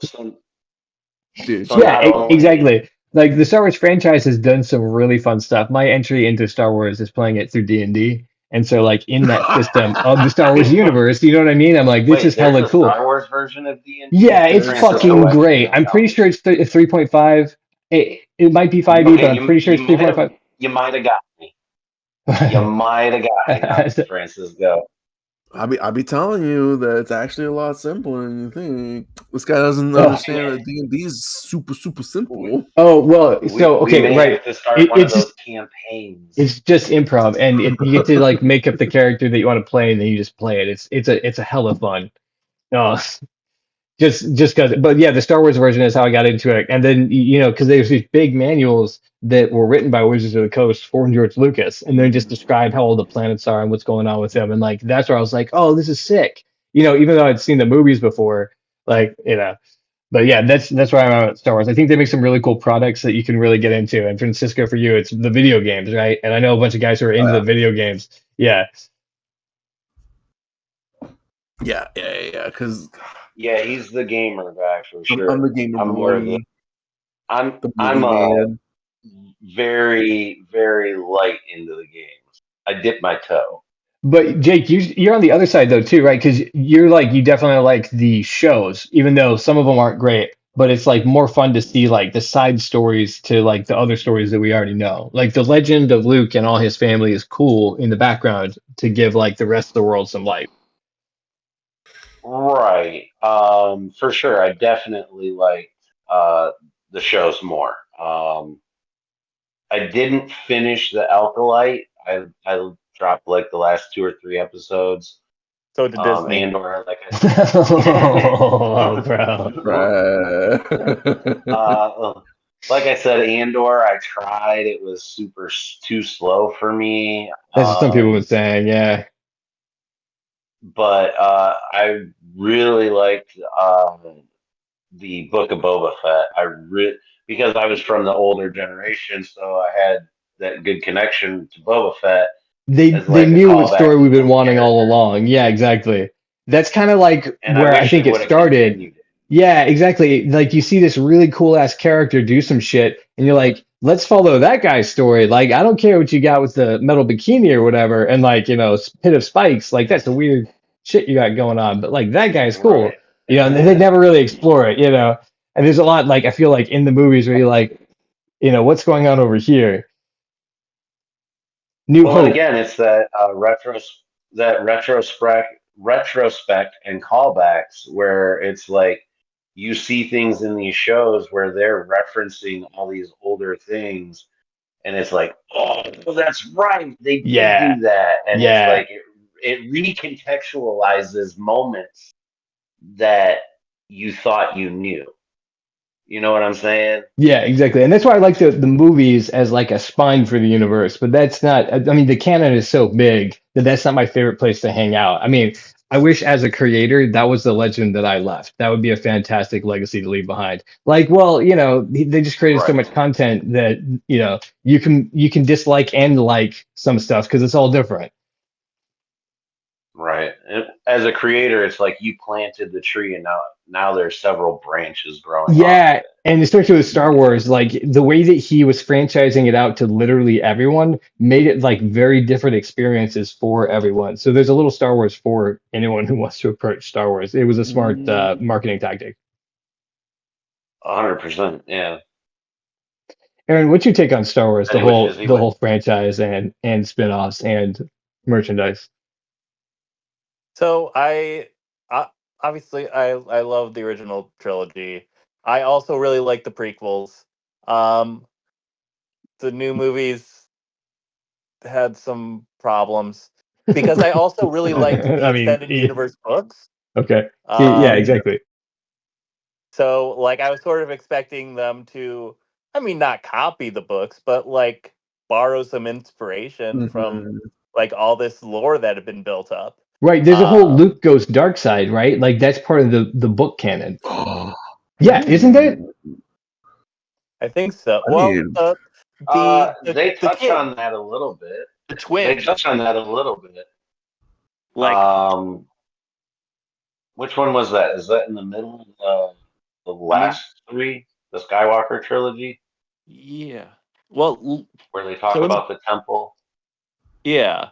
Dude, so Yeah, not only exactly. Like the Star Wars franchise has done some really fun stuff. My entry into Star Wars is playing it through D&D. And so like in that system of the Star Wars universe, you know what I mean? I'm like, this is wait, there's hella a cool. Star Wars version of D&D. Yeah, there it's is Francisco, fucking why didn't great. you I'm tell pretty me? sure it's 3.5. It might be 5e, but Okay, I'm pretty sure you it's might have 3.5. got me. You might have got me on this, Francisco. I'll be telling you that it's actually a lot simpler than you think. This guy doesn't Oh, We understand may that D&D is super simple. oh well, so we okay, may right. have to start It, one of it's those just campaigns. it's just improv, and you get to like make up the character that you want to play, and then you just play it. It's a hella fun. No, just because, but yeah, the Star Wars version is how I got into it. And then because there's these big manuals that were written by Wizards of the Coast for George Lucas, and they just describe how all the planets are and what's going on with them, and like that's where I was like, oh, this is sick. Even though I'd seen the movies before, like but yeah, that's where I'm at with Star Wars. I think they make some really cool products that you can really get into. And Francisco, for you, it's the video games, right? And I know a bunch of guys who are into the video games. Yeah, Yeah. Because Yeah, he's the gamer guy for I'm sure. the gamer I'm more of boy, the I'm the movie I'm man. very, very light into the games. I dip my toe. but Jake, you're on the other side though too, right? Because you definitely like the shows, even though some of them aren't great. But it's like more fun to see like the side stories to like the other stories that we already know. Like the legend of Luke and all his family is cool in the background to give like the rest of the world some life. Right. For sure. I definitely liked uh the shows more. I didn't finish the Alkalite. I dropped like the last two or three episodes. So did Disney. Andor, like Oh, bro. Right. uh, like I said, Andor. I tried. It was too slow for me. That's what some people have been saying. Yeah. But I really liked the Book of Boba Fett. Because I was from the older generation, so I had that good connection to Boba Fett as They like a knew what callback story to we've been one wanting all character, along. Yeah, exactly. That's kind of like and I where I wish they think it would have started. continued it. Yeah, exactly. Like you see this really cool ass character do some shit, and you're like, let's follow that guy's story. Like, I don't care what you got with the metal bikini or whatever, and like, pit of spikes. Like, that's a weird shit you got going on, but like that guy's cool. Right. And they never really explore it. And there's a lot like I feel like in the movies where you're like, what's going on over here? New Well, and Hope. again, it's that retrospect and callbacks where it's like you see things in these shows where they're referencing all these older things, and it's like, oh, that's right, they did Yeah. do that, and it's Yeah. like it recontextualizes moments that you thought you knew. You know what I'm saying? Yeah, exactly. And that's why I like the movies as like a spine for the universe. But that's not, I mean, the canon is so big that that's not my favorite place to hang out. I mean, I wish as a creator, that was the legend that I left. That would be a fantastic legacy to leave behind. Like, well, they just created so Right. much content that, you can dislike and like some stuff because it's all different. Right. As a creator, it's like you planted the tree, and now there's several branches growing off of Yeah, and especially with Star Wars, like the way that he was franchising it out to literally everyone made it like very different experiences for everyone. So there's a little Star Wars for anyone who wants to approach Star Wars. It was a smart it. marketing tactic. 100%. Yeah. Aaron, what's your take on Star Wars, the Many whole wishes he the would. whole franchise and spin-offs and merchandise? So I obviously I love the original trilogy. I also really like the prequels. Um, the new movies had some problems because I also really liked the I mean, extended universe books. okay. See, yeah, Um, exactly. so like I was sort of expecting them to, I mean, not copy the books, but like borrow some inspiration from Mhm. like all this lore that had been built up. Right, there's a whole Um, Luke goes dark side, right? Like that's part of the book canon. Oh, Yeah, isn't it? I think so. I Well, mean, They the touch kid, on that a little bit. the They twins, touch on that a little bit. like Which one was that? Is that in the middle of the I mean, last three, the Skywalker trilogy, yeah. Well, where they talk so about the temple? yeah,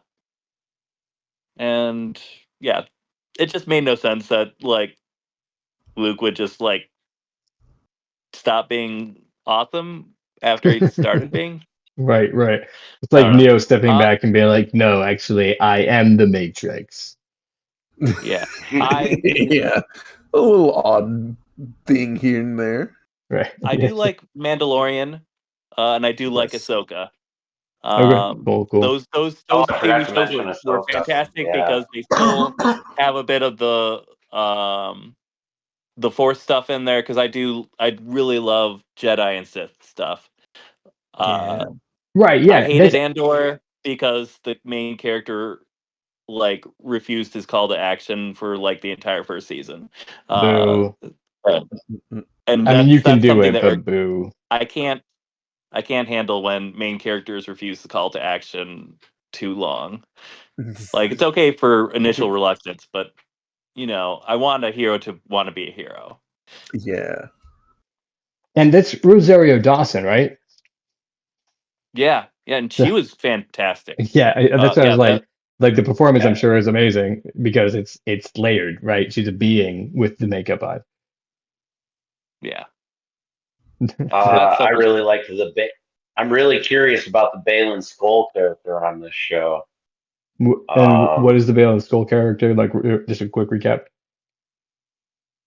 and yeah, it just made no sense that like Luke would just like stop being awesome after he started being. Right, right. It's I like don't know. Neo stepping Uh, back and being like, "No, actually, I am the Matrix." yeah, I yeah, a little odd thing here and there. Right. I do Yes. like Mandalorian, and I do like Yes. Ahsoka. Okay. Um, Cool. Cool. Oh, those I forgot TV to shows mention were Ahsoka. fantastic Yeah. because they still have a bit of the Force stuff in there because I really love Jedi and Sith stuff. Yeah. Right. I Yeah. hated Andor because the main character like refused his call to action for like the entire first season. Uh, Boo. and I mean, you can that's do something it, that but boo. I can't I can't handle when main characters refuse the call to action too long. Like it's okay for initial reluctance, but I want a hero to want to be a hero. Yeah. And that's Rosario Dawson, right? Yeah, yeah, and she was fantastic. Yeah. That's what I was Yeah, that like the performance. I'm Yeah. sure is amazing because it's layered, right? She's a being with the makeup on. yeah. So that I stuff was really liked I'm really curious about the Balin Skull character on this show. And what Um, is the Bale Skull character? Like, just a quick recap.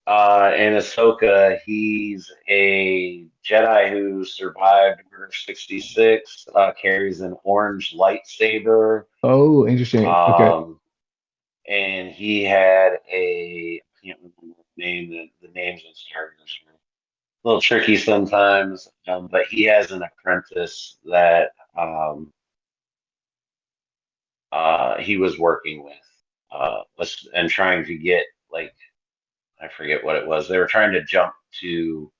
in Ahsoka, he's a Jedi who survived Order 66, carries an orange lightsaber, Oh, interesting. Okay. um, and he had I can't remember the name, the names of Star Wars are a little tricky sometimes, but he has an apprentice that he was working with, and trying to get, like, I forget what it was. They were trying to jump to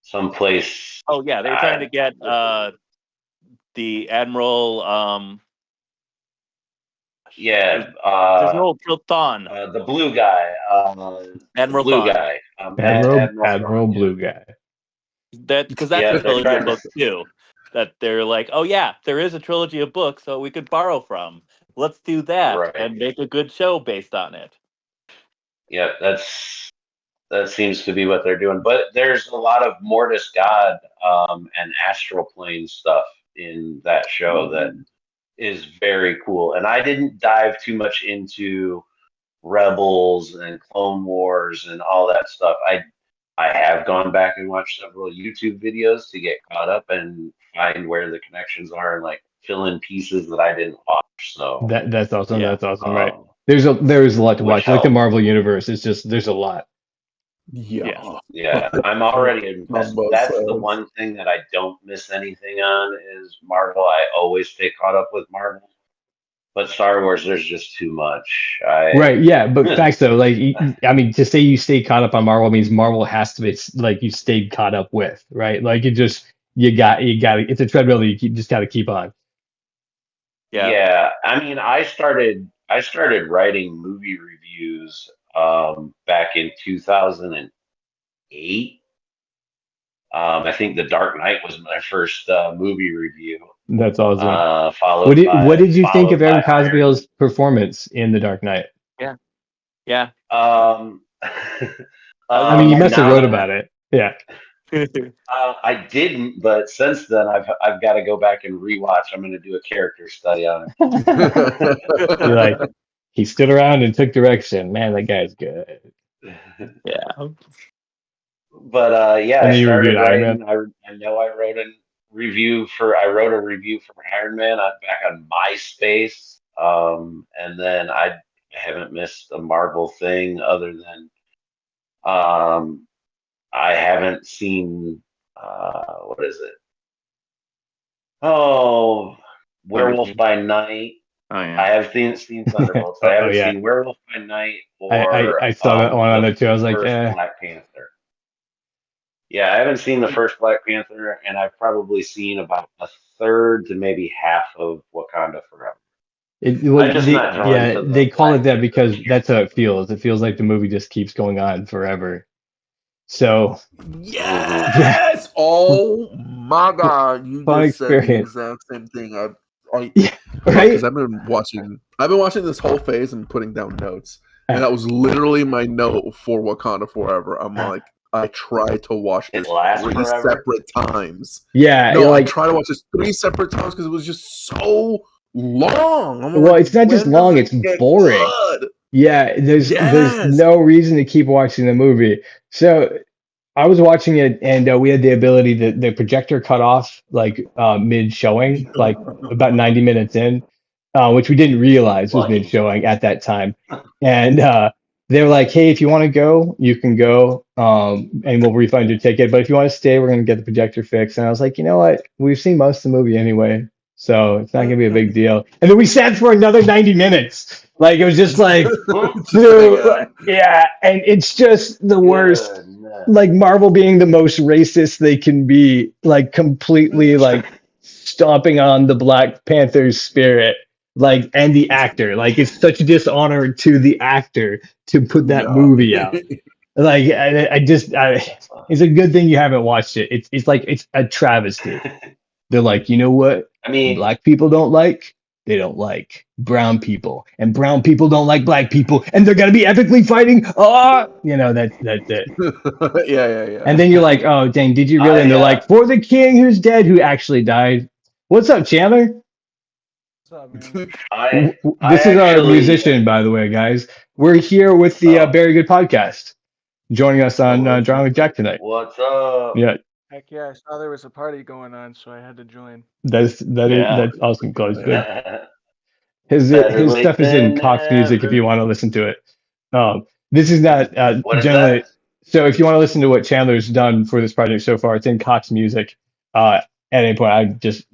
someplace. Oh yeah, they were trying to get the Admiral Yeah, there's an old Thon. the blue guy, Admiral Thon. Admiral Thrawn. Yeah, Blue Guy. That because that's a yeah. They're trilogy of trying to. books too. That they're like, oh yeah, there is a trilogy of books, so we could borrow from. Let's do that Right. and make a good show based on it. Yeah, that seems to be what they're doing. But there's a lot of Mortis God and astral plane stuff in that show that is very cool. And I didn't dive too much into Rebels and Clone Wars and all that stuff. I have gone back and watched several YouTube videos to get caught up and find where the connections are and like fill in pieces that I didn't watch. So, That's awesome. Yeah. That's awesome. Right. um, There's a lot to which watch. Like the helped. Marvel universe, it's just there's a lot. Yeah. Yeah. Yeah, I'm already On invested. both That's the sides. one thing that I don't miss anything on is Marvel. I always stay caught up with Marvel. But Star Wars, there's just too much. Right. Yeah. But facts though, like I mean, to say you stay caught up on Marvel means Marvel has to be like you stayed caught up with, right? Like you got it's a treadmill that just got to keep on. Yeah. Yeah, I mean, I started writing movie reviews back in 2008. I think The Dark Knight was my first movie review, That's awesome. followed What by did you think of followed by Evan Iron Cosbill's performance in The Dark Knight? Yeah. Yeah. Man. I was I mean, you really must have Now wrote that about it. Yeah. I didn't, but since then I've got to go back and rewatch. I'm going to do a character study on You're like, he stood around and took direction. Man, that guy's good. it. yeah. But yeah, And I then you reviewed started Iron Man. writing. I know I wrote a review for Iron Man back on MySpace, and then I haven't missed a Marvel thing other than um, I haven't seen what is it? Oh, Werewolf Thunderbolt. by Night. Oh I yeah. have seen Thunderbolts. I Oh haven't yeah. seen Werewolf by Night I or saw that one on the there too. I was like, first Black Panther. Yeah, I haven't seen the first Black Panther, and I've probably seen about a third to maybe half of Wakanda Forever. Well, I'm just not drawn yeah, to they the call it Black that Panther because that's how it feels. It feels like the movie just keeps going on forever. So character. yeah, Yes! Oh my god, you fun just said the experience. exact same thing. I Yeah, fuck, because right? I've been watching this whole phase and putting down notes, and Uh, that was literally my note for Wakanda Forever. I'm uh, like, I tried to watch It this lasts 3 forever. separate times. yeah, No, I like, tried to watch this 3 separate times because it was just so long. I'm well, like, it's not just when does long, it it's get boring. good? Yeah, there's Yes. no reason to keep watching the movie. So I was watching it, and we had the ability that the projector cut off like mid showing, like about 90 minutes in, which we didn't realize was mid Lucky. showing at that time. And they were like, "Hey, if you want to go, you can go, and we'll refund your ticket. But if you want to stay, we're gonna get the projector fixed." And I was like, "You know what? We've seen most of the movie anyway, so it's not gonna be a big deal." And then we sat for another 90 minutes. Like it was just like, Just hang dude, on. yeah, and it's just the worst. Goodness. Like Marvel being the most racist they can be, like completely like stomping on the Black Panther's spirit, like and the actor. Like it's such a dishonor to the actor to put that Yeah. movie out. Like it's a good thing you haven't watched it. It's like it's a travesty. They're like, you know what? I mean, Black people don't like. They don't like brown people, and brown people don't like black people, and they're gonna be epically fighting. Oh, that's it. Yeah. And then you're like, oh dang, did you really? And I they're like, for the king who's dead, who actually died. What's up, Chandler? What's up, man? I I This is our actually musician, by the way, guys. We're here with the oh Very Good Podcast, joining us on Drawing with Jack tonight. what's up? Yeah, Heck yeah, I saw there was a party going on, so I had to join. Yeah. that's awesome, Close. Good. Better His late stuff is in than Cox Music if you never. want to listen to it. This is not What is that? generally. So if you want to listen to what Chandler's done for this project so far, it's in Cox Music. At any point, I just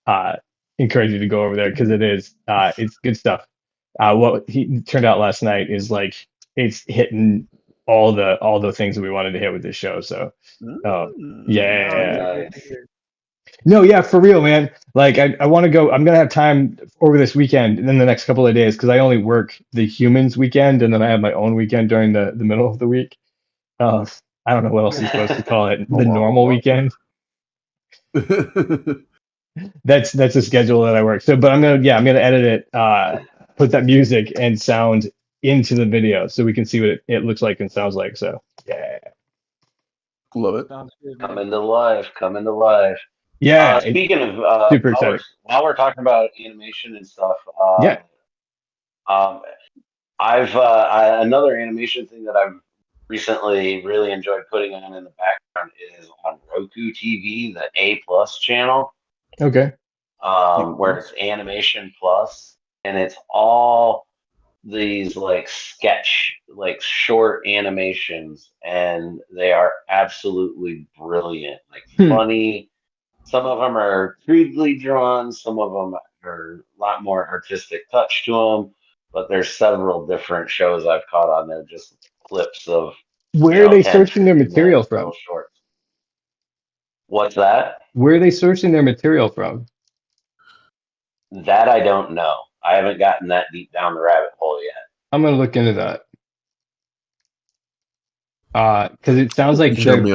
uh, encourage you to go over there because it's good stuff. What he turned out last night is like it's hitting all the things that we wanted to hit with this show. So Oh, yeah. that's great to Nice. hear. No, yeah, for real, man. Like I want to go. I'm gonna have time over this weekend and then the next couple of days because I only work the humans weekend and then I have my own weekend during the middle of the week. Uh, I don't know what else you're supposed to call it. The normal weekend. That's a schedule that I work. So, but I'm gonna edit it, put that music and sound into the video so we can see what it looks like and sounds like. So yeah, Love it. Sounds good, Come man. into life. Come into life. yeah, it's Speaking of super exciting. while we're talking about animation and stuff, Yeah. um, another animation thing that I've recently really enjoyed putting on in the background is on Roku TV, the A Plus channel, Okay. where it's Animation Plus, and it's all these like sketch, like short animations, and they are absolutely brilliant, like Hmm. funny. Some of them are crudely drawn, some of them are a lot more artistic touch to them. But there's several different shows I've caught on there, just clips of Where are they 10, sourcing their 15 material minute little from? shorts. What's that? Where are they sourcing their material from? That I don't know. I haven't gotten that deep down the rabbit hole yet. I'm gonna look into that. Because it sounds like Show me.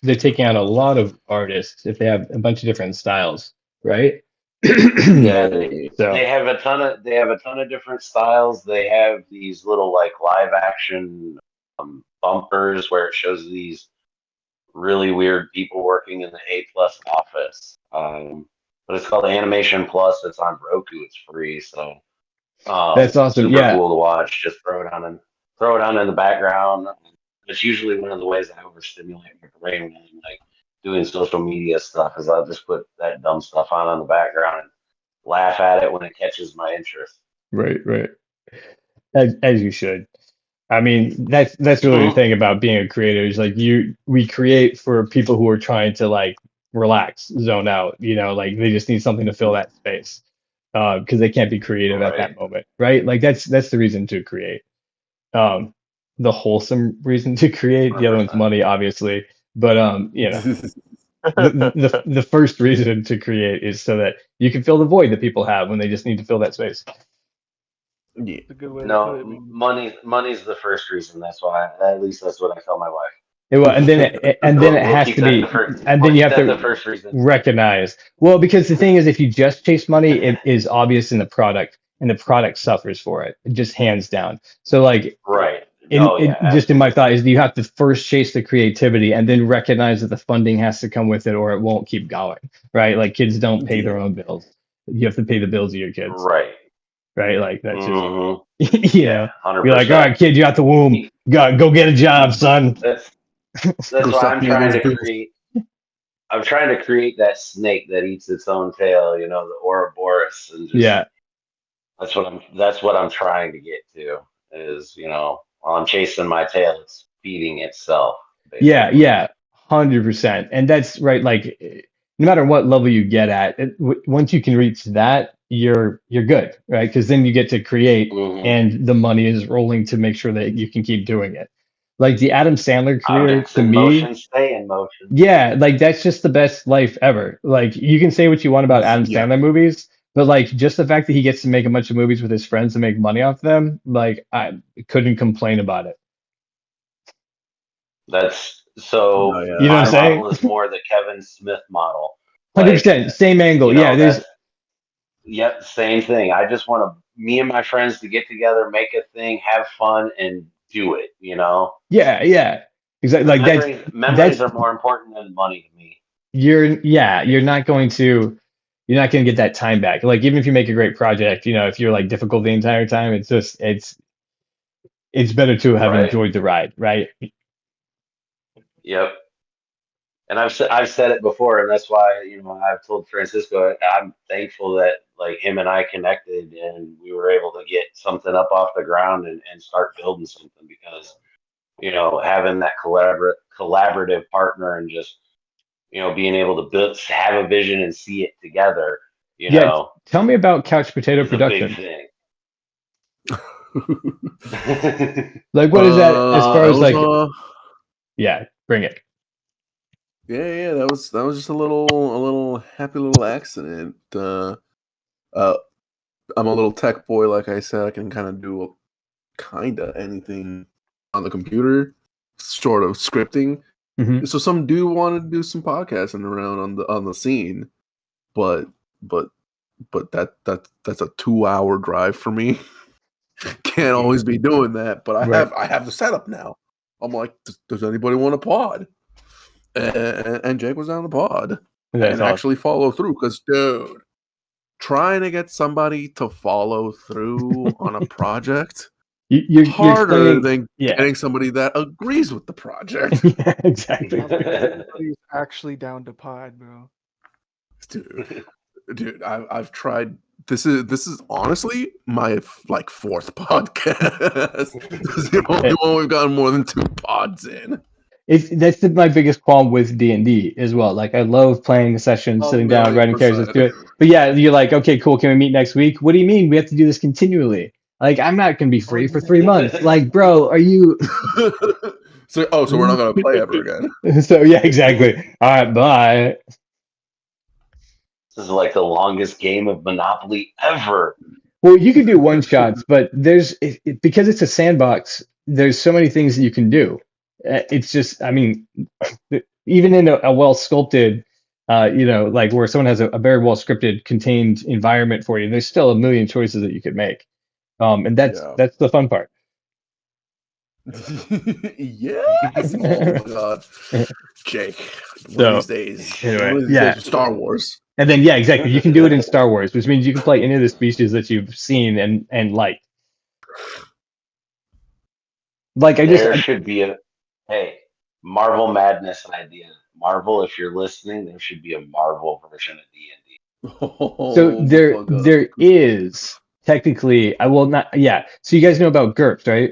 they're taking on a lot of artists if they have a bunch of different styles, right? Yeah, So they have a ton of different styles. They have these little like live action bumpers where it shows these really weird people working in the A Plus office. But it's called Animation Plus. It's on Roku. It's free, so that's awesome. super Yeah, cool to watch. Just throw it on in the background. It's usually one of the ways I overstimulate my brain when I'm like doing social media stuff. Is I'll just put that dumb stuff on the background and laugh at it when it catches my interest. right. As you should. I mean, that's really the Mhm. thing about being a creator is like we create for people who are trying to like relax, zone out, like they just need something to fill that space. Because they can't be creative at Right. that moment, right? Like that's the reason to create. Um, the wholesome reason to create. The other one's 100%. money, obviously. But the first reason to create is so that you can fill the void that people have when they just need to fill that space. Yeah. It's a good way to put No, it, man. money's the first reason. That's why. At least that's what I tell my wife. And then it We'll has keep to that the be, first. and We'll then you keep have that the to first reason. recognize. Well, because the thing is, if you just chase money, it is obvious in the product, and the product suffers for it, just hands down. So like Right. in Oh yeah, it, just in my absolutely. thought is you have to first chase the creativity and then recognize that the funding has to come with it or it won't keep going, right? Like kids don't pay Yeah. their own bills. You have to pay the bills of your kids, Right. right? Like that's just Mm-hmm. you Yeah. know, Hundred you're like, all percent. right, kid, you out the womb, go get a job, son. That's Go why stop I'm paying trying those to bills. create. I'm trying to create that snake that eats its own tail. You know, the Ouroboros, and just Yeah, that's what I'm trying to get to. Is while I'm chasing my tail, it's feeding itself basically. yeah, 100%. And that's right. Like, no matter what level you get at, once you can reach that, you're good, right? Because then you get to create, Hmm. and the money is rolling to make sure that you can keep doing it. Like the Adam Sandler career, Objects to in me, motion stay in motion. yeah, like that's just the best life ever. Like you can say what you want about Adam Yeah. Sandler movies, but like just the fact that he gets to make a bunch of movies with his friends and make money off them, like I couldn't complain about it. That's No, so. You yeah. know what I'm My saying? model is more the Kevin Smith model. Like, 100%, same angle. Yeah, there's that's yep, same thing. I just want me and my friends to get together, make a thing, have fun, and do it. yeah, exactly. The Like memories that's are more important than money to me. you're not going to get that time back. Like even if you make a great project, if you're like difficult the entire time, it's better to have Right? enjoyed the ride, right? Yep. And I've said it before, and that's why I've told Francisco I'm thankful that like him and I connected, and we were able to get something up off the ground and start building something because having that collaborative partner and just being able to have a vision and see it together, you Yeah, know, tell me about Couch Potato is a big Productions. thing. Like what is that as far That as was like, yeah, bring it. yeah, that was just a little happy little accident. Uh I'm a little tech boy, like I said. I can kind of do kinda anything on the computer, sort of scripting. Hmm. So some do want to do some podcasting around on the scene, but but that's a 2 hour drive for me. Can't always be doing that, but I Right. have the setup now. I'm like, does anybody want a pod? And Jake was on the pod That's and awesome. actually follow through because, dude, trying to get somebody to follow through on a project You're harder explaining, than yeah. getting somebody that agrees with the project. Yeah, exactly. Not because everybody's actually down to pod, bro. Dude, I've tried. This is honestly my like fourth podcast. This is the only one we've gotten more than 2 pods in. My biggest qualm with D&D as well. Like I love playing the sessions, A sitting down, million writing characters, let's percent. do it. But yeah, you're like, okay, cool, can we meet next week? What do you mean we have to do this continually? Like I'm not gonna be Oh free for yeah. 3 months. Like, bro, are you So we're not gonna play ever again. so yeah, exactly. All right, bye. This is like the longest game of Monopoly ever. Well, you can do one shots, but because it's a sandbox, there's so many things that you can do. It's just, I mean, even in a well sculpted, like where someone has a very well scripted, contained environment for you, there's still a million choices that you could make. And that's Yeah. that's the fun part. Yes. Oh my god, Jake. One of So these days. anyway, One of these days yeah. with Star Wars. And then yeah, exactly. You can do it in Star Wars, which means you can play any of the species that you've seen and like. Like There should be hey, Marvel Madness idea. Marvel, if you're listening, there should be a Marvel version of D&D. So Oh, there is technically, I will not, yeah. So you guys know about GURPS, right?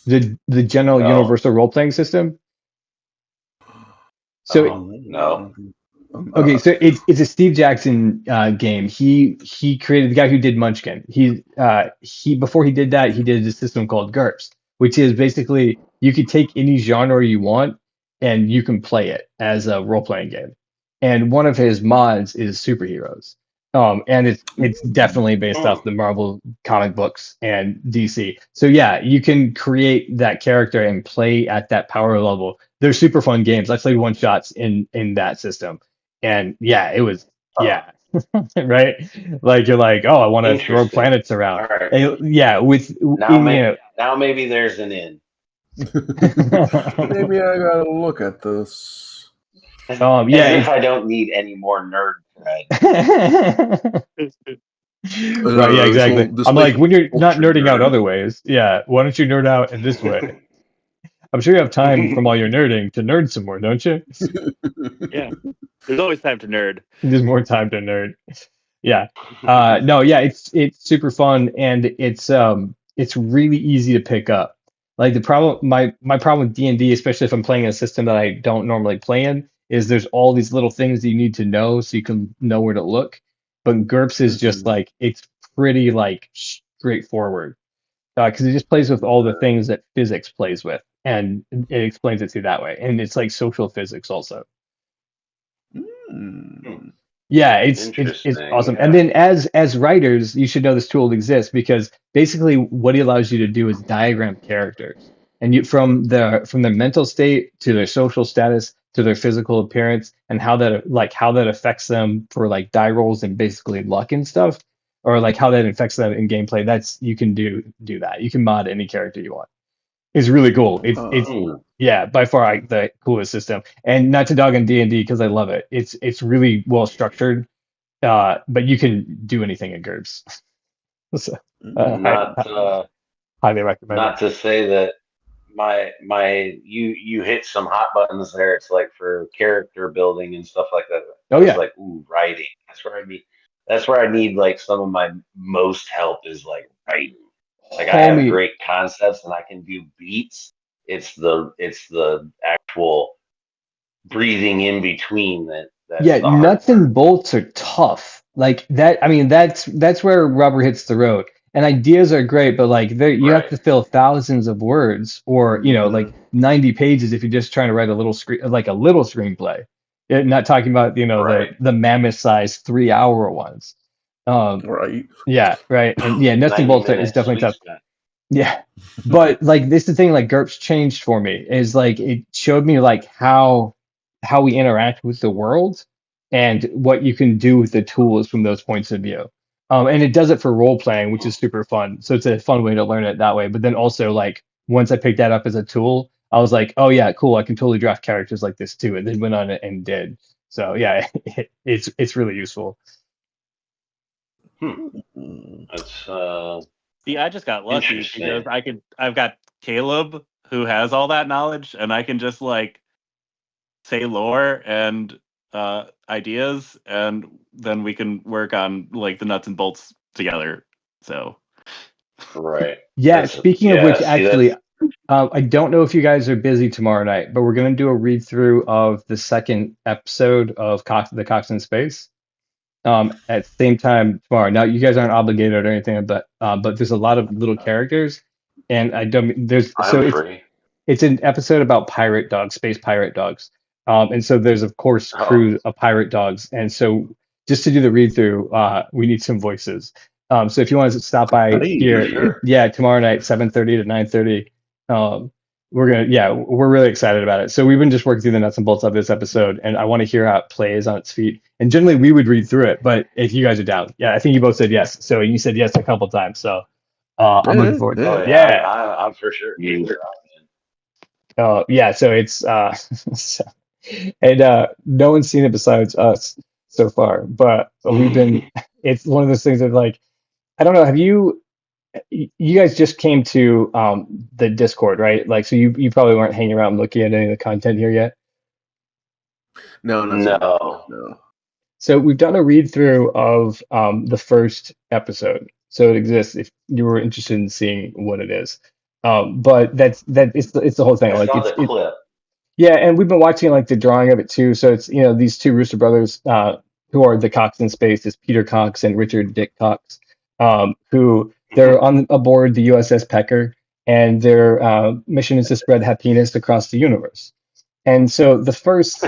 The general No. universal role playing system. So Oh, no. okay, so it's a Steve Jackson game. He created the guy who did Munchkin. He before he did that, he did a system called GURPS. which is basically you could take any genre you want and you can play it as a role-playing game. And one of his mods is superheroes. And it's definitely based off the Marvel comic books and DC. So yeah, you can create that character and play at that power level. They're super fun games. I played one shots in that system, and yeah, it was Oh, yeah, right. Like you're like, oh, I want to throw interesting. planets around. All right. And, yeah, with Now, in you now maybe there's an in. know, Maybe I gotta look at this. yeah, As if I don't need any more nerd cred. right, yeah, exactly. This I'm will like, make you when you're not cultured nerding out nerd. other ways, yeah, why don't you nerd out in this way? I'm sure you have time from all your nerding to nerd some more, don't you? Yeah, there's always time to nerd. There's more time to nerd. Yeah. No, yeah, it's super fun and it's really easy to pick up. Like the problem my problem with D&D, especially if I'm playing a system that I don't normally play in, is there's all these little things that you need to know so you can know where to look. But GURPS is just like it's pretty like straightforward. Because it just plays with all the things that physics plays with and it explains it to you that way. And it's like social physics also. Mm. Yeah, it's Interesting. awesome. And then as writers, you should know this tool exists because basically what it allows you to do is diagram characters. And you from their mental state to their social status to their physical appearance and how that affects them for like die rolls and basically luck and stuff, or like how that affects them in gameplay. That's you can do that. You can mod any character you want. It's really cool. It's Hmm. yeah, by far the coolest system. And not to dog on D&D because I love it. It's really well structured, but you can do anything in GURPS. So, Not highly recommend it. not to say that you hit some hot buttons there. It's like for character building and stuff like that. Oh I was yeah, like, ooh, writing. That's where I need like some of my most help is like writing. Like I have homie. great concepts and I can do beats. It's the actual breathing in between that's Yeah, the hard nuts part. and bolts are tough. Like that, I mean, that's where rubber hits the road. And ideas are great, but like there, you have Right. to fill thousands of words, or like 90 pages if you're just trying to write a little screen, like a little screenplay. Not talking about Right. the mammoth size 3 hour ones. Um, Right. yeah, right, and yeah, nuts and 90 bolts is minutes, definitely sweet tough. spot. Yeah. But like this is the thing like GURPS changed for me is like it showed me like how we interact with the world and what you can do with the tools from those points of view. And it does it for role playing, which is super fun. So it's a fun way to learn it that way. But then also like once I picked that up as a tool, I was like, oh yeah, cool, I can totally draft characters like this too. And then went on it and did. So yeah, it's really useful. Hmm. Mm. That's See, I just got lucky because interesting. I've got Caleb who has all that knowledge, and I can just like say lore and ideas, and then we can work on like the nuts and bolts together. So Right. Yeah, That's speaking of yeah. which, See, actually, that's I don't know if you guys are busy tomorrow night, but we're going to do a read through of the second episode of the Cox in Space at the same time tomorrow. Now, you guys aren't obligated or anything, but there's a lot of little characters, and I don't there's I'm so free. it's an episode about pirate dogs, space pirate dogs. And so there's of course Oh, crew of pirate dogs. And so just to do the read through, we need some voices. So if you want to stop by for here, Hey. sure. yeah, tomorrow night, 7:30 to 9:30. We're really excited about it. So we've been just working through the nuts and bolts of this episode, and I want to hear how it plays on its feet. And generally we would read through it, but if you guys are down, yeah, I think you both said yes. So you said yes a couple times. So I'm looking Yeah, forward to Oh it. yeah. yeah, Yeah. I'm for sure. Eager. Yeah, so it's so, and no one's seen it besides us so far, but we've been it's one of those things that like I don't know, have you guys just came to the Discord, right? Like so you probably weren't hanging around looking at any of the content here yet. No, not so much. No. No. So we've done a read through of the first episode. So it exists if you were interested in seeing what it is. But it's the whole thing. I Like saw the clip. yeah, and we've been watching like the drawing of it too. So it's these two Rooster brothers who are the Cox in space, is Peter Cox and Richard Dick Cox, who they're on aboard the USS Pecker, and their mission is to spread happiness across the universe. And so the first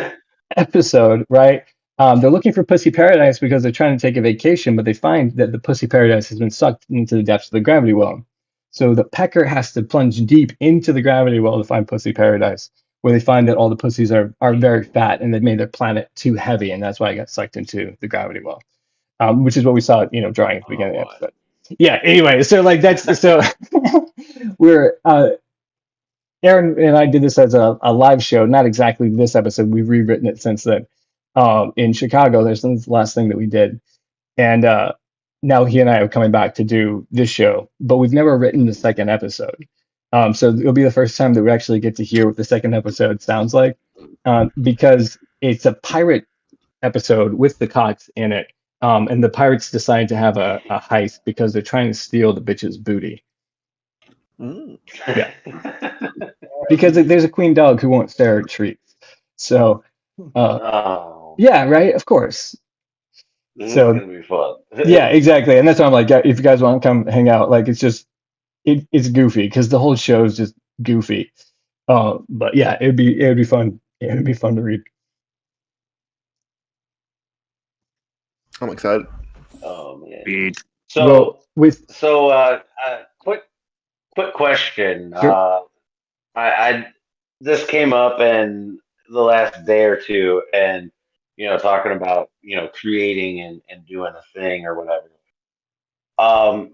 episode, right? They're looking for Pussy Paradise because they're trying to take a vacation, but they find that the Pussy Paradise has been sucked into the depths of the gravity well. So the pecker has to plunge deep into the gravity well to find Pussy Paradise, where they find that all the pussies are very fat and they've made their planet too heavy, and that's why it got sucked into the gravity well, which is what we saw, drawing at the Oh beginning of the boy. episode. Yeah. Anyway, so like that's so we're Aaron and I did this as a live show, not exactly this episode. We've rewritten it since then. In Chicago, this is the last thing that we did. And now he and I are coming back to do this show, but we've never written the second episode. So it'll be the first time that we actually get to hear what the second episode sounds like, because it's a pirate episode with the cots in it. And the pirates decide to have a heist because they're trying to steal the bitch's booty. Mm. Yeah. Because there's a queen dog who won't stare at treats. So, Oh, yeah, right, of course. this is So, gonna be fun. yeah, exactly. And that's why I'm like, yeah, if you guys want to come hang out, like, it's goofy because the whole show is just goofy. But yeah, it would be fun. It would be fun to read. I'm excited. Oh man. Beat. Well, So with so quick question. sure. I this came up in the last day or two, and talking about creating and doing a thing or whatever.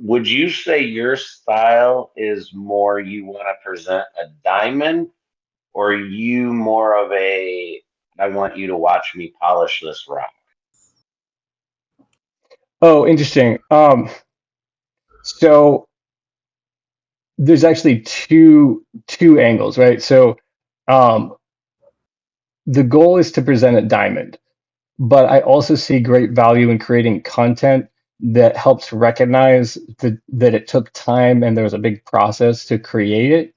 Would you say your style is more you want to present a diamond, or are you more of a I want you to watch me polish this rock? Oh, interesting. So there's actually two angles, right? So, um, the goal is to present a diamond. But I also see great value in creating content that helps recognize that it took time and there was a big process to create it,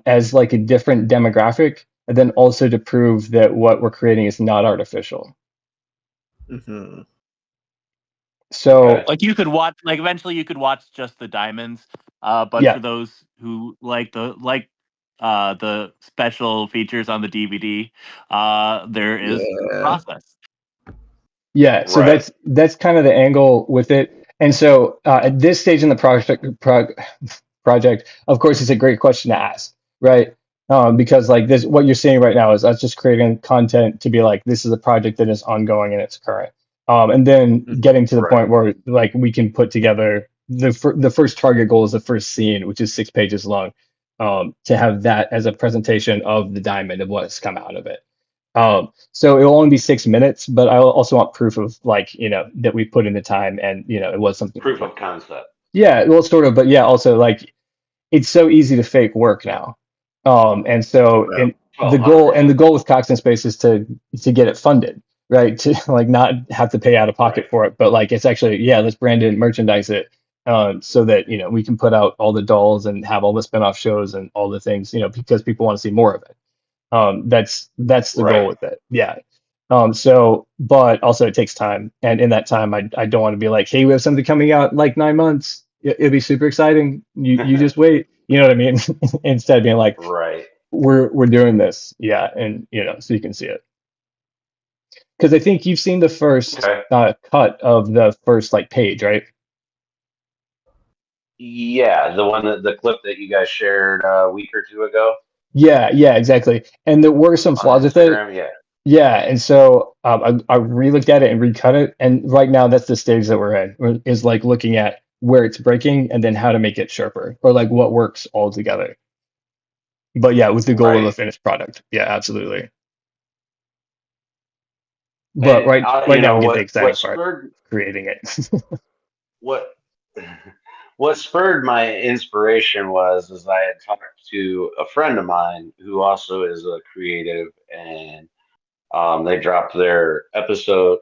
as like a different demographic, and then also to prove that what we're creating is not artificial. Hmm. So Okay. Like you could watch, like eventually you could watch just the diamonds. But yeah, for those who the special features on the DVD, there is a Yeah. process. yeah. So Right. that's kind of the angle with it. And so at this stage in the project, of course, it's a great question to ask, right? Because like this, what you're seeing right now is us just creating content to be like, this is a project that is ongoing and it's current. And then getting to the Right. point where like we can put together the first target goal is the first scene, which is 6 pages long, to have that as a presentation of the diamond of what's come out of it. So it'll only be 6 minutes, but I also want proof of like, that we put in the time and, it was something we Proof of worked on. concept. Yeah, well, sort of, but yeah, also like it's so easy to fake work now. And so Yeah. in Oh, 100%. the goal with Cox and Space is to get it funded, right? To like not have to pay out of Right. pocket for it, but like it's actually, yeah, let's brand it and merchandise it, so that, we can put out all the dolls and have all the spin-off shows and all the things, because people want to see more of it. That's the goal Right. with it. Yeah. But also it takes time, and in that time, I don't want to be like, hey, we have something coming out in like 9 months. It'll be super exciting. You just wait. You know what I mean? Instead of being like, Right. we're doing this. Yeah, and so you can see it. Because I think you've seen the first Okay. cut of the first like page, right? Yeah, the clip that you guys shared a week or two ago Yeah, yeah, exactly. And there were some on flaws with it. Instagram. Yeah. Yeah, and so I re-looked at it and recut it, and right now that's the stage that we're in, is like looking at where it's breaking and then how to make it sharper, or like what works all together. But yeah, with the goal of a Right. finished product. Yeah, absolutely. But And right now we get the what exciting part, spurred creating it. what what spurred my inspiration is I had talked to a friend of mine who also is a creative, and they dropped their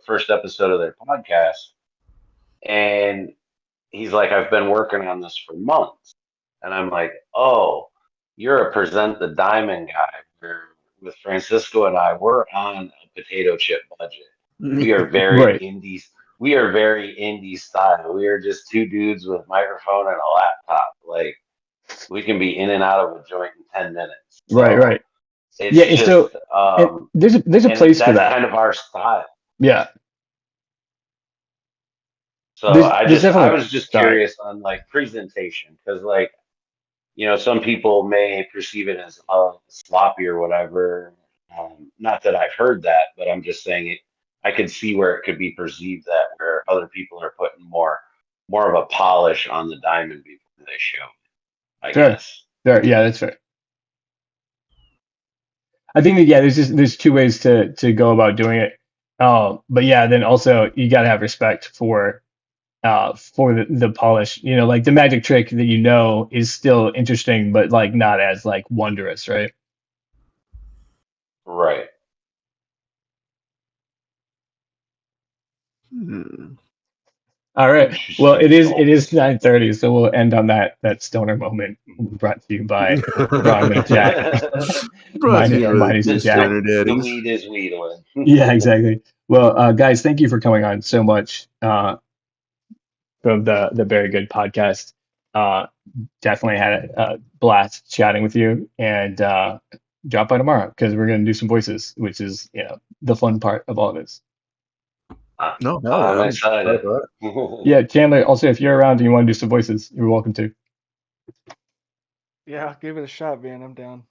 first episode of their podcast, and he's like, I've been working on this for months. And I'm like, oh, you're a present the diamond guy. Where with Francisco and I, we're on a potato chip budget. We are very Right. indie. We are very indie style. We are just two dudes with a microphone and a laptop. Like we can be in and out of a joint in 10 minutes. Right, So right. Yeah, it's and just, so and there's a and place for that's that. kind of our style. Yeah, So there's I definitely was just sorry. curious on like presentation because like, some people may perceive it as sloppy or whatever. Not that I've heard that, but I'm just saying it. I could see where it could be perceived that where other people are putting more of a polish on the diamond before they show, I Sure, guess. sure. Yeah, that's fair. I think that yeah, there's two ways to go about doing it. But yeah, then also you gotta have respect for the polish. Like the magic trick that is still interesting, but like not as like wondrous, right? Right. Hmm. All right. Well, Interesting it is thoughts. 9:30, so we'll end on that stoner moment brought to you by Ron and Jack, Brought to you by minus the Jack. Stoner The Daddies. weed is weedling. Yeah, exactly. Well, guys, thank you for coming on so much from the Very Good podcast. Uh, Definitely had a blast chatting with you, and drop by tomorrow because we're gonna do some voices, which is the fun part of all of this. No, hell I'm yeah. I'm excited excited. for Yeah, Chandler. Also, if you're around and you want to do some voices, you're welcome to. Yeah, give it a shot, man. I'm down.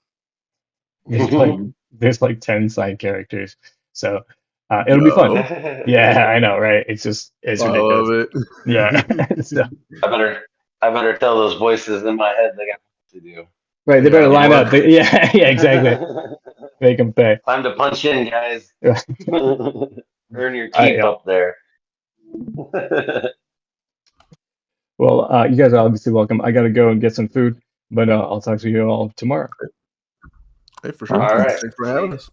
There's like there's like 10 side characters, so it. it'll be fun. Yo, Yeah, I know, right? It's I love ridiculous. it. Yeah. So I better tell those voices in my head they got what to do. right, they They better gotta line up. work. Yeah, yeah, exactly. Make them pay. Time to punch in, guys. Earn your All right, keep yeah. up there. Well, you guys are obviously welcome. I gotta go and get some food, but I'll talk to you all tomorrow. Hey, for All sure. right. All right. Thanks for See having ya. us.